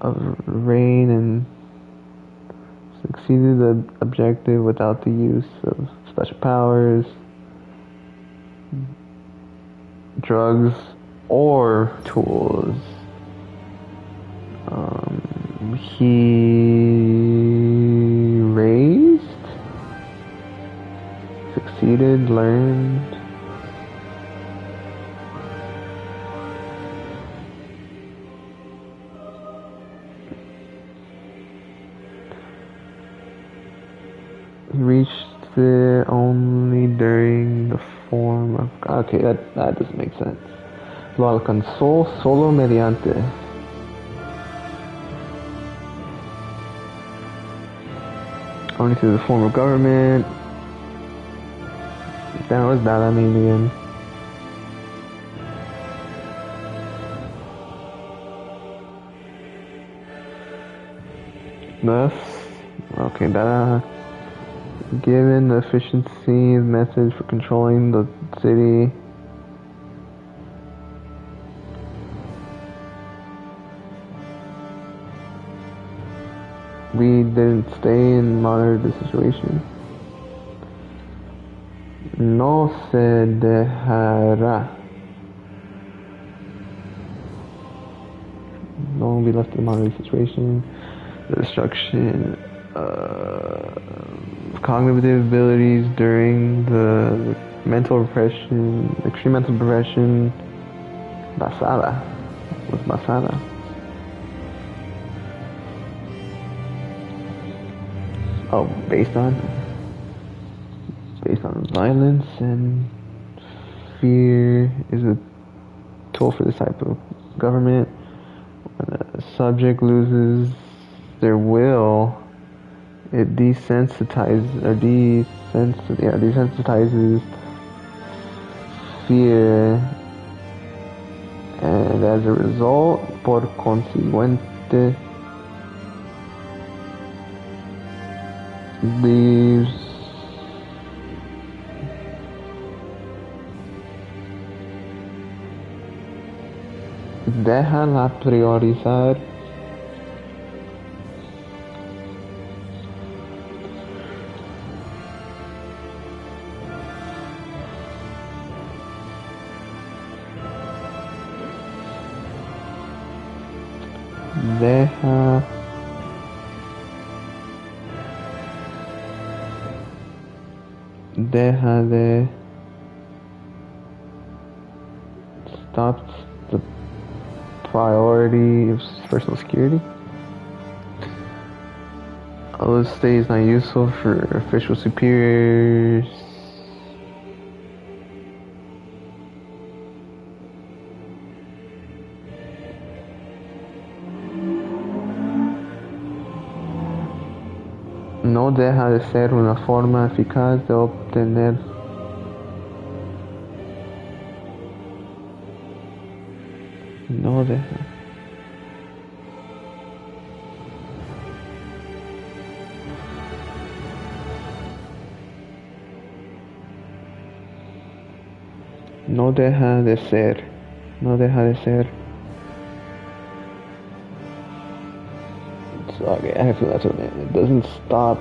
of reign and succeeded the objective without the use of special powers, drugs, or tools. He raised, succeeded, learned. He reached it only during the form of... Okay, that doesn't make sense. Lo alcanzó solo mediante. Only through the form of government. Then what does that mean again? Thus, okay, that given the efficiency message for controlling the city. We didn't stay and monitor the situation. No se dejará. No one will be left to monitor the situation. The destruction of cognitive abilities during the mental repression, extreme mental repression. Basada. What's basada? Oh, based on violence and fear is a tool for this type of government. When a subject loses their will, it desensitizes fear, and as a result, por consiguiente, leaves deja la priorizar Deja de stop the priority of personal security. Although this state is not useful for official superiors. No deja de ser una forma eficaz de obtener no deja no deja de ser okay, I feel that's what it meant. It doesn't stop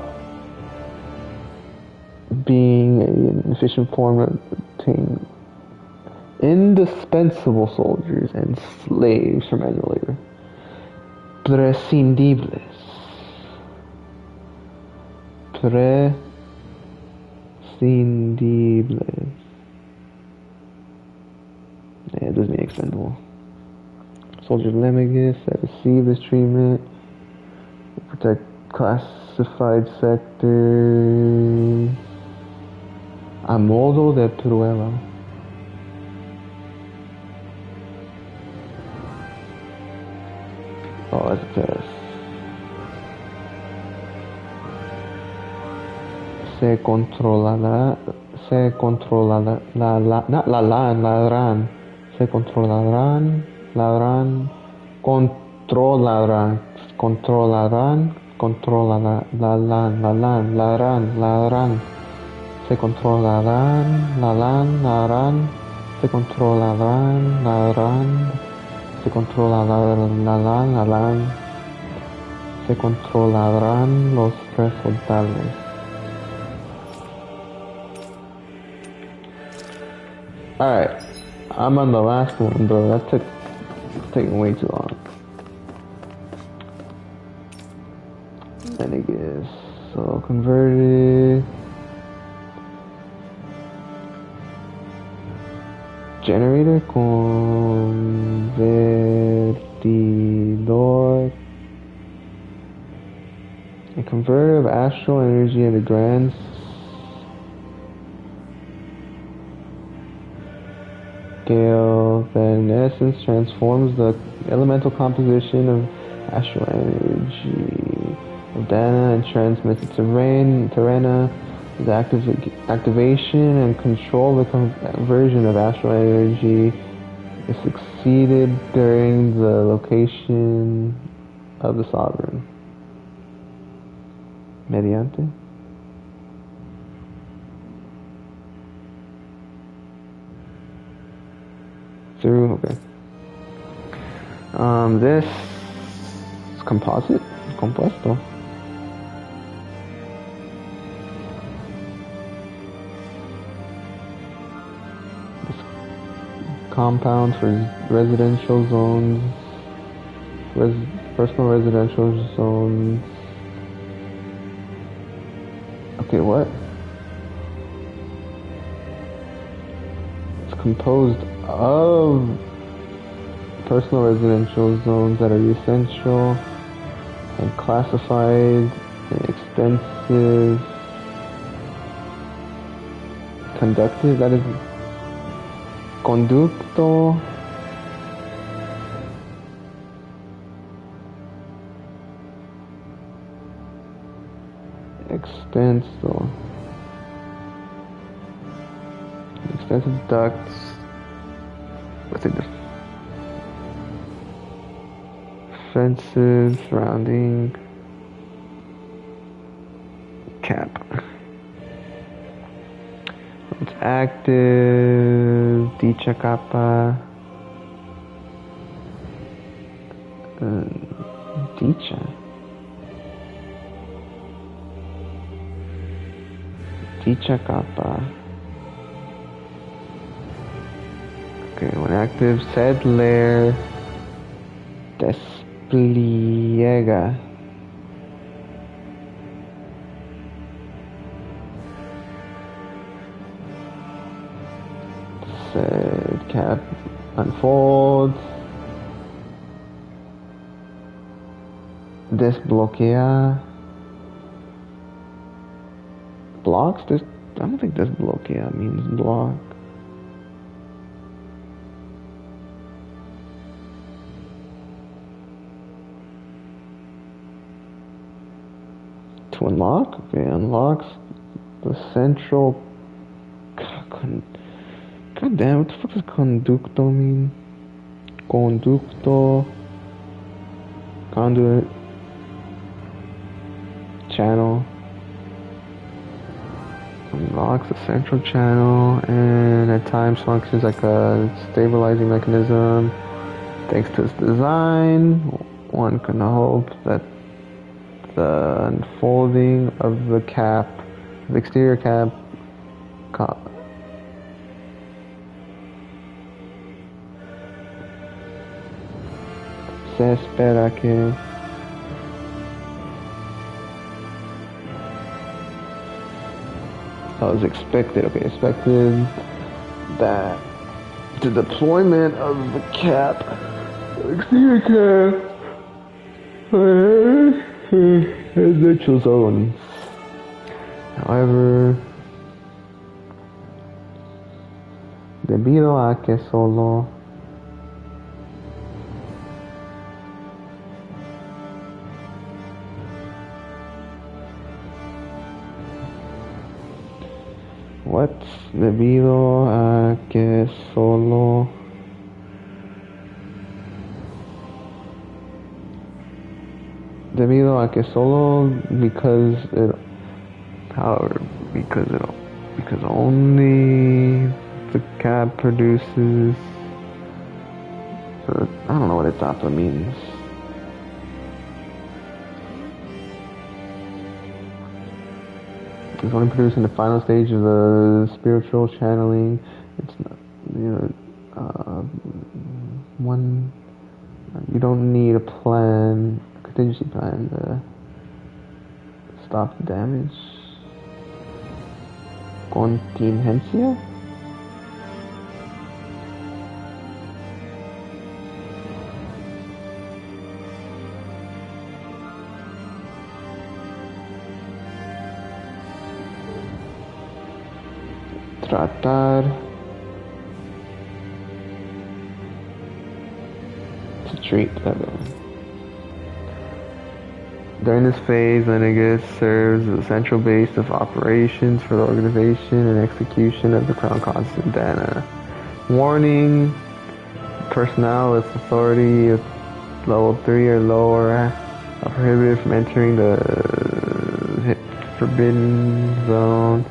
being an efficient form of obtaining indispensable soldiers and slaves for manual labor. Prescindibles. Yeah, it doesn't mean expendable. Soldiers Lemigus that receive this treatment protect classified sectors a modo de prueba. Oh, that's a test. Se controlarán, se controlarán los resultados. Alright, I'm on the last one, bro. That's taking way too long. And it is so converted. Generator convertidor. A converter of astral energy into grand scale that in essence transforms the elemental composition of astral energy of Dana and transmits it to Terena. The activation and control of the conversion of astral energy is succeeded during the location of the sovereign. Mediante. Through, okay. This composite, compuesto. This compound for residential zones, personal residential zones. Okay, what? It's composed of personal residential zones that are essential and classified and extensive conductive, that is conducto extensive ducts with a defensive surrounding cap. It's active, dicha capa, dicha capa. Okay, when active, said layer despliega. Said cap unfolds. Desbloquea. Blocks? I don't think desbloquea means block. To unlock? Okay, unlocks the central. God damn, what the fuck does conducto mean? Conducto. Conduit. Channel. Unlocks the central channel and at times functions like a stabilizing mechanism. Thanks to its design, one can hope that the unfolding of the cap, the exterior cap, se espera que expected that the deployment of the cap, the exterior cap, residential zones. However, debido a que solo debido a que solo because only the cap produces I don't know what etapa means. It's only produced in the final stage of the spiritual channeling. It's not, you don't need a contingency plan to stop the damage. Contingencia? Tratar to treat everyone. During this phase, Lenegus serves as the central base of operations for the organization and execution of the Crown Constant Dana. Warning: personnel with authority of level 3 or lower are prohibited from entering the Forbidden Zone.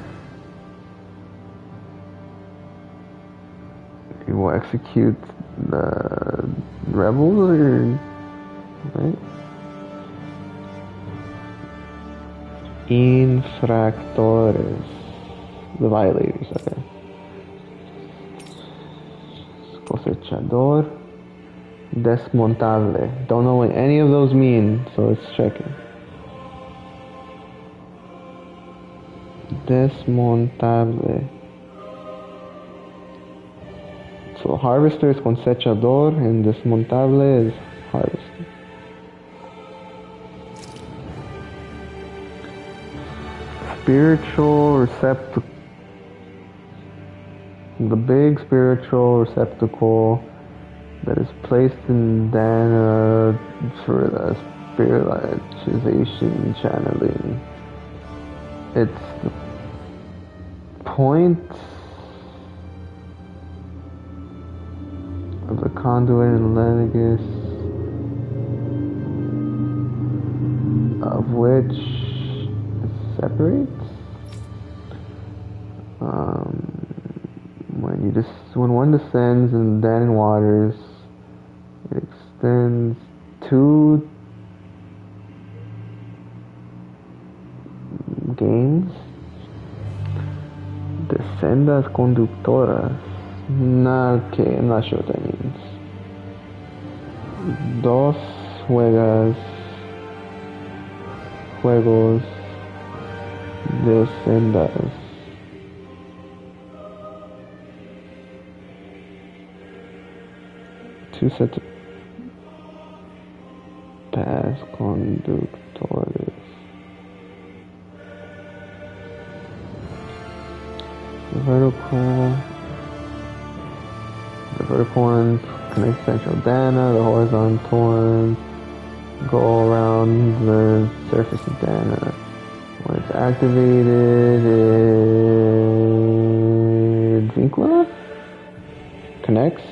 You will execute the rebels, right? Infractores, the violators, okay. Cosechador, desmontable. Don't know what any of those mean, so let's check it. Desmontable. So harvester is cosechador and desmontable is harvester. Spiritual receptacle. The big spiritual receptacle that is placed in Dana for the spiritualization channeling. It's the point of the conduit and Lenegus of which separates. When one descends in the Danon waters, it extends 2 gains. Descendas conductoras. Okay, I'm not sure what that means. 2 juegos, de sendas. Two sets of pass conductores. The vertical ones connect central Dana, the horizontal ones go around the surface of Dana. When it's activated, it Vincula connects.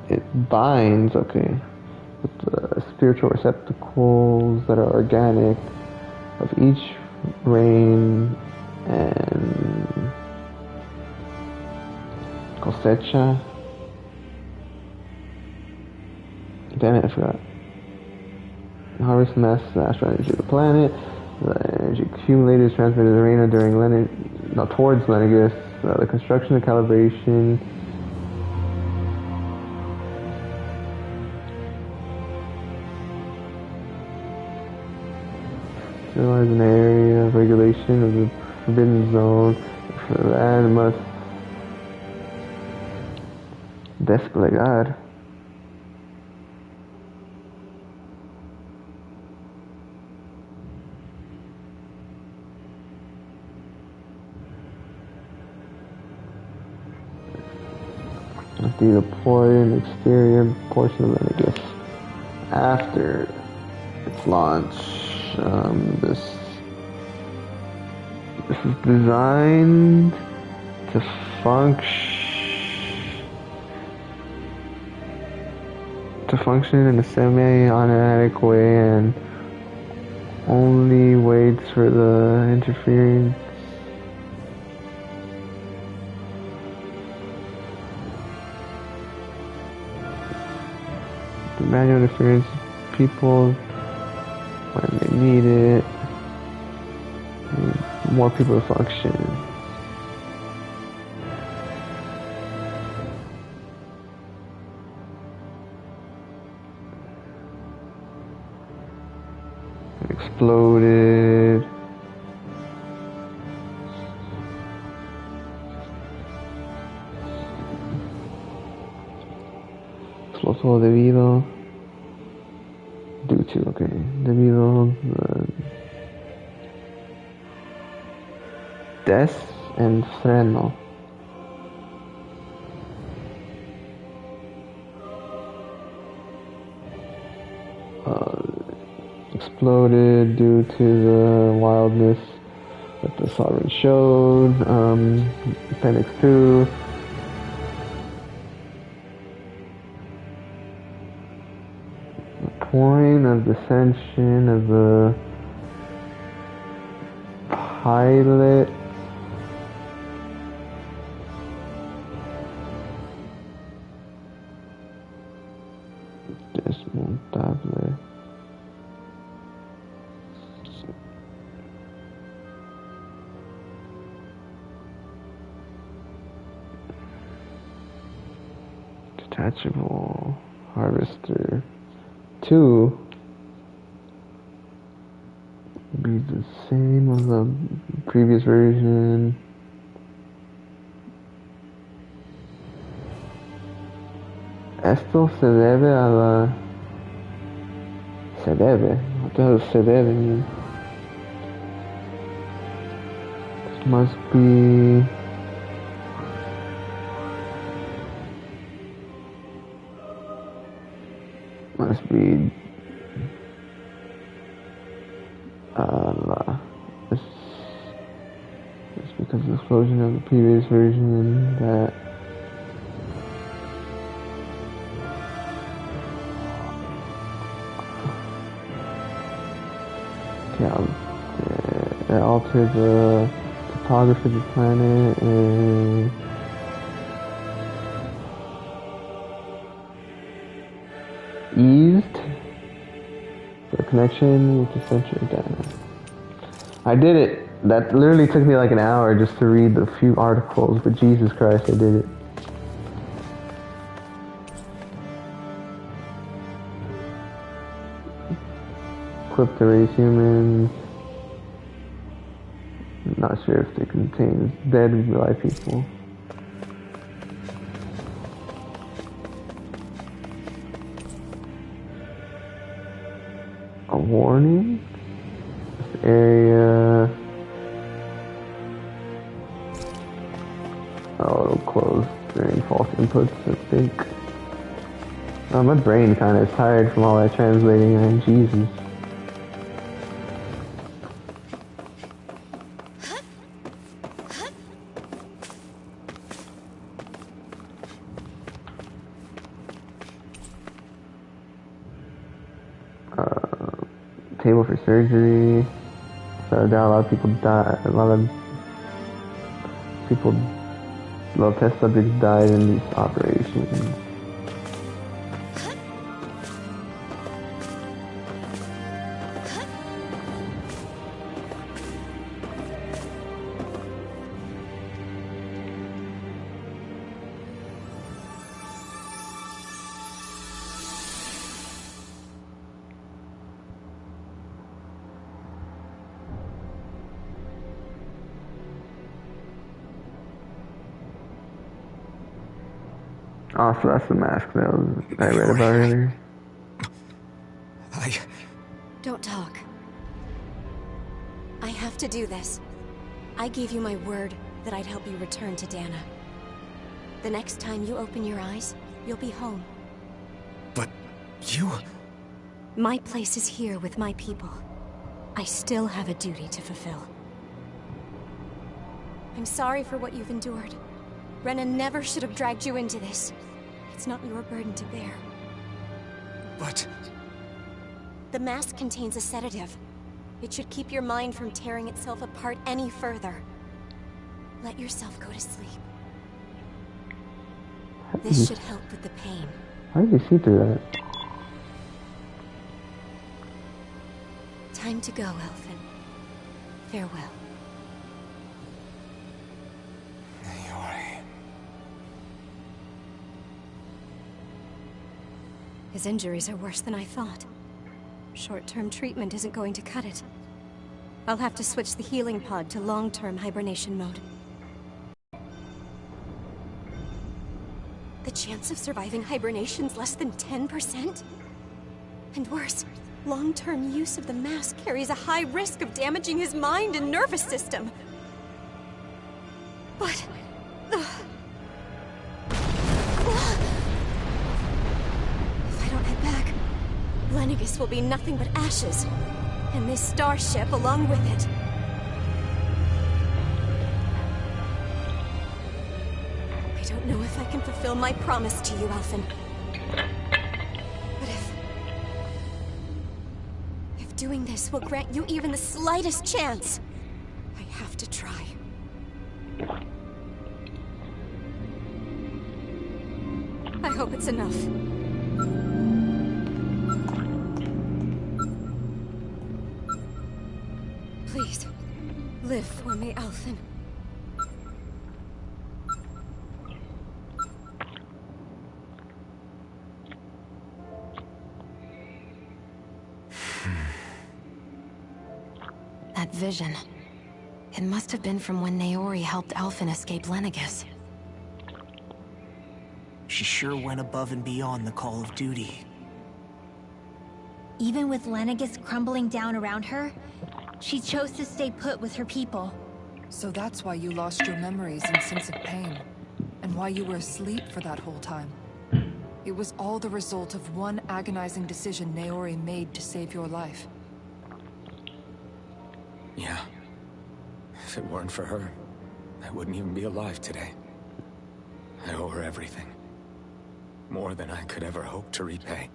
It binds, okay, with the spiritual receptacles that are organic of each rain and cosecha. Damn it, I forgot. Harvest mass the astral energy of the planet. The energy accumulated is transmitted to the arena during towards Lenegus. The construction and calibration. Realize an area of regulation of the forbidden zone. For that, it must desplegar. Must be deployed in the exterior portion of Lenegus after its launch. This is designed to function in a semi-automatic way and only waits for the interference. The manual interference people when they need it. More people to function. Exploded. Explotó debido desenfreno. Exploded due to the wildness that the Sovereign showed. Appendix 2. The point of dissension of the pilot desmontable. Detachable harvester 2 be the same as the previous version. Esto se debe a la... Se debe? What the hell does se debe mean? This must be... Must be... It's because of the explosion of the previous version that... That altered the topography of the planet and eased the connection with the central data. I did it. That literally took me like an hour just to read the few articles, but Jesus Christ, I did it. equipped to raise humans. Not sure if it contains dead live people. A warning? This area... Oh, it'll close during false inputs, I think. Oh, my brain kind of is tired from all that translating, man. Jesus. Table for surgery. So I doubt a lot of people die. A lot of test subjects died in these operations. Oh, so that's the mask that I read about earlier. Don't talk. I have to do this. I gave you my word that I'd help you return to Dana. The next time you open your eyes, you'll be home. But you... My place is here with my people. I still have a duty to fulfill. I'm sorry for what you've endured. Rena never should have dragged you into this. It's not your burden to bear. But... The mask contains a sedative. It should keep your mind from tearing itself apart any further. Let yourself go to sleep. This should help with the pain. How did you see through that? Time to go, Elfin. Farewell. His injuries are worse than I thought. Short-term treatment isn't going to cut it. I'll have to switch the healing pod to long-term hibernation mode. The chance of surviving hibernation's less than 10%? And worse, long-term use of the mask carries a high risk of damaging his mind and nervous system. But... Lennigus will be nothing but ashes, and this starship along with it. I don't know if I can fulfill my promise to you, Elfin. But if doing this will grant you even the slightest chance, I have to try. I hope it's enough. Please, live for me, Alfin. That vision. It must have been from when Naori helped Alfin escape Lennigus. She sure went above and beyond the call of duty. Even with Lennigus crumbling down around her, she chose to stay put with her people. So that's why you lost your memories and sense of pain, and why you were asleep for that whole time. It was all the result of one agonizing decision Naori made to save your life. Yeah. If it weren't for her, I wouldn't even be alive today. I owe her everything. More than I could ever hope to repay.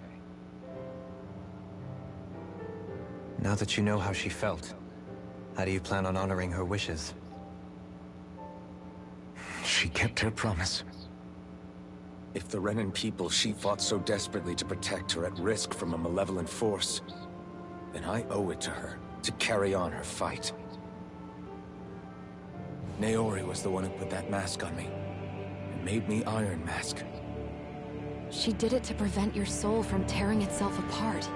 Now that you know how she felt, how do you plan on honoring her wishes? She kept her promise. If the Renan people she fought so desperately to protect are at risk from a malevolent force, then I owe it to her to carry on her fight. Naori was the one who put that mask on me, and made me Iron Mask. She did it to prevent your soul from tearing itself apart.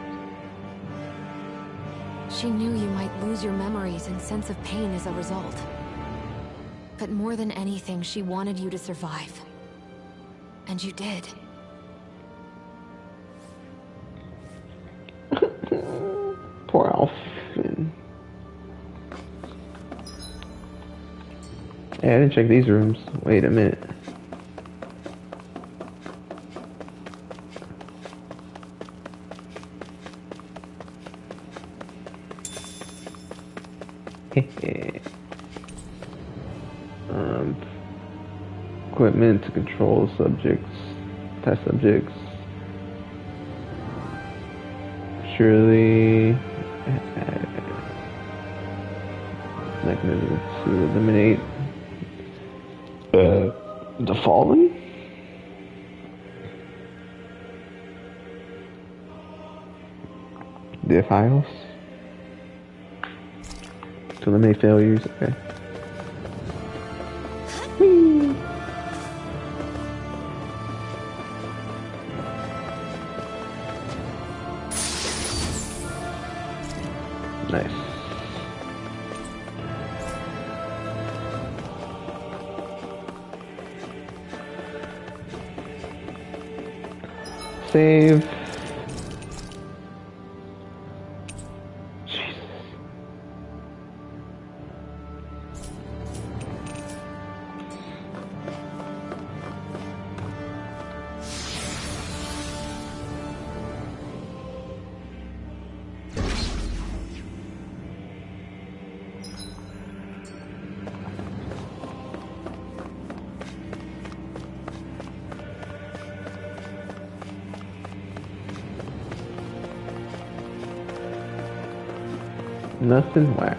She knew you might lose your memories and sense of pain as a result. But more than anything, she wanted you to survive. And you did. Poor Alphen. Hey, I didn't check these rooms. Wait a minute. Equipment to control subjects, test subjects. Surely mechanism to eliminate the fallen. The files to eliminate failures. Okay. Whee! Nice. Save. Jesus. Nothing whack.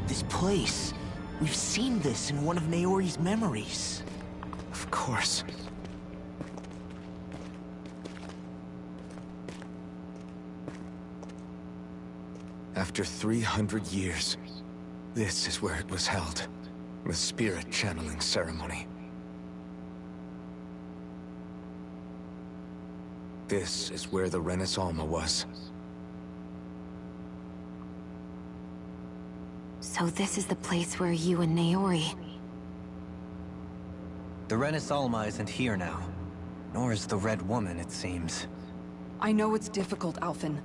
This place. We've seen this in one of Naori's memories. Of course. After 300 years, this is where it was held. The spirit channeling ceremony. This is where the Renis Alma was. So this is the place where you and Naori... The Renis Alma isn't here now. Nor is the Red Woman, it seems. I know it's difficult, Alphen,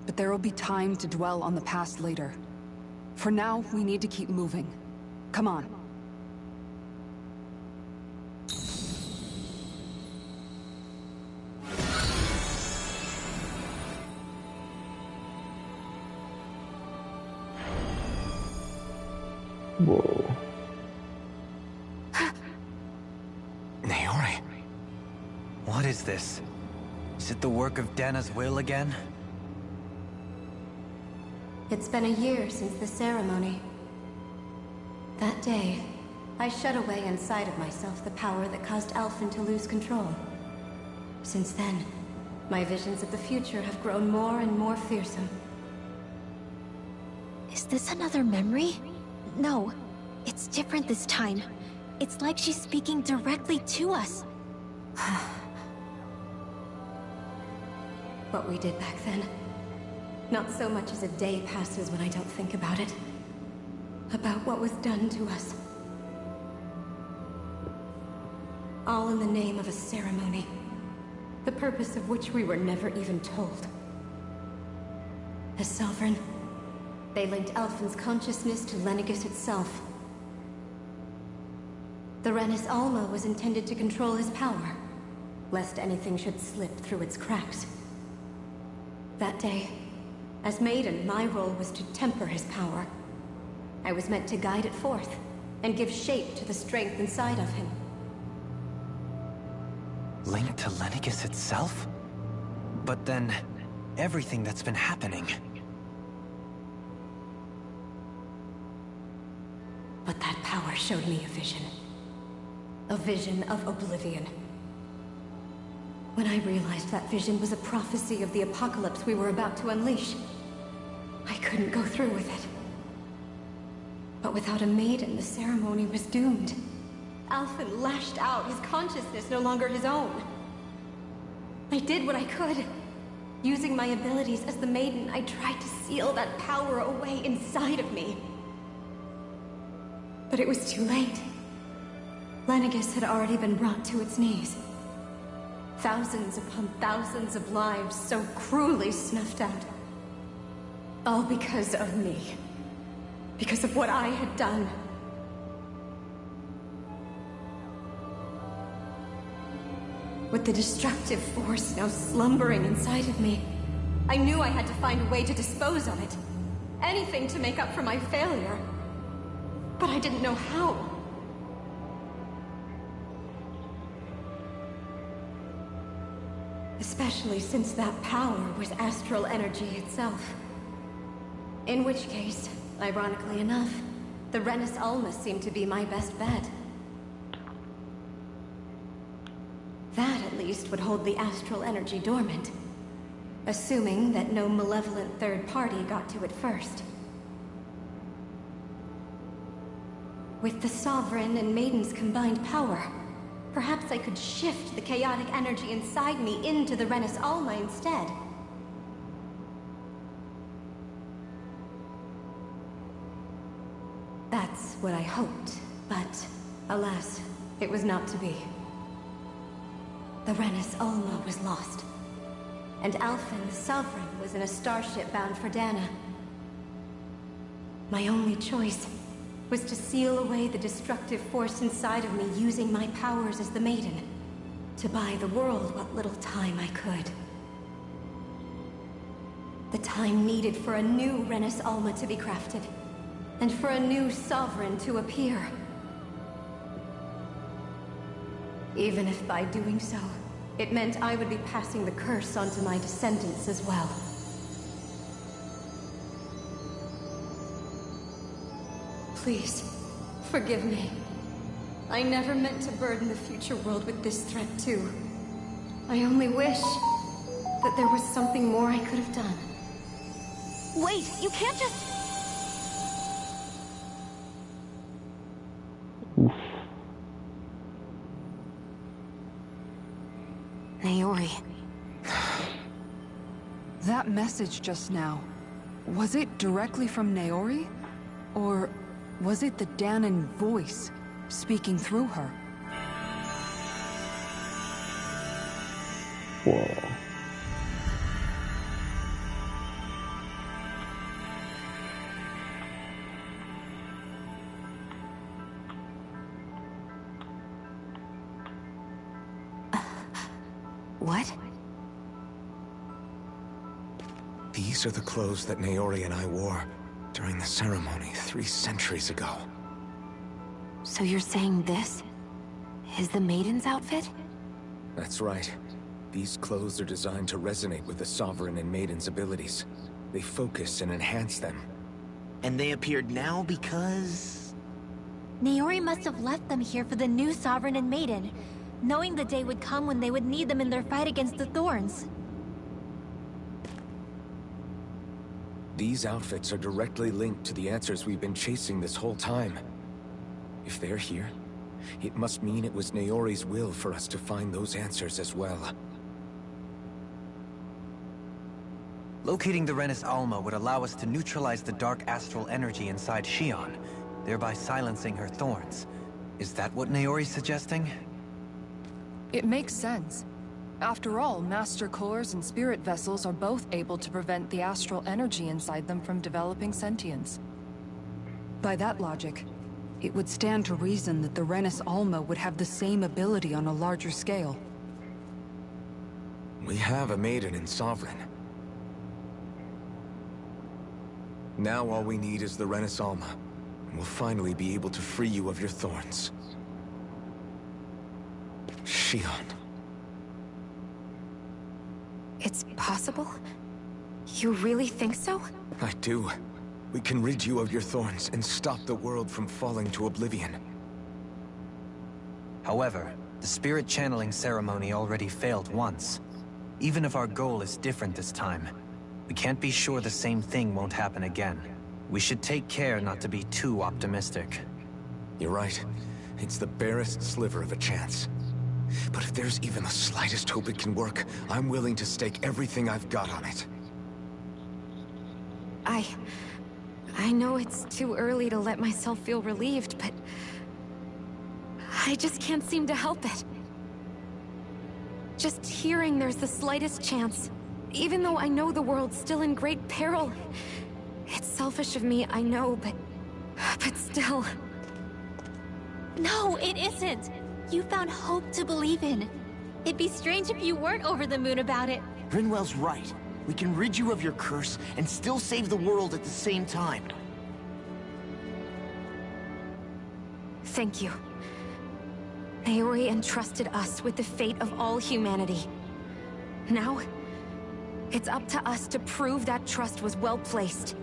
but there will be time to dwell on the past later. For now, we need to keep moving. Come on. Whoa. Naori. What is this? Is it the work of Dana's will again? It's been a year since the ceremony. That day, I shut away inside of myself the power that caused Alphen to lose control. Since then, my visions of the future have grown more and more fearsome. Is this another memory? No, it's different this time. It's like she's speaking directly to us. What we did back then. Not so much as a day passes when I don't think about it. About what was done to us. All in the name of a ceremony. The purpose of which we were never even told. As Sovereign, they linked Alphen's consciousness to Lenegis itself. The Renis Alma was intended to control his power, lest anything should slip through its cracks. That day, as Maiden, my role was to temper his power. I was meant to guide it forth, and give shape to the strength inside of him. Linked to Lenegis itself? But then, everything that's been happening... But that power showed me a vision. A vision of oblivion. When I realized that vision was a prophecy of the apocalypse we were about to unleash, I couldn't go through with it. But without a maiden, the ceremony was doomed. Alphen lashed out, his consciousness no longer his own. I did what I could. Using my abilities as the maiden, I tried to seal that power away inside of me. But it was too late. Lenegis had already been brought to its knees. Thousands upon thousands of lives so cruelly snuffed out. All because of me. Because of what I had done. With the destructive force now slumbering inside of me, I knew I had to find a way to dispose of it. Anything to make up for my failure. But I didn't know how. Especially since that power was astral energy itself. In which case, ironically enough, the Renus Alma seemed to be my best bet. That, at least, would hold the astral energy dormant. Assuming that no malevolent third party got to it first. With the Sovereign and Maiden's combined power, perhaps I could shift the chaotic energy inside me into the Renus Alma instead. That's what I hoped, but alas, it was not to be. The Renus Alma was lost, and Alphen, the Sovereign, was in a starship bound for Dana. My only choice was to seal away the destructive force inside of me using my powers as the Maiden, to buy the world what little time I could. The time needed for a new Renus Alma to be crafted, and for a new Sovereign to appear. Even if by doing so, it meant I would be passing the curse onto my descendants as well. Please, forgive me. I never meant to burden the future world with this threat too. I only wish that there was something more I could have done. Wait, you can't just... Naori. That message just now, was it directly from Naori? Or was it the Danan voice speaking through her? Whoa. What? These are the clothes that Naori and I wore during the ceremony 3 centuries ago. So you're saying this is the Maiden's outfit? That's right. These clothes are designed to resonate with the Sovereign and Maiden's abilities. They focus and enhance them. And they appeared now because... Naori must have left them here for the new Sovereign and Maiden, knowing the day would come when they would need them in their fight against the Thorns. These outfits are directly linked to the answers we've been chasing this whole time. If they're here, it must mean it was Naori's will for us to find those answers as well. Locating the Renus Alma would allow us to neutralize the dark astral energy inside Shion, thereby silencing her thorns. Is that what Naori's suggesting? It makes sense. After all, Master Cores and Spirit Vessels are both able to prevent the astral energy inside them from developing sentience. By that logic, it would stand to reason that the Renus Alma would have the same ability on a larger scale. We have a Maiden and Sovereign. Now all we need is the Renus Alma, and we'll finally be able to free you of your thorns. Shion. It's possible? You really think so? I do. we can rid you of your thorns and stop the world from falling to oblivion. However, the spirit channeling ceremony already failed once. Even if our goal is different this time, we can't be sure the same thing won't happen again. We should take care not to be too optimistic. You're right. It's the barest sliver of a chance. But if there's even the slightest hope it can work, I'm willing to stake everything I've got on it. I know it's too early to let myself feel relieved, but I just can't seem to help it. Just hearing there's the slightest chance, even though I know the world's still in great peril. It's selfish of me, I know, but still. No, it isn't. You found hope to believe in. It'd be strange if you weren't over the moon about it. Rinwell's right. We can rid you of your curse and still save the world at the same time. Thank you. Naori entrusted us with the fate of all humanity. Now, it's up to us to prove that trust was well placed.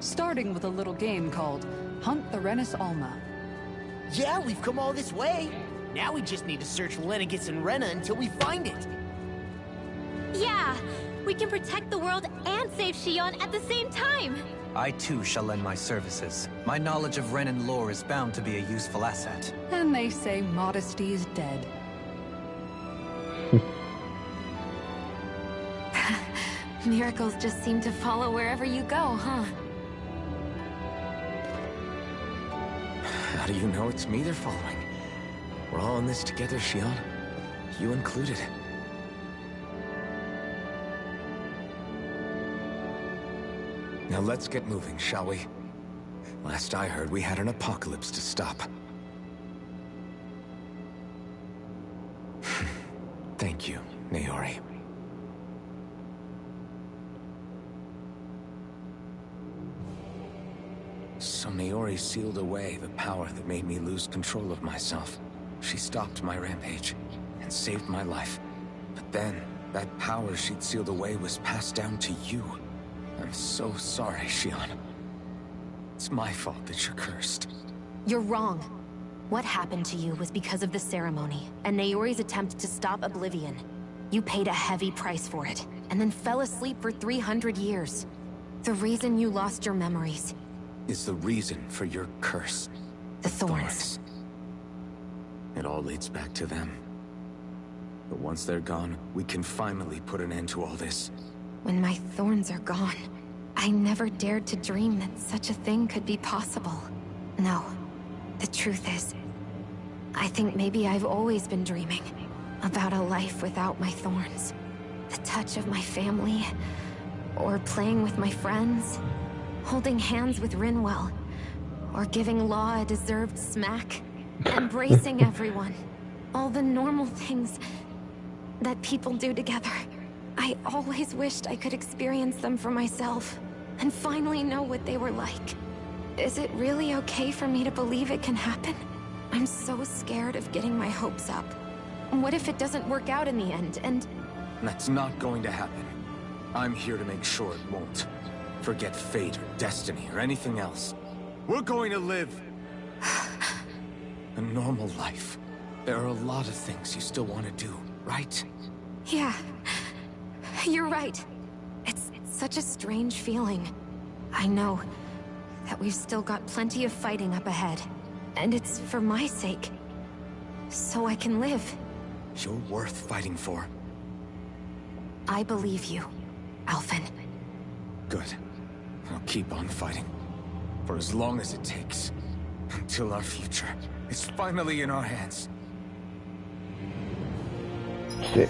Starting with a little game called Hunt the Rennis Alma. Yeah, we've come all this way. Now we just need to search Lenegis and Rena until we find it. Yeah, we can protect the world and save Shion at the same time. I too shall lend my services. My knowledge of Renan lore is bound to be a useful asset. And they say modesty is dead. Miracles just seem to follow wherever you go, huh? How do you know it's me they're following? We're all in this together, Shion. You included. Now let's get moving, shall we? Last I heard, we had an apocalypse to stop. Thank you, Naori. So Naori sealed away the power that made me lose control of myself. She stopped my rampage and saved my life. But then, that power she'd sealed away was passed down to you. I'm so sorry, Shion. It's my fault that you're cursed. You're wrong. What happened to you was because of the ceremony, and Naori's attempt to stop Oblivion. You paid a heavy price for it, and then fell asleep for 300 years. The reason you lost your memories is the reason for your curse. The thorns. It all leads back to them. But once they're gone, we can finally put an end to all this. When my thorns are gone, I never dared to dream that such a thing could be possible. No, the truth is, I think maybe I've always been dreaming about a life without my thorns. The touch of my family, or playing with my friends, holding hands with Rinwell, or giving Law a deserved smack, embracing everyone. All the normal things that people do together. I always wished I could experience them for myself, and finally know what they were like. Is it really okay for me to believe it can happen? I'm so scared of getting my hopes up. What if it doesn't work out in the end, and... That's not going to happen. I'm here to make sure it won't. Forget fate or destiny or anything else. We're going to live a normal life. There are a lot of things you still want to do, right? Yeah. You're right. It's such a strange feeling. I know that we've still got plenty of fighting up ahead. And it's for my sake. So I can live. You're worth fighting for. I believe you, Alphen. Good. I'll keep on fighting. For as long as it takes. Until our future is finally in our hands. Sick.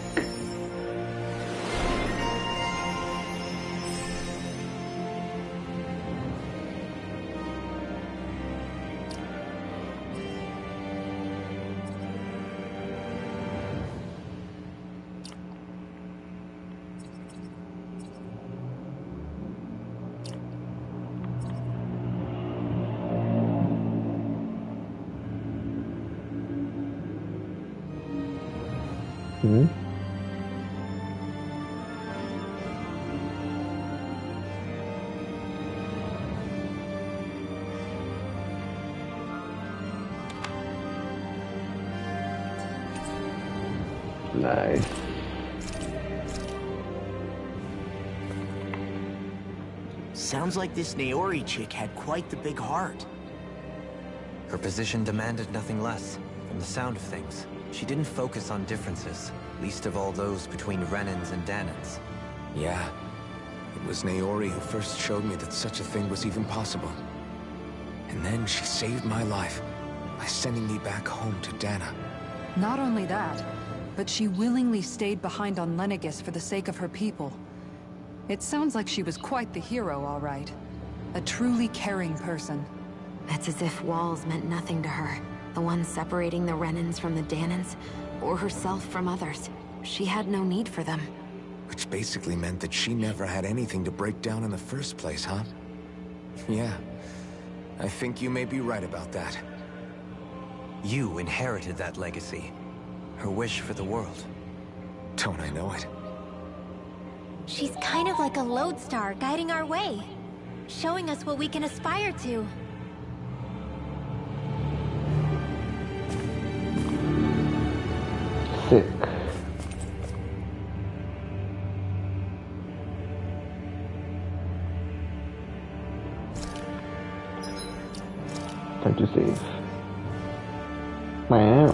Nice. Sounds like this Naori chick had quite the big heart. Her position demanded nothing less. From the sound of things, she didn't focus on differences, least of all those between Renans and Danans. Yeah. It was Naori who first showed me that such a thing was even possible. And then she saved my life by sending me back home to Dana. Not only that, but she willingly stayed behind on Lenegis for the sake of her people. It sounds like she was quite the hero, all right. A truly caring person. It's as if walls meant nothing to her. The ones separating the Renans from the Danans, or herself from others. She had no need for them. Which basically meant that she never had anything to break down in the first place, huh? Yeah. I think you may be right about that. You inherited that legacy. Her wish for the world. Don't I know it? She's kind of like a lodestar guiding our way, showing us what we can aspire to. Sick. Time to save. Wow.